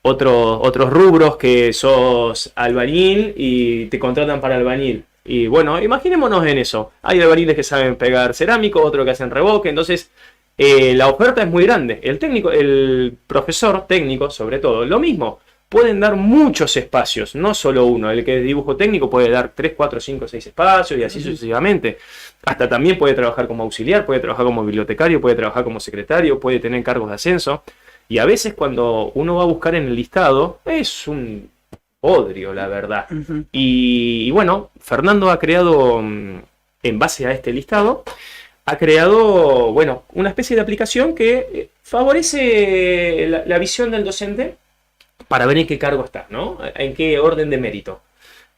otros rubros que sos albañil y te contratan para albañil. Y bueno, imaginémonos en eso. Hay albañiles que saben pegar cerámico, otros que hacen revoque, entonces la oferta es muy grande. El profesor técnico, sobre todo, lo mismo. Pueden dar muchos espacios, no solo uno. El que es dibujo técnico puede dar 3, 4, 5, 6 espacios y así sucesivamente. Hasta también puede trabajar como auxiliar, puede trabajar como bibliotecario, puede trabajar como secretario, puede tener cargos de ascenso. Y a veces cuando uno va a buscar en el listado, es un odrio, la verdad. Y bueno, Fernando ha creado, en base a este listado, ha creado, bueno, una especie de aplicación que favorece la visión del docente para ver en qué cargo está, ¿no? En qué orden de mérito.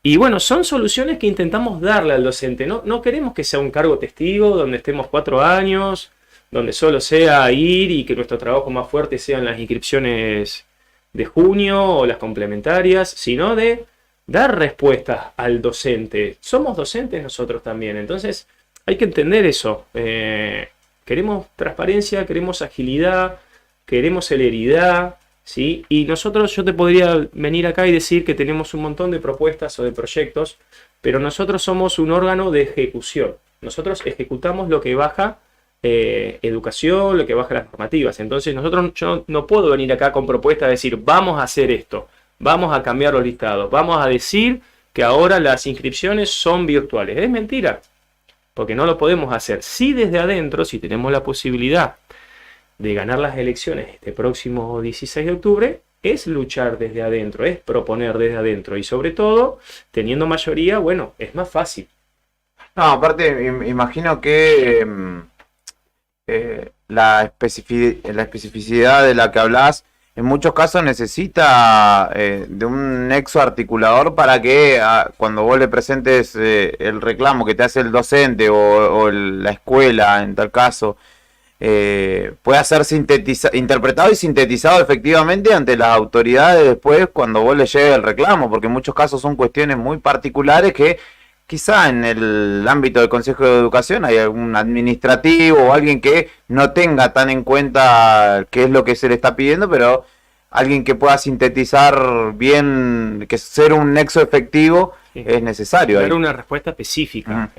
Y bueno, son soluciones que intentamos darle al docente. No queremos que sea un cargo testigo donde estemos 4 años, donde solo sea ir y que nuestro trabajo más fuerte sean las inscripciones de junio o las complementarias, sino de dar respuestas al docente. Somos docentes nosotros también, entonces hay que entender eso. Queremos transparencia, queremos agilidad, queremos celeridad, ¿sí? Y nosotros, yo te podría venir acá y decir que tenemos un montón de propuestas o de proyectos, pero nosotros somos un órgano de ejecución. Nosotros ejecutamos lo que baja educación, lo que baja las normativas. Entonces yo no puedo venir acá con propuestas de decir, vamos a hacer esto, vamos a cambiar los listados, vamos a decir que ahora las inscripciones son virtuales. Es mentira, porque no lo podemos hacer. Sí, desde adentro, si tenemos la posibilidad de ganar las elecciones este próximo 16 de octubre, es luchar desde adentro, es proponer desde adentro y sobre todo, teniendo mayoría, bueno, es más fácil.
No, aparte, imagino que la especificidad de la que hablas en muchos casos necesita de un nexo articulador para que cuando vos le presentes el reclamo que te hace el docente o la escuela, en tal caso, pueda ser interpretado y sintetizado efectivamente ante las autoridades después cuando vos le llegue el reclamo, porque en muchos casos son cuestiones muy particulares que quizá en el ámbito del Consejo de Educación hay algún administrativo o alguien que no tenga tan en cuenta qué es lo que se le está pidiendo, pero alguien que pueda sintetizar bien, que ser un nexo efectivo es necesario.
Dar una respuesta específica.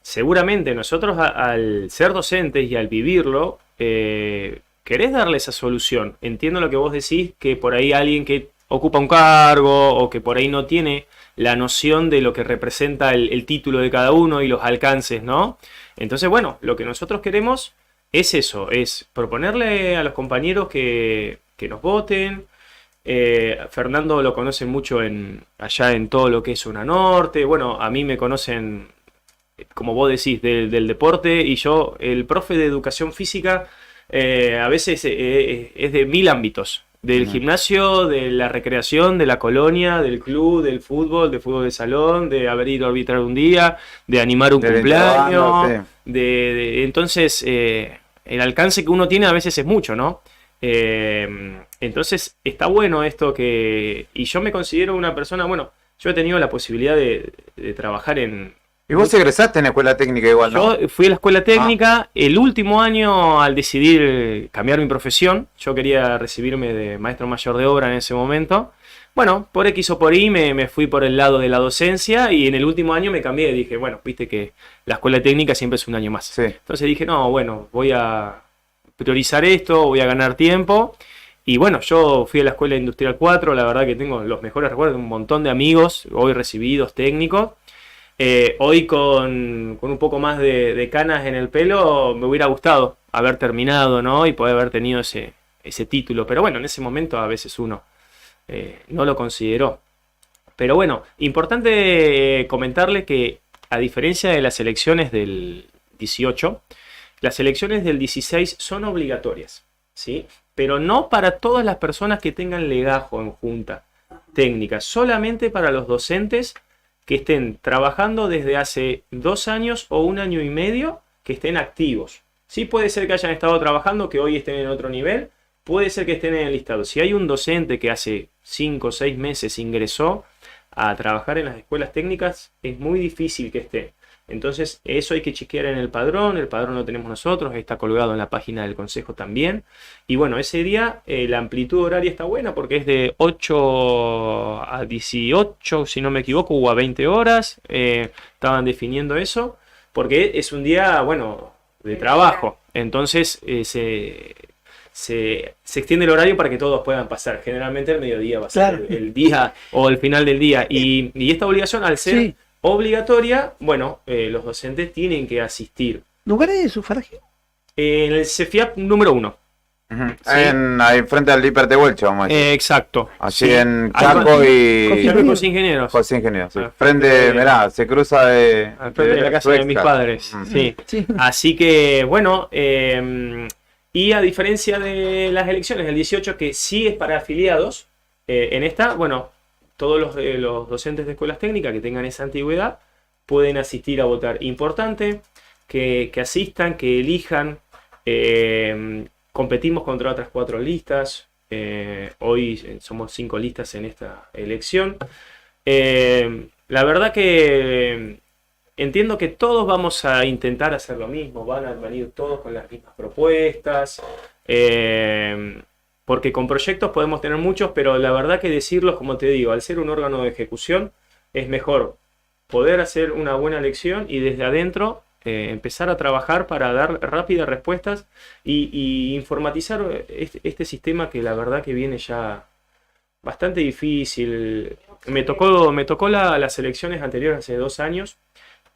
Seguramente nosotros al ser docentes y al vivirlo, querés darle esa solución. Entiendo lo que vos decís, que por ahí alguien que ocupa un cargo o que por ahí no tiene la noción de lo que representa el título de cada uno y los alcances, ¿no? Entonces, bueno, lo que nosotros queremos es eso, es proponerle a los compañeros que nos voten. Fernando lo conocen mucho allá en todo lo que es zona norte. Bueno, a mí me conocen, como vos decís, del deporte, y yo, el profe de educación física, a veces es de 1000 ámbitos. Del gimnasio, de la recreación, de la colonia, del club, del fútbol de salón, de haber ido a arbitrar un día, de animar un cumpleaños. Entonces, el alcance que uno tiene a veces es mucho, ¿no? Entonces está bueno esto y yo me considero una persona, bueno, yo he tenido la posibilidad de trabajar en...
¿Y vos egresaste en la escuela técnica igual, no?
Yo fui a la escuela técnica, el último año al decidir cambiar mi profesión, yo quería recibirme de maestro mayor de obra en ese momento. Bueno, por X o por Y me fui por el lado de la docencia y en el último año me cambié. Dije, bueno, viste que la escuela técnica siempre es un año más.
Sí.
Entonces dije, no, bueno, voy a priorizar esto, voy a ganar tiempo. Y bueno, yo fui a la Escuela Industrial 4, la verdad que tengo los mejores recuerdos, un montón de amigos, hoy recibidos, técnicos. Hoy con un poco más de canas en el pelo, me hubiera gustado haber terminado, ¿no? Y poder haber tenido ese título. Pero bueno, en ese momento a veces uno no lo consideró. Pero bueno, importante comentarle que a diferencia de las elecciones del 18, las elecciones del 16 son obligatorias, ¿sí? Pero no para todas las personas que tengan legajo en junta técnica, solamente para los docentes que estén trabajando desde hace 2 años o 1 año y medio, que estén activos. Sí, puede ser que hayan estado trabajando, que hoy estén en otro nivel, puede ser que estén en el listado. Si hay un docente que hace 5 o 6 meses ingresó a trabajar en las escuelas técnicas, es muy difícil que esté. Entonces eso hay que chequear en el padrón lo tenemos nosotros, está colgado en la página del consejo también. Y bueno, ese día la amplitud horaria está buena porque es de 8 a 18, si no me equivoco, o a 20 horas, estaban definiendo eso, porque es un día, bueno, de trabajo. Entonces se extiende el horario para que todos puedan pasar. Generalmente el mediodía va a ser el día o el final del día. Y esta obligación, al ser obligatoria, bueno, los docentes tienen que asistir.
¿Lugares de sufragio?
En el CEFIAP número 1.
Ahí frente al Hiper de Huelcho, vamos a decir.
Exacto.
Allí en Chaco y...
José Ingenieros.
José Ingenieros, sí. Frente, mirá, se cruza de...
Al frente de la casa de mis padres. Sí. Así que, bueno, y a diferencia de las elecciones del 18, que sí es para afiliados, en esta, bueno, todos los docentes de escuelas técnicas que tengan esa antigüedad pueden asistir a votar. Importante que asistan, que elijan. Competimos contra otras 4 listas. Hoy somos 5 listas en esta elección. La verdad que entiendo que todos vamos a intentar hacer lo mismo. Van a venir todos con las mismas propuestas. Porque con proyectos podemos tener muchos, pero la verdad que decirlos, como te digo, al ser un órgano de ejecución, es mejor poder hacer una buena elección y desde adentro empezar a trabajar para dar rápidas respuestas y informatizar este sistema que la verdad que viene ya bastante difícil. Me tocó las elecciones anteriores hace 2 años,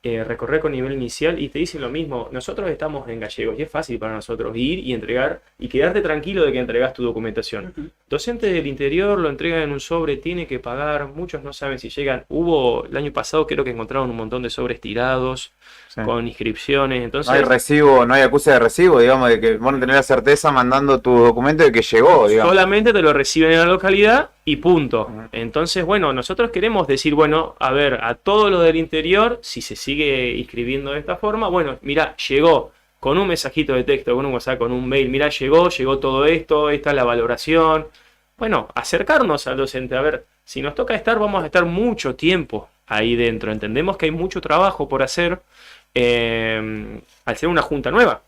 recorrer con nivel inicial y te dicen lo mismo. Nosotros estamos en gallegos y es fácil para nosotros ir y entregar y quedarte tranquilo de que entregas tu documentación. Docentes del interior lo entregan en un sobre, tiene que pagar, muchos no saben si llegan. El año pasado creo que encontraron un montón de sobres tirados con inscripciones. Entonces,
no hay recibo, no hay acuse de recibo, digamos, de que van a tener la certeza mandando tu documento de que llegó, digamos.
Solamente te lo reciben en la localidad y punto. Entonces, bueno, nosotros queremos decir, bueno, a ver, a todo lo del interior, si se sigue inscribiendo de esta forma, bueno, mira, llegó con un mensajito de texto, con un WhatsApp, con un mail, mira, llegó todo esto, esta es la valoración. Bueno, acercarnos al docente, a ver, si nos toca estar, vamos a estar mucho tiempo ahí dentro. Entendemos que hay mucho trabajo por hacer al ser una junta nueva.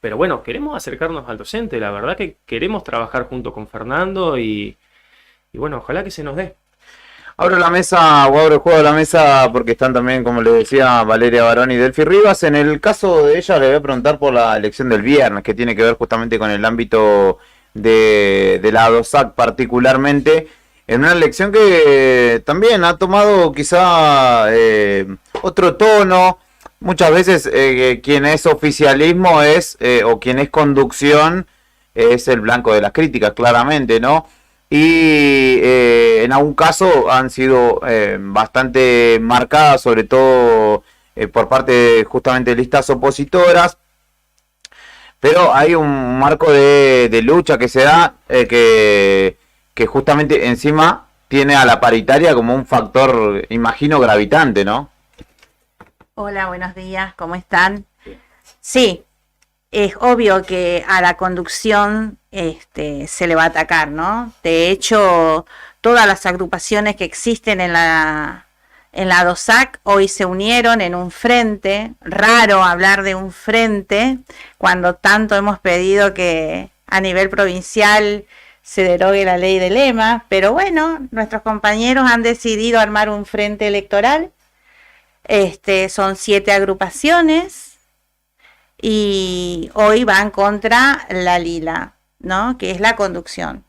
Pero bueno, queremos acercarnos al docente, la verdad que queremos trabajar junto con Fernando y bueno, ojalá que se nos dé.
Abro la mesa, o abro el juego de la mesa porque están también, como les decía, Valeria Barón y Delphi Rivas. En el caso de ella, le voy a preguntar por la elección del viernes, que tiene que ver justamente con el ámbito de la DOSAC particularmente, en una elección que también ha tomado quizá otro tono. Muchas veces quien es oficialismo o quien es conducción es el blanco de las críticas, claramente, ¿no? Y en algún caso han sido bastante marcadas, sobre todo por parte de justamente listas opositoras. Pero hay un marco de lucha que se da, que justamente encima tiene a la paritaria como un factor, imagino, gravitante, ¿no?
Hola, buenos días, ¿cómo están? Sí, es obvio que a la conducción se le va a atacar, ¿no? De hecho, todas las agrupaciones que existen en la DOSAC hoy se unieron en un frente. Raro hablar de un frente cuando tanto hemos pedido que a nivel provincial se derogue la ley de lema, pero bueno, nuestros compañeros han decidido armar un frente electoral. Son 7 agrupaciones y hoy van contra la Lila, ¿no? Que es la conducción.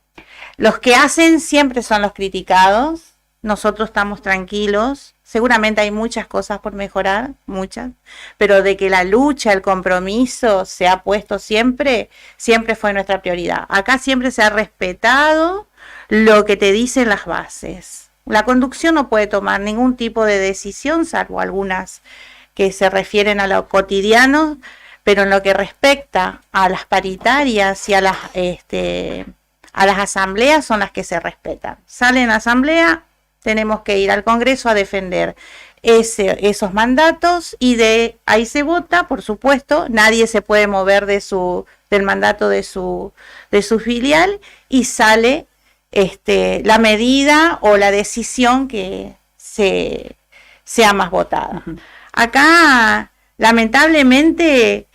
Los que hacen siempre son los criticados. Nosotros estamos tranquilos. Seguramente hay muchas cosas por mejorar, muchas, pero de que la lucha, el compromiso se ha puesto siempre, siempre fue nuestra prioridad. Acá siempre se ha respetado lo que te dicen las bases. La conducción no puede tomar ningún tipo de decisión, salvo algunas que se refieren a lo cotidiano, pero en lo que respecta a las paritarias y a las asambleas son las que se respetan. Salen a asamblea, tenemos que ir al Congreso a defender esos mandatos y de ahí se vota, por supuesto, nadie se puede mover del mandato de su filial y sale la medida o la decisión que sea más votada. Acá, lamentablemente,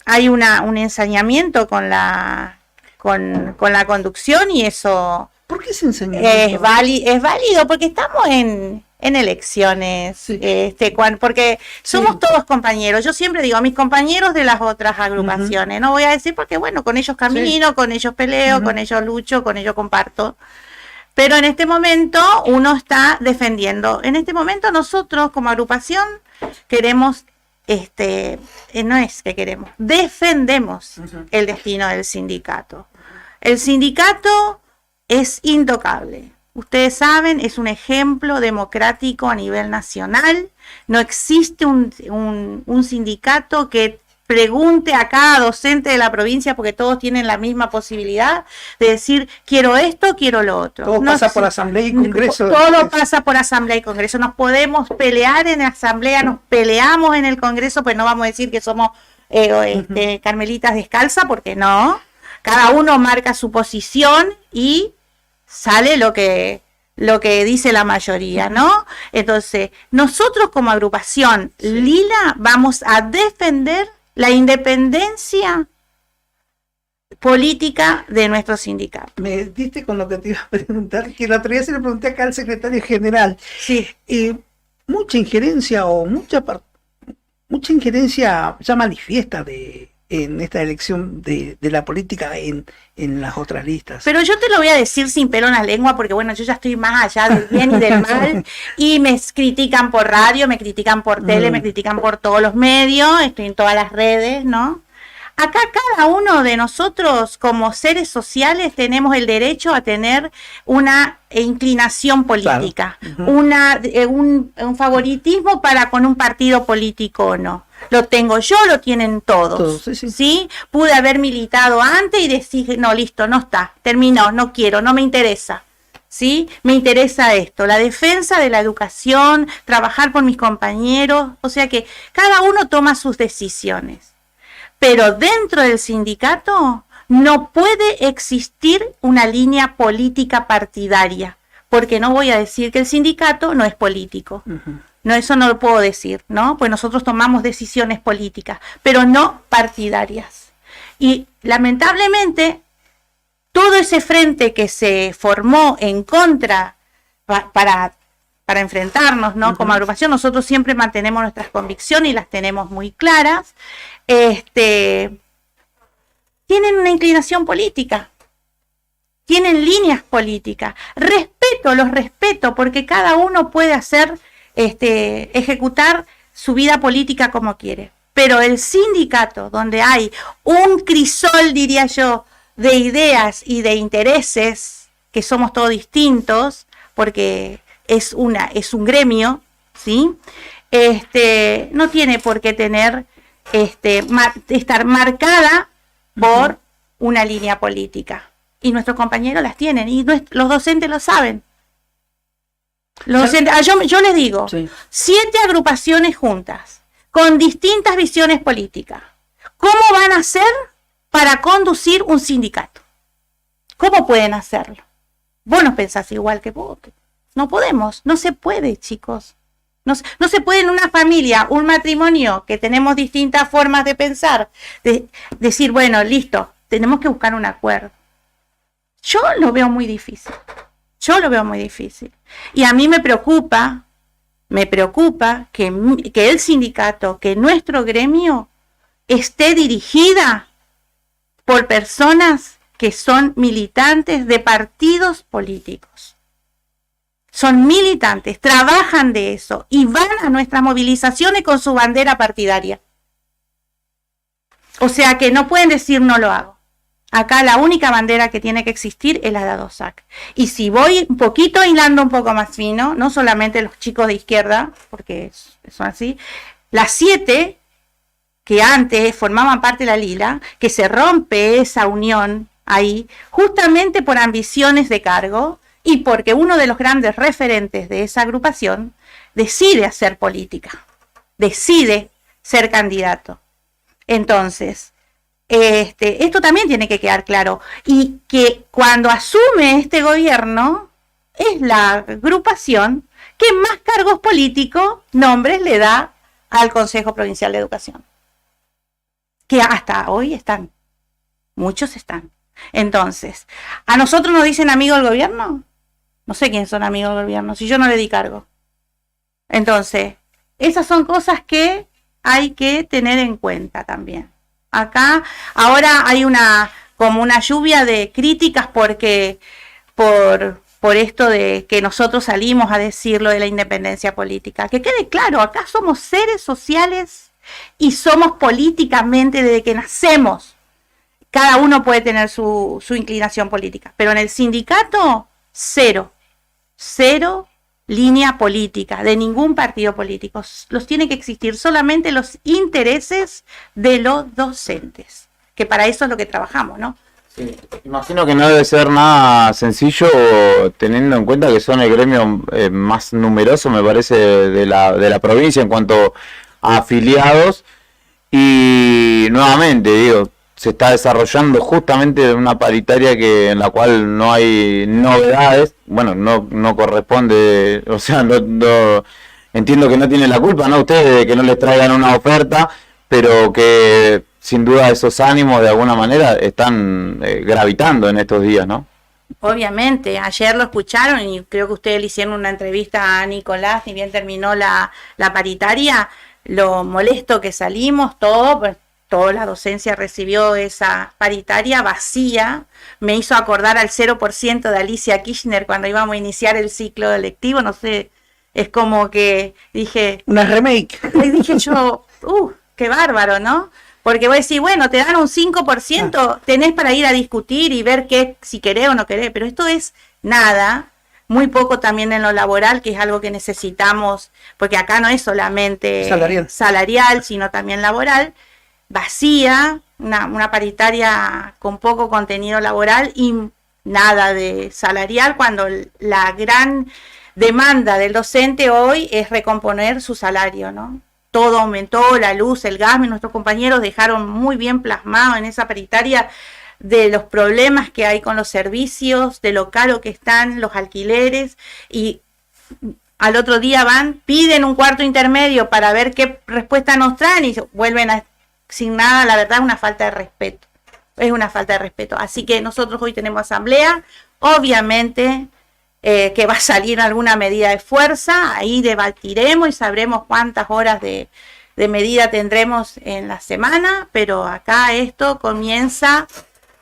hay un ensañamiento con la conducción y eso...
¿Por qué ese ensañamiento?
Es válido porque estamos en elecciones, sí. Porque somos todos compañeros. Yo siempre digo a mis compañeros de las otras agrupaciones, no voy a decir porque bueno, con ellos camino, con ellos peleo, con ellos lucho, con ellos comparto. Pero en este momento uno está defendiendo. En este momento nosotros como agrupación queremos, no es que queremos, defendemos el destino del sindicato. El sindicato es intocable. Ustedes saben, es un ejemplo democrático a nivel nacional. No existe un sindicato que pregunte a cada docente de la provincia, porque todos tienen la misma posibilidad de decir, quiero esto, quiero lo otro.
Todo pasa por asamblea y congreso.
Todo pasa por asamblea y congreso. Nos podemos pelear en asamblea, nos peleamos en el congreso, pues no vamos a decir que somos carmelitas descalzas, porque no. Cada uno marca su posición y sale lo que dice la mayoría, ¿no? Entonces, nosotros como agrupación Lila vamos a defender la independencia política de nuestro sindicato.
Me diste con lo que te iba a preguntar, que el otro día se le pregunté acá al secretario general.
Sí.
Mucha injerencia ya manifiesta en esta elección de la política en las otras listas.
Pero yo te lo voy a decir sin pelo en la lengua, porque bueno, yo ya estoy más allá del bien y del mal, y me critican por radio, me critican por tele, me critican por todos los medios, estoy en todas las redes, ¿no? Acá cada uno de nosotros como seres sociales tenemos el derecho a tener una inclinación política, claro. Un favoritismo para con un partido político o no. Lo tengo yo, lo tienen todos. ¿Sí? Pude haber militado antes y decir, no, listo, no está, terminó, no quiero, no me interesa. ¿Sí? Me interesa esto, la defensa de la educación, trabajar por mis compañeros, o sea que cada uno toma sus decisiones. Pero dentro del sindicato no puede existir una línea política partidaria, porque no voy a decir que el sindicato no es político. No, eso no lo puedo decir, ¿no? Pues nosotros tomamos decisiones políticas, pero no partidarias. Y lamentablemente, todo ese frente que se formó en contra para enfrentarnos, ¿no? Como agrupación, nosotros siempre mantenemos nuestras convicciones y las tenemos muy claras. Tienen una inclinación política, tienen líneas políticas. Los respeto, porque cada uno puede hacer ejecutar su vida política como quiere, pero el sindicato, donde hay un crisol, diría yo, de ideas y de intereses, que somos todos distintos, porque es un gremio, ¿sí? No tiene por qué tener estar marcada por una línea política, y nuestros compañeros las tienen, y los docentes lo saben. Yo les digo, 7 agrupaciones juntas, con distintas visiones políticas. ¿Cómo van a hacer para conducir un sindicato. ¿Cómo pueden hacerlo? Vos no pensás igual que vos. No podemos, no se puede, chicos. No se puede en una familia, un matrimonio, que tenemos distintas formas de pensar, de decir, bueno, listo, tenemos que buscar un acuerdo. Yo lo veo muy difícil. Y a mí me preocupa que el sindicato, que nuestro gremio esté dirigida por personas que son militantes de partidos políticos. Son militantes, trabajan de eso y van a nuestras movilizaciones con su bandera partidaria. O sea que no pueden decir no lo hago. Acá la única bandera que tiene que existir es la de ADOSAC. Y si voy un poquito hilando un poco más fino, no solamente los chicos de izquierda, porque son así, las 7 que antes formaban parte de la Lila, que se rompe esa unión ahí, justamente por ambiciones de cargo y porque uno de los grandes referentes de esa agrupación decide hacer política, decide ser candidato. Entonces, esto también tiene que quedar claro. Y que cuando asume este gobierno, es la agrupación que más cargos políticos, nombres le da al Consejo Provincial de Educación. Que hasta hoy están. Muchos están. Entonces, ¿a nosotros nos dicen amigo del gobierno? No sé quiénes son amigos del gobierno, si yo no le di cargo. Entonces, esas son cosas que hay que tener en cuenta también. Acá ahora hay como una lluvia de críticas porque por esto de que nosotros salimos a decir lo de la independencia política. Que quede claro, acá somos seres sociales y somos políticamente desde que nacemos. Cada uno puede tener su inclinación política, pero en el sindicato, cero línea política, de ningún partido político. Los tiene que existir solamente los intereses de los docentes, que para eso es lo que trabajamos, ¿no?
Sí, imagino que no debe ser nada sencillo, teniendo en cuenta que son el gremio más numeroso, me parece, de la provincia en cuanto a afiliados. Y nuevamente, digo, se está desarrollando justamente una paritaria en la cual no hay novedades. Bueno, no corresponde, o sea, no entiendo que no tiene la culpa, ¿no? Ustedes de que no les traigan una oferta, pero que sin duda esos ánimos de alguna manera están gravitando en estos días, ¿no?
Obviamente, ayer lo escucharon y creo que ustedes le hicieron una entrevista a Nicolás, ni bien terminó la paritaria, lo molesto que salimos, toda la docencia recibió esa paritaria vacía, me hizo acordar al 0% de Alicia Kirchner cuando íbamos a iniciar el ciclo lectivo, no sé, es como que dije...
Una remake.
Y dije yo, qué bárbaro, ¿no? Porque vos decís, bueno, te dan un 5%, tenés para ir a discutir y ver si querés o no querés, pero esto es nada, muy poco también en lo laboral, que es algo que necesitamos, porque acá no es solamente salarial sino también laboral, vacía, una paritaria con poco contenido laboral y nada de salarial, cuando la gran demanda del docente hoy es recomponer su salario, ¿no? Todo aumentó, la luz, el gas, nuestros compañeros dejaron muy bien plasmado en esa paritaria de los problemas que hay con los servicios, de lo caro que están los alquileres, y al otro día piden un cuarto intermedio para ver qué respuesta nos traen y vuelven sin nada. La verdad, una falta de respeto. Es una falta de respeto. Así que nosotros hoy tenemos asamblea, obviamente que va a salir alguna medida de fuerza, ahí debatiremos y sabremos cuántas horas de medida tendremos en la semana, pero acá esto comienza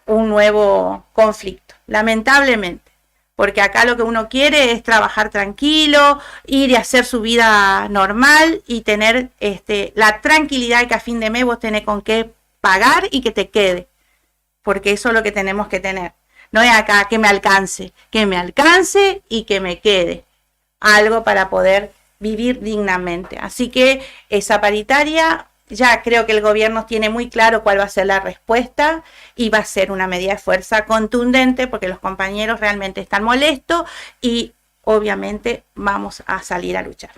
un nuevo conflicto, lamentablemente, porque acá lo que uno quiere es trabajar tranquilo, ir y hacer su vida normal y tener la tranquilidad de que a fin de mes vos tenés con qué pagar y que te quede, porque eso es lo que tenemos que tener. No es acá que me alcance y que me quede algo para poder vivir dignamente. Así que esa paritaria, ya creo que el gobierno tiene muy claro cuál va a ser la respuesta y va a ser una medida de fuerza contundente porque los compañeros realmente están molestos y obviamente vamos a salir a luchar.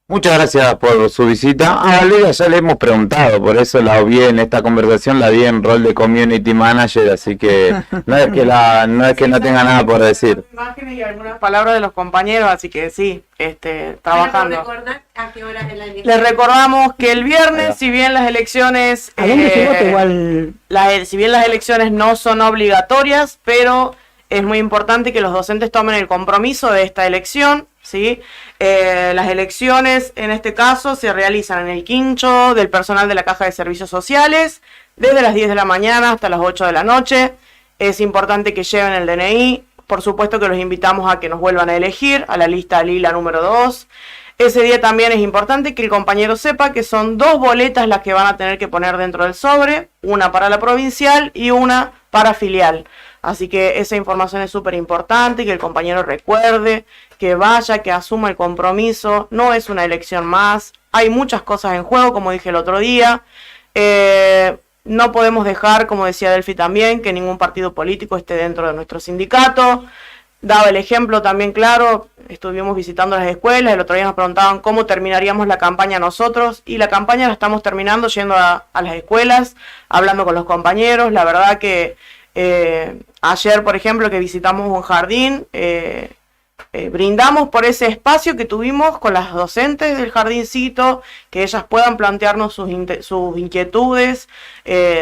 Muchas gracias por su visita. A Valeria ya le hemos preguntado, por eso la vi en esta conversación, la vi en rol de community manager, así que no es que no tenga nada por decir.
Imágenes y algunas palabras de los compañeros, así que sí, trabajando.
¿A qué hora es la elección?
Les recordamos que el viernes, si bien las elecciones, si bien las elecciones no son obligatorias, pero es muy importante que los docentes tomen el compromiso de esta elección, ¿sí? Las elecciones, en este caso, se realizan en el quincho del personal de la Caja de Servicios Sociales, desde las 10 de la mañana hasta las 8 de la noche. Es importante que lleven el DNI. Por supuesto que los invitamos a que nos vuelvan a elegir a la lista lila número 2. Ese día también es importante que el compañero sepa que son 2 boletas las que van a tener que poner dentro del sobre, una para la provincial y una para filial. Así que esa información es súper importante, que el compañero recuerde, que vaya, que asuma el compromiso. No es una elección más, hay muchas cosas en juego, como dije el otro día. No podemos dejar, como decía Delphi también, que ningún partido político esté dentro de nuestro sindicato. Daba el ejemplo también claro, estuvimos visitando las escuelas, el otro día nos preguntaban cómo terminaríamos la campaña nosotros, y la campaña la estamos terminando yendo a las escuelas, hablando con los compañeros. La verdad que ayer, por ejemplo, que visitamos un jardín, brindamos por ese espacio que tuvimos con las docentes del jardincito, que ellas puedan plantearnos sus inquietudes,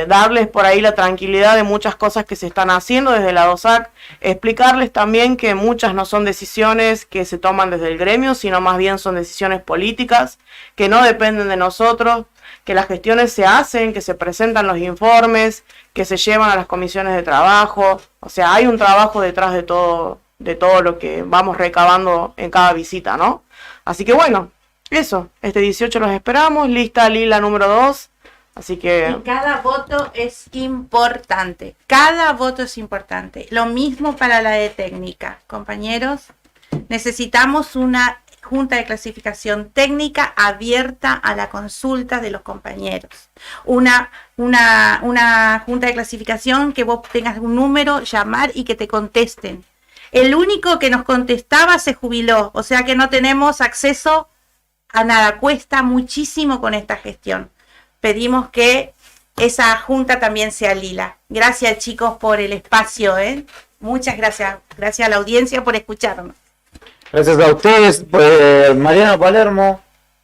darles por ahí la tranquilidad de muchas cosas que se están haciendo desde la DOSAC, explicarles también que muchas no son decisiones que se toman desde el gremio, sino más bien son decisiones políticas, que no dependen de nosotros, que las gestiones se hacen, que se presentan los informes, que se llevan a las comisiones de trabajo. O sea, hay un trabajo detrás de todo lo que vamos recabando en cada visita, ¿no? Así que bueno, eso, este 18 los esperamos, lista lila número 2, así que...
Y cada voto es importante, cada voto es importante. Lo mismo para la de técnica, compañeros, necesitamos una junta de clasificación técnica abierta a la consulta de los compañeros. Una junta de clasificación que vos tengas un número, llamar y que te contesten. El único que nos contestaba se jubiló, o sea que no tenemos acceso a nada. Cuesta muchísimo con esta gestión. Pedimos que esa junta también sea lila. Gracias, chicos, por el espacio, ¿eh? Muchas gracias. Gracias a la audiencia por escucharnos.
Gracias a ustedes. Mariano Palermo,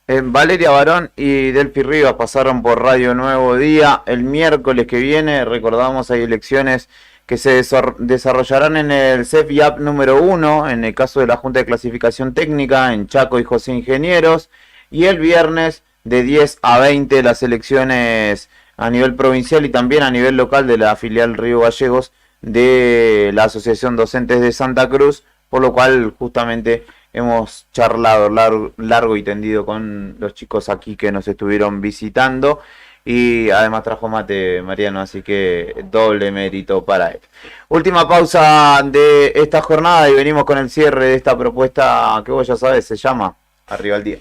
Valeria Barón y Delphi Rivas pasaron por Radio Nuevo Día. El miércoles que viene, recordamos, hay elecciones que se desarrollarán en el CEF-IAP número 1, en el caso de la Junta de Clasificación Técnica, en Chaco y José Ingenieros. Y el viernes de 10 a 20 las elecciones a nivel provincial y también a nivel local de la filial Río Gallegos de la Asociación Docentes de Santa Cruz, por lo cual justamente hemos charlado largo y tendido con los chicos aquí que nos estuvieron visitando. Y además trajo mate Mariano, así que doble mérito para él. Última pausa de esta jornada y venimos con el cierre de esta propuesta que vos ya sabés, se llama Arriba el Día.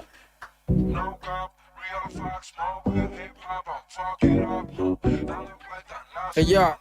Hey, yo.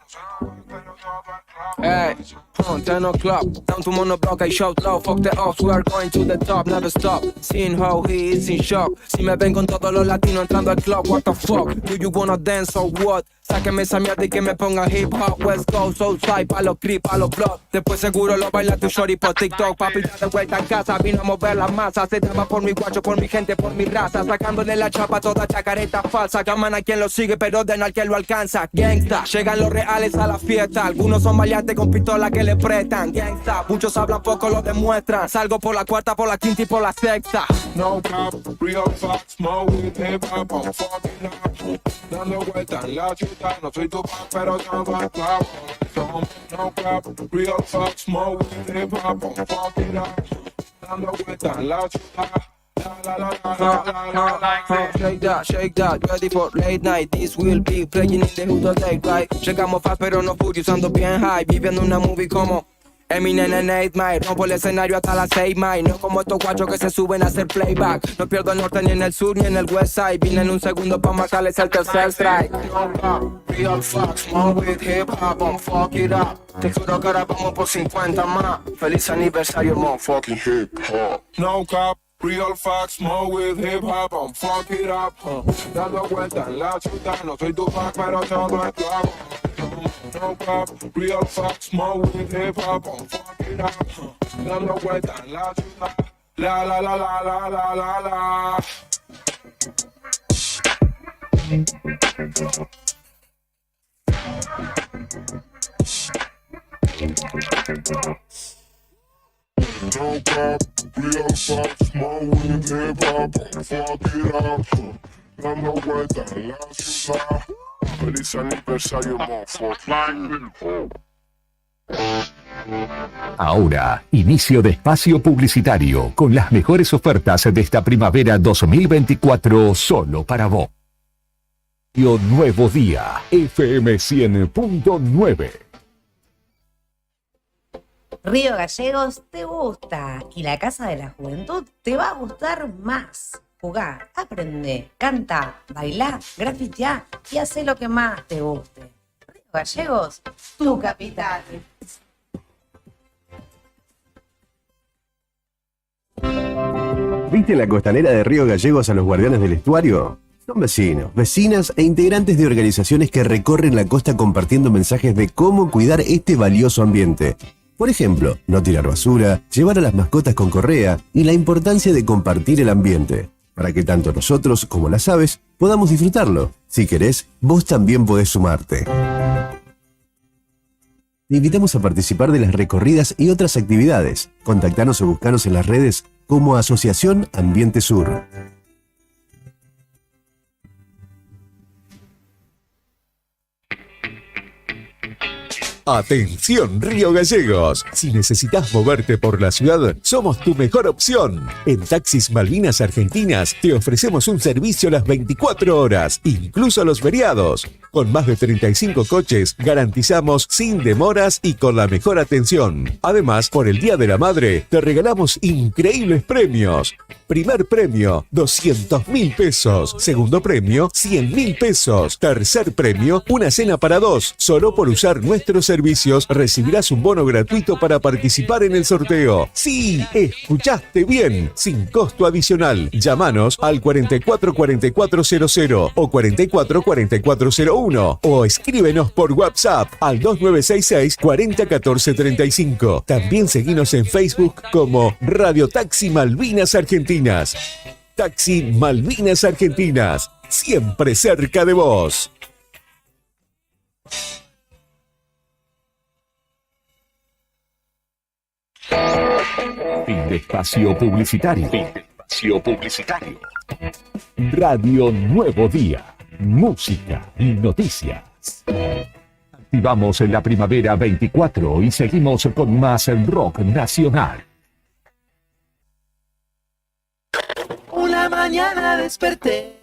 Hey, 10 o'clock, down to monoblock, I shout loud, fuck the off, we are going to the top, never stop, seeing how he is in shock, si me ven con todos los latinos entrando al club, what the fuck, do you wanna dance or what? Sáqueme esa mierda y que me ponga hip hop, West Coast, Southside, pa' los creep, pa' los blogs. Después seguro lo baila tu shorty por TikTok, papi, ya de vuelta en casa, vino a mover la masa. Se traba por mi guacho, por mi gente, por mi raza. Sacándole la chapa a toda chacareta falsa. Llaman a quien lo sigue, pero den al que lo alcanza. Gangsta, llegan los reales a la fiesta. Algunos son maleantes con pistola que le prestan. Gangsta, muchos hablan, poco lo demuestran. Salgo por la cuarta, por la quinta y por la sexta.
No cap, real facts, smoke with hip hop, I'm fucking up. Dando vuelta en la ciudad. No soy tu pan, pero tengo el clavo. No cap, real facts, smoke with hip hop, I'm fucking up. Dando vuelta en la ciudad.
Shake that, ready for late night. This will be playing in the hood all day, right? Llegamos fast pero no furious, ando bien high. Viviendo una movie como Eminem en 8 Mile, rompo el escenario hasta las 6 Mile. No como estos guachos que se suben a hacer playback. No pierdo el norte ni en el sur ni en el west side. Vine en un segundo pa' marcarles el tercer strike.
Real facts, smoke with hip hop, I'm fuck it up.
Te juro que ahora vamos por 50 más. Feliz aniversario, motherfucking hip hop.
No cap, Real facts, more with hip hop, I'm fuck it up, dando vueltas en la ciudad, no soy tu pack, pero todo es clavo. No cap, real facts, more with hip hop, I'm fuck it up, dando vueltas en la ciudad. La la la la la la la la. No cap, real facts, more with hip hop, fuck it up, dando vueltas en la ciudad. Feliz aniversario, motherfucker.
Ahora, inicio de espacio publicitario con las mejores ofertas de esta primavera 2024 solo para vos. Nuevo Día, FM 100.9.
Río Gallegos te gusta y la Casa de la Juventud te va a gustar más. Jugá, aprende, canta, bailá, grafiteá y hacé lo que más te guste. Río Gallegos, tu capital.
¿Viste la costanera de Río Gallegos a los guardianes del estuario? Son vecinos, vecinas e integrantes de organizaciones que recorren la costa compartiendo mensajes de cómo cuidar este valioso ambiente. Por ejemplo, no tirar basura, llevar a las mascotas con correa y la importancia de compartir el ambiente, para que tanto nosotros como las aves podamos disfrutarlo. Si querés, vos también podés sumarte. Te invitamos a participar de las recorridas y otras actividades. Contactanos o buscanos en las redes como Asociación Ambiente Sur.
Atención Río Gallegos, si necesitas moverte por la ciudad, somos tu mejor opción. En Taxis Malvinas Argentinas te ofrecemos un servicio las 24 horas, incluso los feriados. Con más de 35 coches, garantizamos sin demoras y con la mejor atención. Además, por el Día de la Madre, te regalamos increíbles premios. Primer premio, 200.000 pesos. Segundo premio, 100.000 pesos. Tercer premio, una cena para dos. Solo por usar nuestros servicios recibirás un bono gratuito para participar en el sorteo. Sí, escuchaste bien, sin costo adicional. Llámanos al 444400 o 444401 o escríbenos por WhatsApp al 2966 401435. También seguinos en Facebook como Radio Taxi Malvinas Argentinas. Taxi Malvinas Argentinas, siempre cerca de vos.
Fin de espacio publicitario. Radio Nuevo Día. Música y noticias. Activamos en la primavera 24 y seguimos con más rock nacional.
Una mañana desperté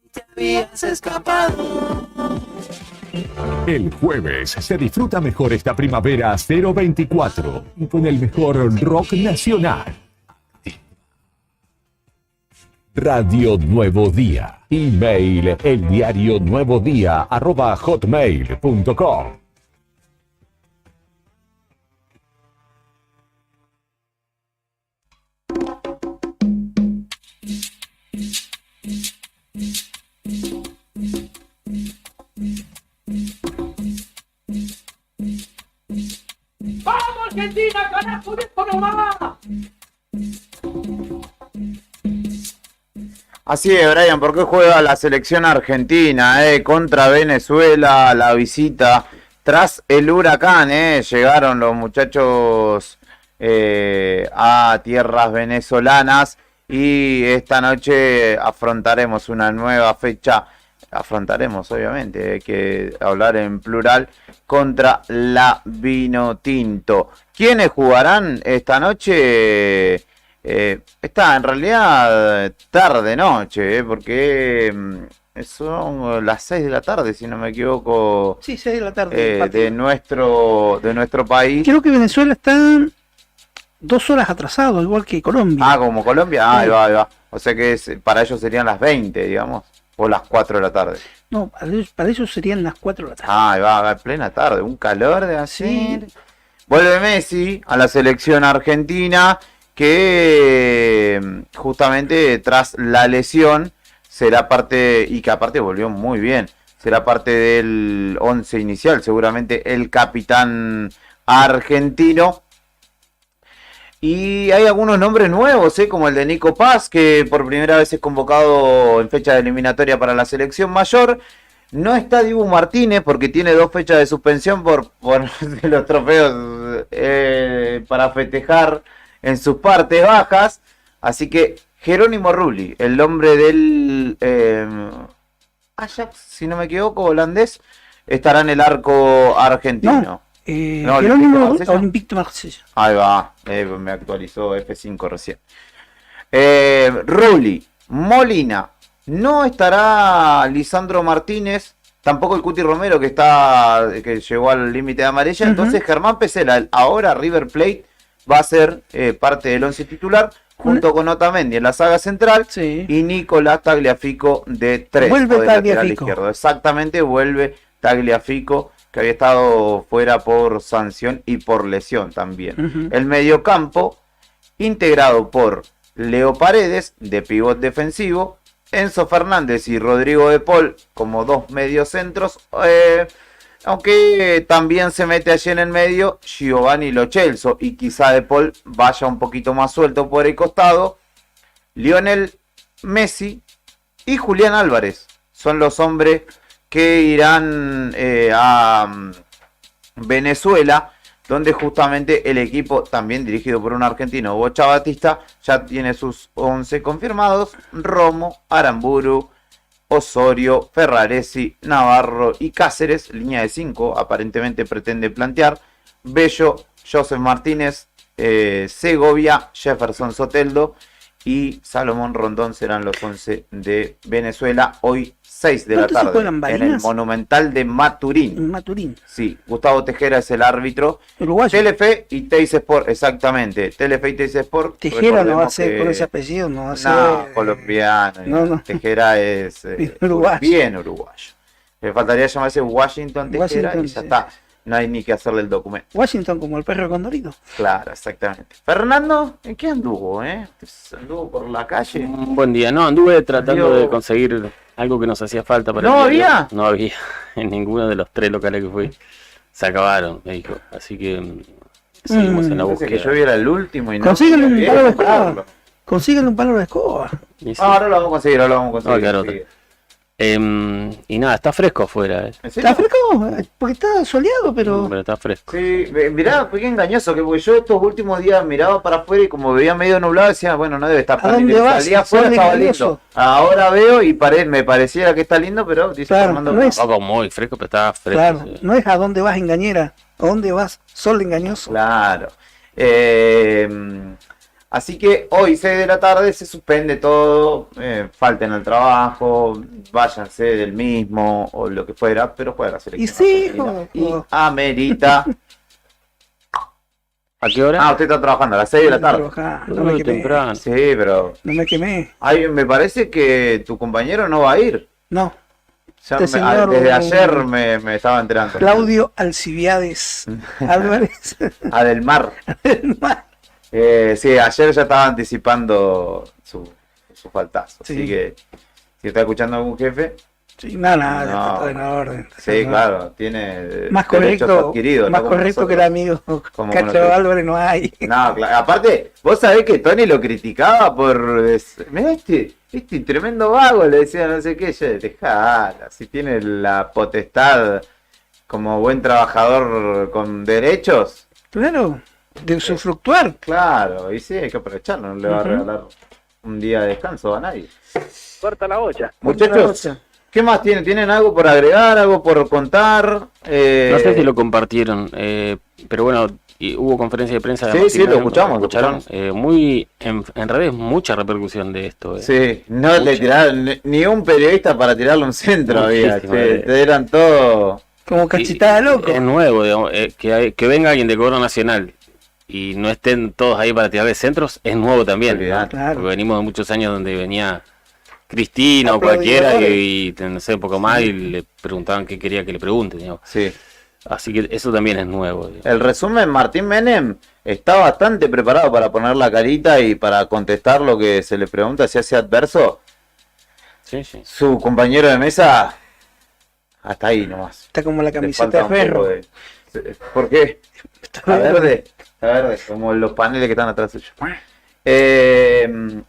y te habías escapado.
El jueves se disfruta mejor esta primavera 024 y con el mejor rock nacional. Radio Nuevo Día. Email eldiarionuevodía@hotmail.com.
¡Vamos Argentina, carajo, esto nomás!
Así es, Brian, ¿por qué juega la selección argentina contra Venezuela? La visita tras el huracán, llegaron los muchachos a tierras venezolanas y esta noche afrontaremos una nueva fecha. Afrontaremos, obviamente, hay que hablar en plural, contra la Vinotinto. ¿Quiénes jugarán esta noche? Está en realidad tarde-noche, porque son las 6 de la tarde, si no me equivoco.
Sí, 6 de la tarde.
De nuestro país.
Creo que Venezuela está 2 horas atrasado, igual que Colombia.
Ah, como Colombia, ahí va, ahí va. O sea que para ellos serían las 20, digamos. O las 4 de la tarde.
No, para ellos serían las 4 de la tarde.
Ah, va, plena tarde, un calor de hacer. Sí. Vuelve Messi a la selección argentina, que justamente tras la lesión será parte, y que aparte volvió muy bien, será parte del 11 inicial, seguramente el capitán argentino. Y hay algunos nombres nuevos, como el de Nico Paz, que por primera vez es convocado en fecha de eliminatoria para la selección mayor. No está Dibu Martínez porque tiene 2 fechas de suspensión por los trofeos para festejar en sus partes bajas. Así que Jerónimo Rulli, el hombre del Ajax, si no me equivoco, holandés, estará en el arco argentino.
Jerónimo Olympique de Marsella.
Ahí va, me actualizó F5 recién. Rulli, Molina, no estará Lisandro Martínez, tampoco el Cuti Romero que llegó al límite de amarilla. Entonces Germán Pesela, ahora River Plate, va a ser parte del 11 titular, junto con Otamendi en la saga central y Nicolás Tagliafico de 3.
Vuelve Tagliafico.
Exactamente, vuelve Tagliafico, que había estado fuera por sanción y por lesión también. El mediocampo, integrado por Leo Paredes, de pivot defensivo, Enzo Fernández y Rodrigo de Paul como 2 mediocentros, aunque también se mete allí en el medio Giovanni Lo Celso, y quizá de Paul vaya un poquito más suelto por el costado. Lionel Messi y Julián Álvarez son los hombres que irán a Venezuela, donde justamente el equipo, también dirigido por un argentino, Bocha Batista, ya tiene sus 11 confirmados: Romo, Aramburu, Osorio, Ferraresi, Navarro y Cáceres. Línea de 5 aparentemente pretende plantear. Bello, Joseph Martínez, Segovia, Jefferson Soteldo y Salomón Rondón serán los 11 de Venezuela. Hoy 6 de la tarde en el Monumental de Maturín. Sí, Gustavo Tejera es el árbitro.
Uruguayo.
Telefe y Teis Sport, exactamente. Telefe y Teis Sport.
Tejera no va a ser con ese apellido, no va a ser.
No, colombiano.
No.
Tejera es
uruguayo.
Bien uruguayo. Le faltaría llamarse Washington Tejera y ya está. No hay ni que hacerle el documento.
Washington como el perro Condorito.
Claro, exactamente. Fernando, ¿en qué anduvo? ¿Anduvo por la calle?
Buen día, no, anduve tratando de conseguir algo que nos hacía falta para
¿No
el diario.
había?
No había, en ninguno de los 3 locales que fui. Se acabaron, me dijo. Así que seguimos en la búsqueda.
Que yo viera el último y no.
Consíguele un palo de escoba. Consíguele un palo de escoba.
Ahora lo vamos a conseguir, ahora lo vamos a conseguir.
No, claro, y nada, está fresco afuera.
¿Está fresco? Porque está soleado, pero
está fresco.
Sí, mirá, fue engañoso, que porque yo estos últimos días miraba para afuera y como veía medio nublado decía, bueno, no debe estar
¿A dónde vas?
Salía afuera, estaba
engañoso.
lindo. Ahora veo y me pareciera que está lindo, pero dice Fernando,
no es.
Un poco muy fresco, pero está fresco.
Claro,
Sí.
no es a dónde vas, engañera. ¿A dónde vas? Sol engañoso.
Claro. Así que hoy 6 de la tarde se suspende todo, falten al trabajo, váyanse del mismo o lo que fuera, pero juega la selección.
Y sí,
argentina. Y amerita.
¿A qué hora?
Usted está trabajando a las 6 de la tarde.
No me quemé.
Temprano.
Sí, pero
No me quemé.
me parece que tu compañero no va a ir.
No.
Ya
Este señor,
desde ayer me estaba enterando.
Claudio Alcibiades Álvarez.
Adelmar. Sí, ayer ya estaba anticipando su faltazo.
Sí.
Así que si está escuchando algún jefe.
Sí, nada, está todo en orden.
Sí, claro, tiene
Más
derechos
correcto,
adquiridos.
más
¿no? Como
correcto que
nosotros.
el amigo
Como
Cacho
nosotros.
Álvarez no hay.
No, claro. Aparte, vos sabés que Tony lo criticaba por. Mirá este tremendo vago, le decía no sé qué. Dejala, si tiene la potestad como buen trabajador con derechos.
Claro, de usufructuar.
Claro, y sí, hay que aprovecharlo, no le va a regalar un día de descanso a nadie.
Corta la olla.
Muchachos, ¿qué más tienen? ¿Tienen algo por agregar, algo por contar?
No sé si lo compartieron, pero bueno, hubo conferencia de prensa de
Sí,
Martín
sí, lo
Menem,
escuchamos,
¿escucharon? Muy en redes mucha repercusión de esto.
Sí, no le tiraron ni un periodista para tirarle un centro había.
Muchísimo,
Te eran todo.
Como cachetada loco.
Es nuevo, digamos, que venga alguien de Cobro Nacional y no estén todos ahí para tirarle centros, es nuevo también. ¿no?
Claro.
Porque venimos de muchos años donde venía Cristina o
Aplaudidores.
cualquiera y no sé, un poco más y le preguntaban qué quería que le pregunte. Digamos.
Sí.
Así que eso también es nuevo. Digamos.
El resumen, Martín Menem está bastante preparado para poner la carita y para contestar lo que se le pregunta si hace adverso.
Sí, sí.
Su compañero de mesa, hasta ahí nomás.
Está como la
Le
camiseta
falta
de
un
Ferro.
poco de- ¿Por qué? Está verde, como los paneles que están atrás suyos.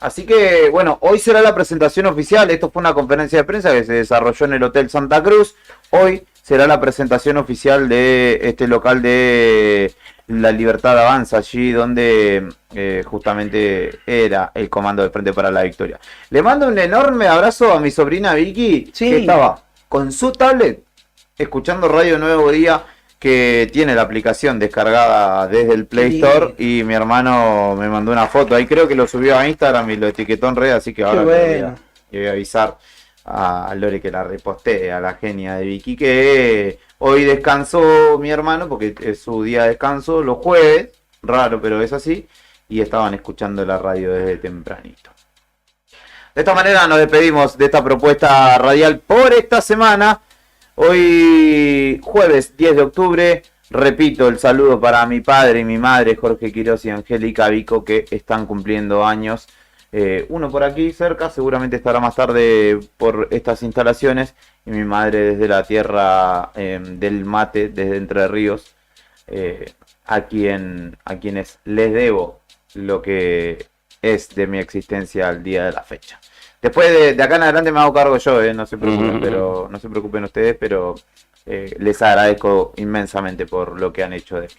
Así que, bueno, hoy será la presentación oficial. Esto fue una conferencia de prensa que se desarrolló en el Hotel Santa Cruz. Hoy será la presentación oficial de este local de La Libertad Avanza, allí donde justamente era el comando de Frente para la Victoria. Le mando un enorme abrazo a mi sobrina Vicky, que estaba con su tablet escuchando Radio Nuevo Día, que tiene la aplicación descargada desde el Play Store, y mi hermano me mandó una foto. Ahí creo que lo subió a Instagram y lo etiquetó en red, así que ahora le voy a avisar a Lore que la reposté, a la genia de Vicky, que hoy descansó mi hermano porque es su día de descanso los jueves, raro pero es así, y estaban escuchando la radio desde tempranito. De esta manera nos despedimos de esta propuesta radial por esta semana. Hoy jueves 10 de octubre, repito el saludo para mi padre y mi madre, Jorge Quiroz y Angélica Vico, que están cumpliendo años. Uno por aquí cerca, seguramente estará más tarde por estas instalaciones, y mi madre desde la tierra del mate, desde Entre Ríos, a quienes les debo lo que es de mi existencia al día de la fecha. Después de acá en adelante me hago cargo yo, no se preocupen, pero no se preocupen ustedes, pero les agradezco inmensamente por lo que han hecho de mí.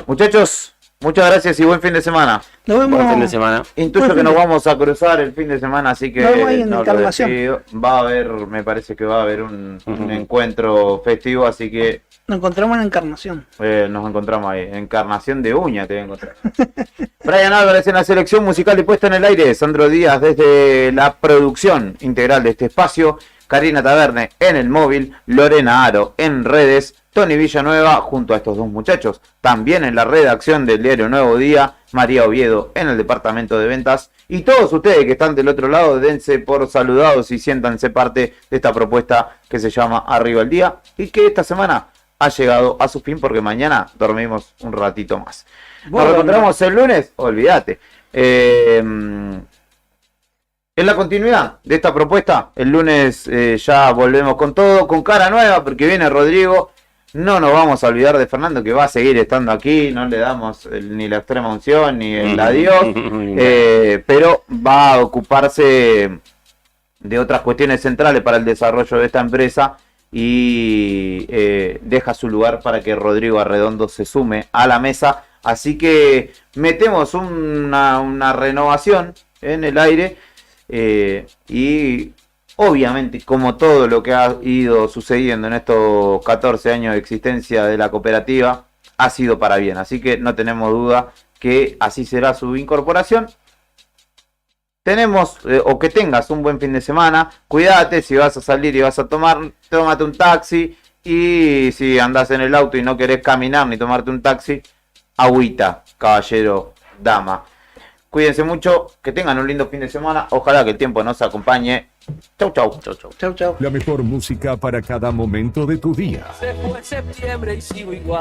Muchachos, muchas gracias y buen fin de semana.
Nos vemos.
Buen fin de semana.
Intuyo que nos vamos a cruzar el fin de semana, así que
Nos vemos ahí en
no lo
Encarnación.
despido. Va a haber, me parece que va a haber un encuentro festivo, así que
Nos encontramos en Encarnación.
nos encontramos ahí. Encarnación de uña te voy a encontrar. Brian Álvarez en la selección musical y puesta en el aire. Sandro Díaz desde la producción integral de este espacio. Karina Taverne en el móvil. Lorena Aro en redes. Tony Villanueva junto a estos dos muchachos. También en la redacción del diario Nuevo Día. María Oviedo en el departamento de ventas. Y todos ustedes que están del otro lado, dense por saludados y siéntanse parte de esta propuesta que se llama Arriba el Día. Y que esta semana ha llegado a su fin porque mañana dormimos un ratito más. Nos encontramos el lunes, olvídate. En la continuidad de esta propuesta, el lunes ya volvemos con todo, con cara nueva, porque viene Rodrigo. No nos vamos a olvidar de Fernando, que va a seguir estando aquí. No le damos ni la extrema unción ni el adiós, pero va a ocuparse de otras cuestiones centrales para el desarrollo de esta empresa. Y deja su lugar para que Rodrigo Arredondo se sume a la mesa. Así que metemos una renovación en el aire. Y obviamente, como todo lo que ha ido sucediendo en estos 14 años de existencia de la cooperativa, ha sido para bien. Así que no tenemos duda que así será su incorporación. Tenemos, o que tengas un buen fin de semana. Cuídate, si vas a salir y vas a tómate un taxi. Y si andás en el auto y no querés caminar ni tomarte un taxi, agüita, caballero, dama. Cuídense mucho, que tengan un lindo fin de semana. Ojalá que el tiempo nos acompañe. Chau, chau.
Chau, chau.
Chau, chau.
La mejor música para cada momento de tu día.
Se fue septiembre y sigo igual.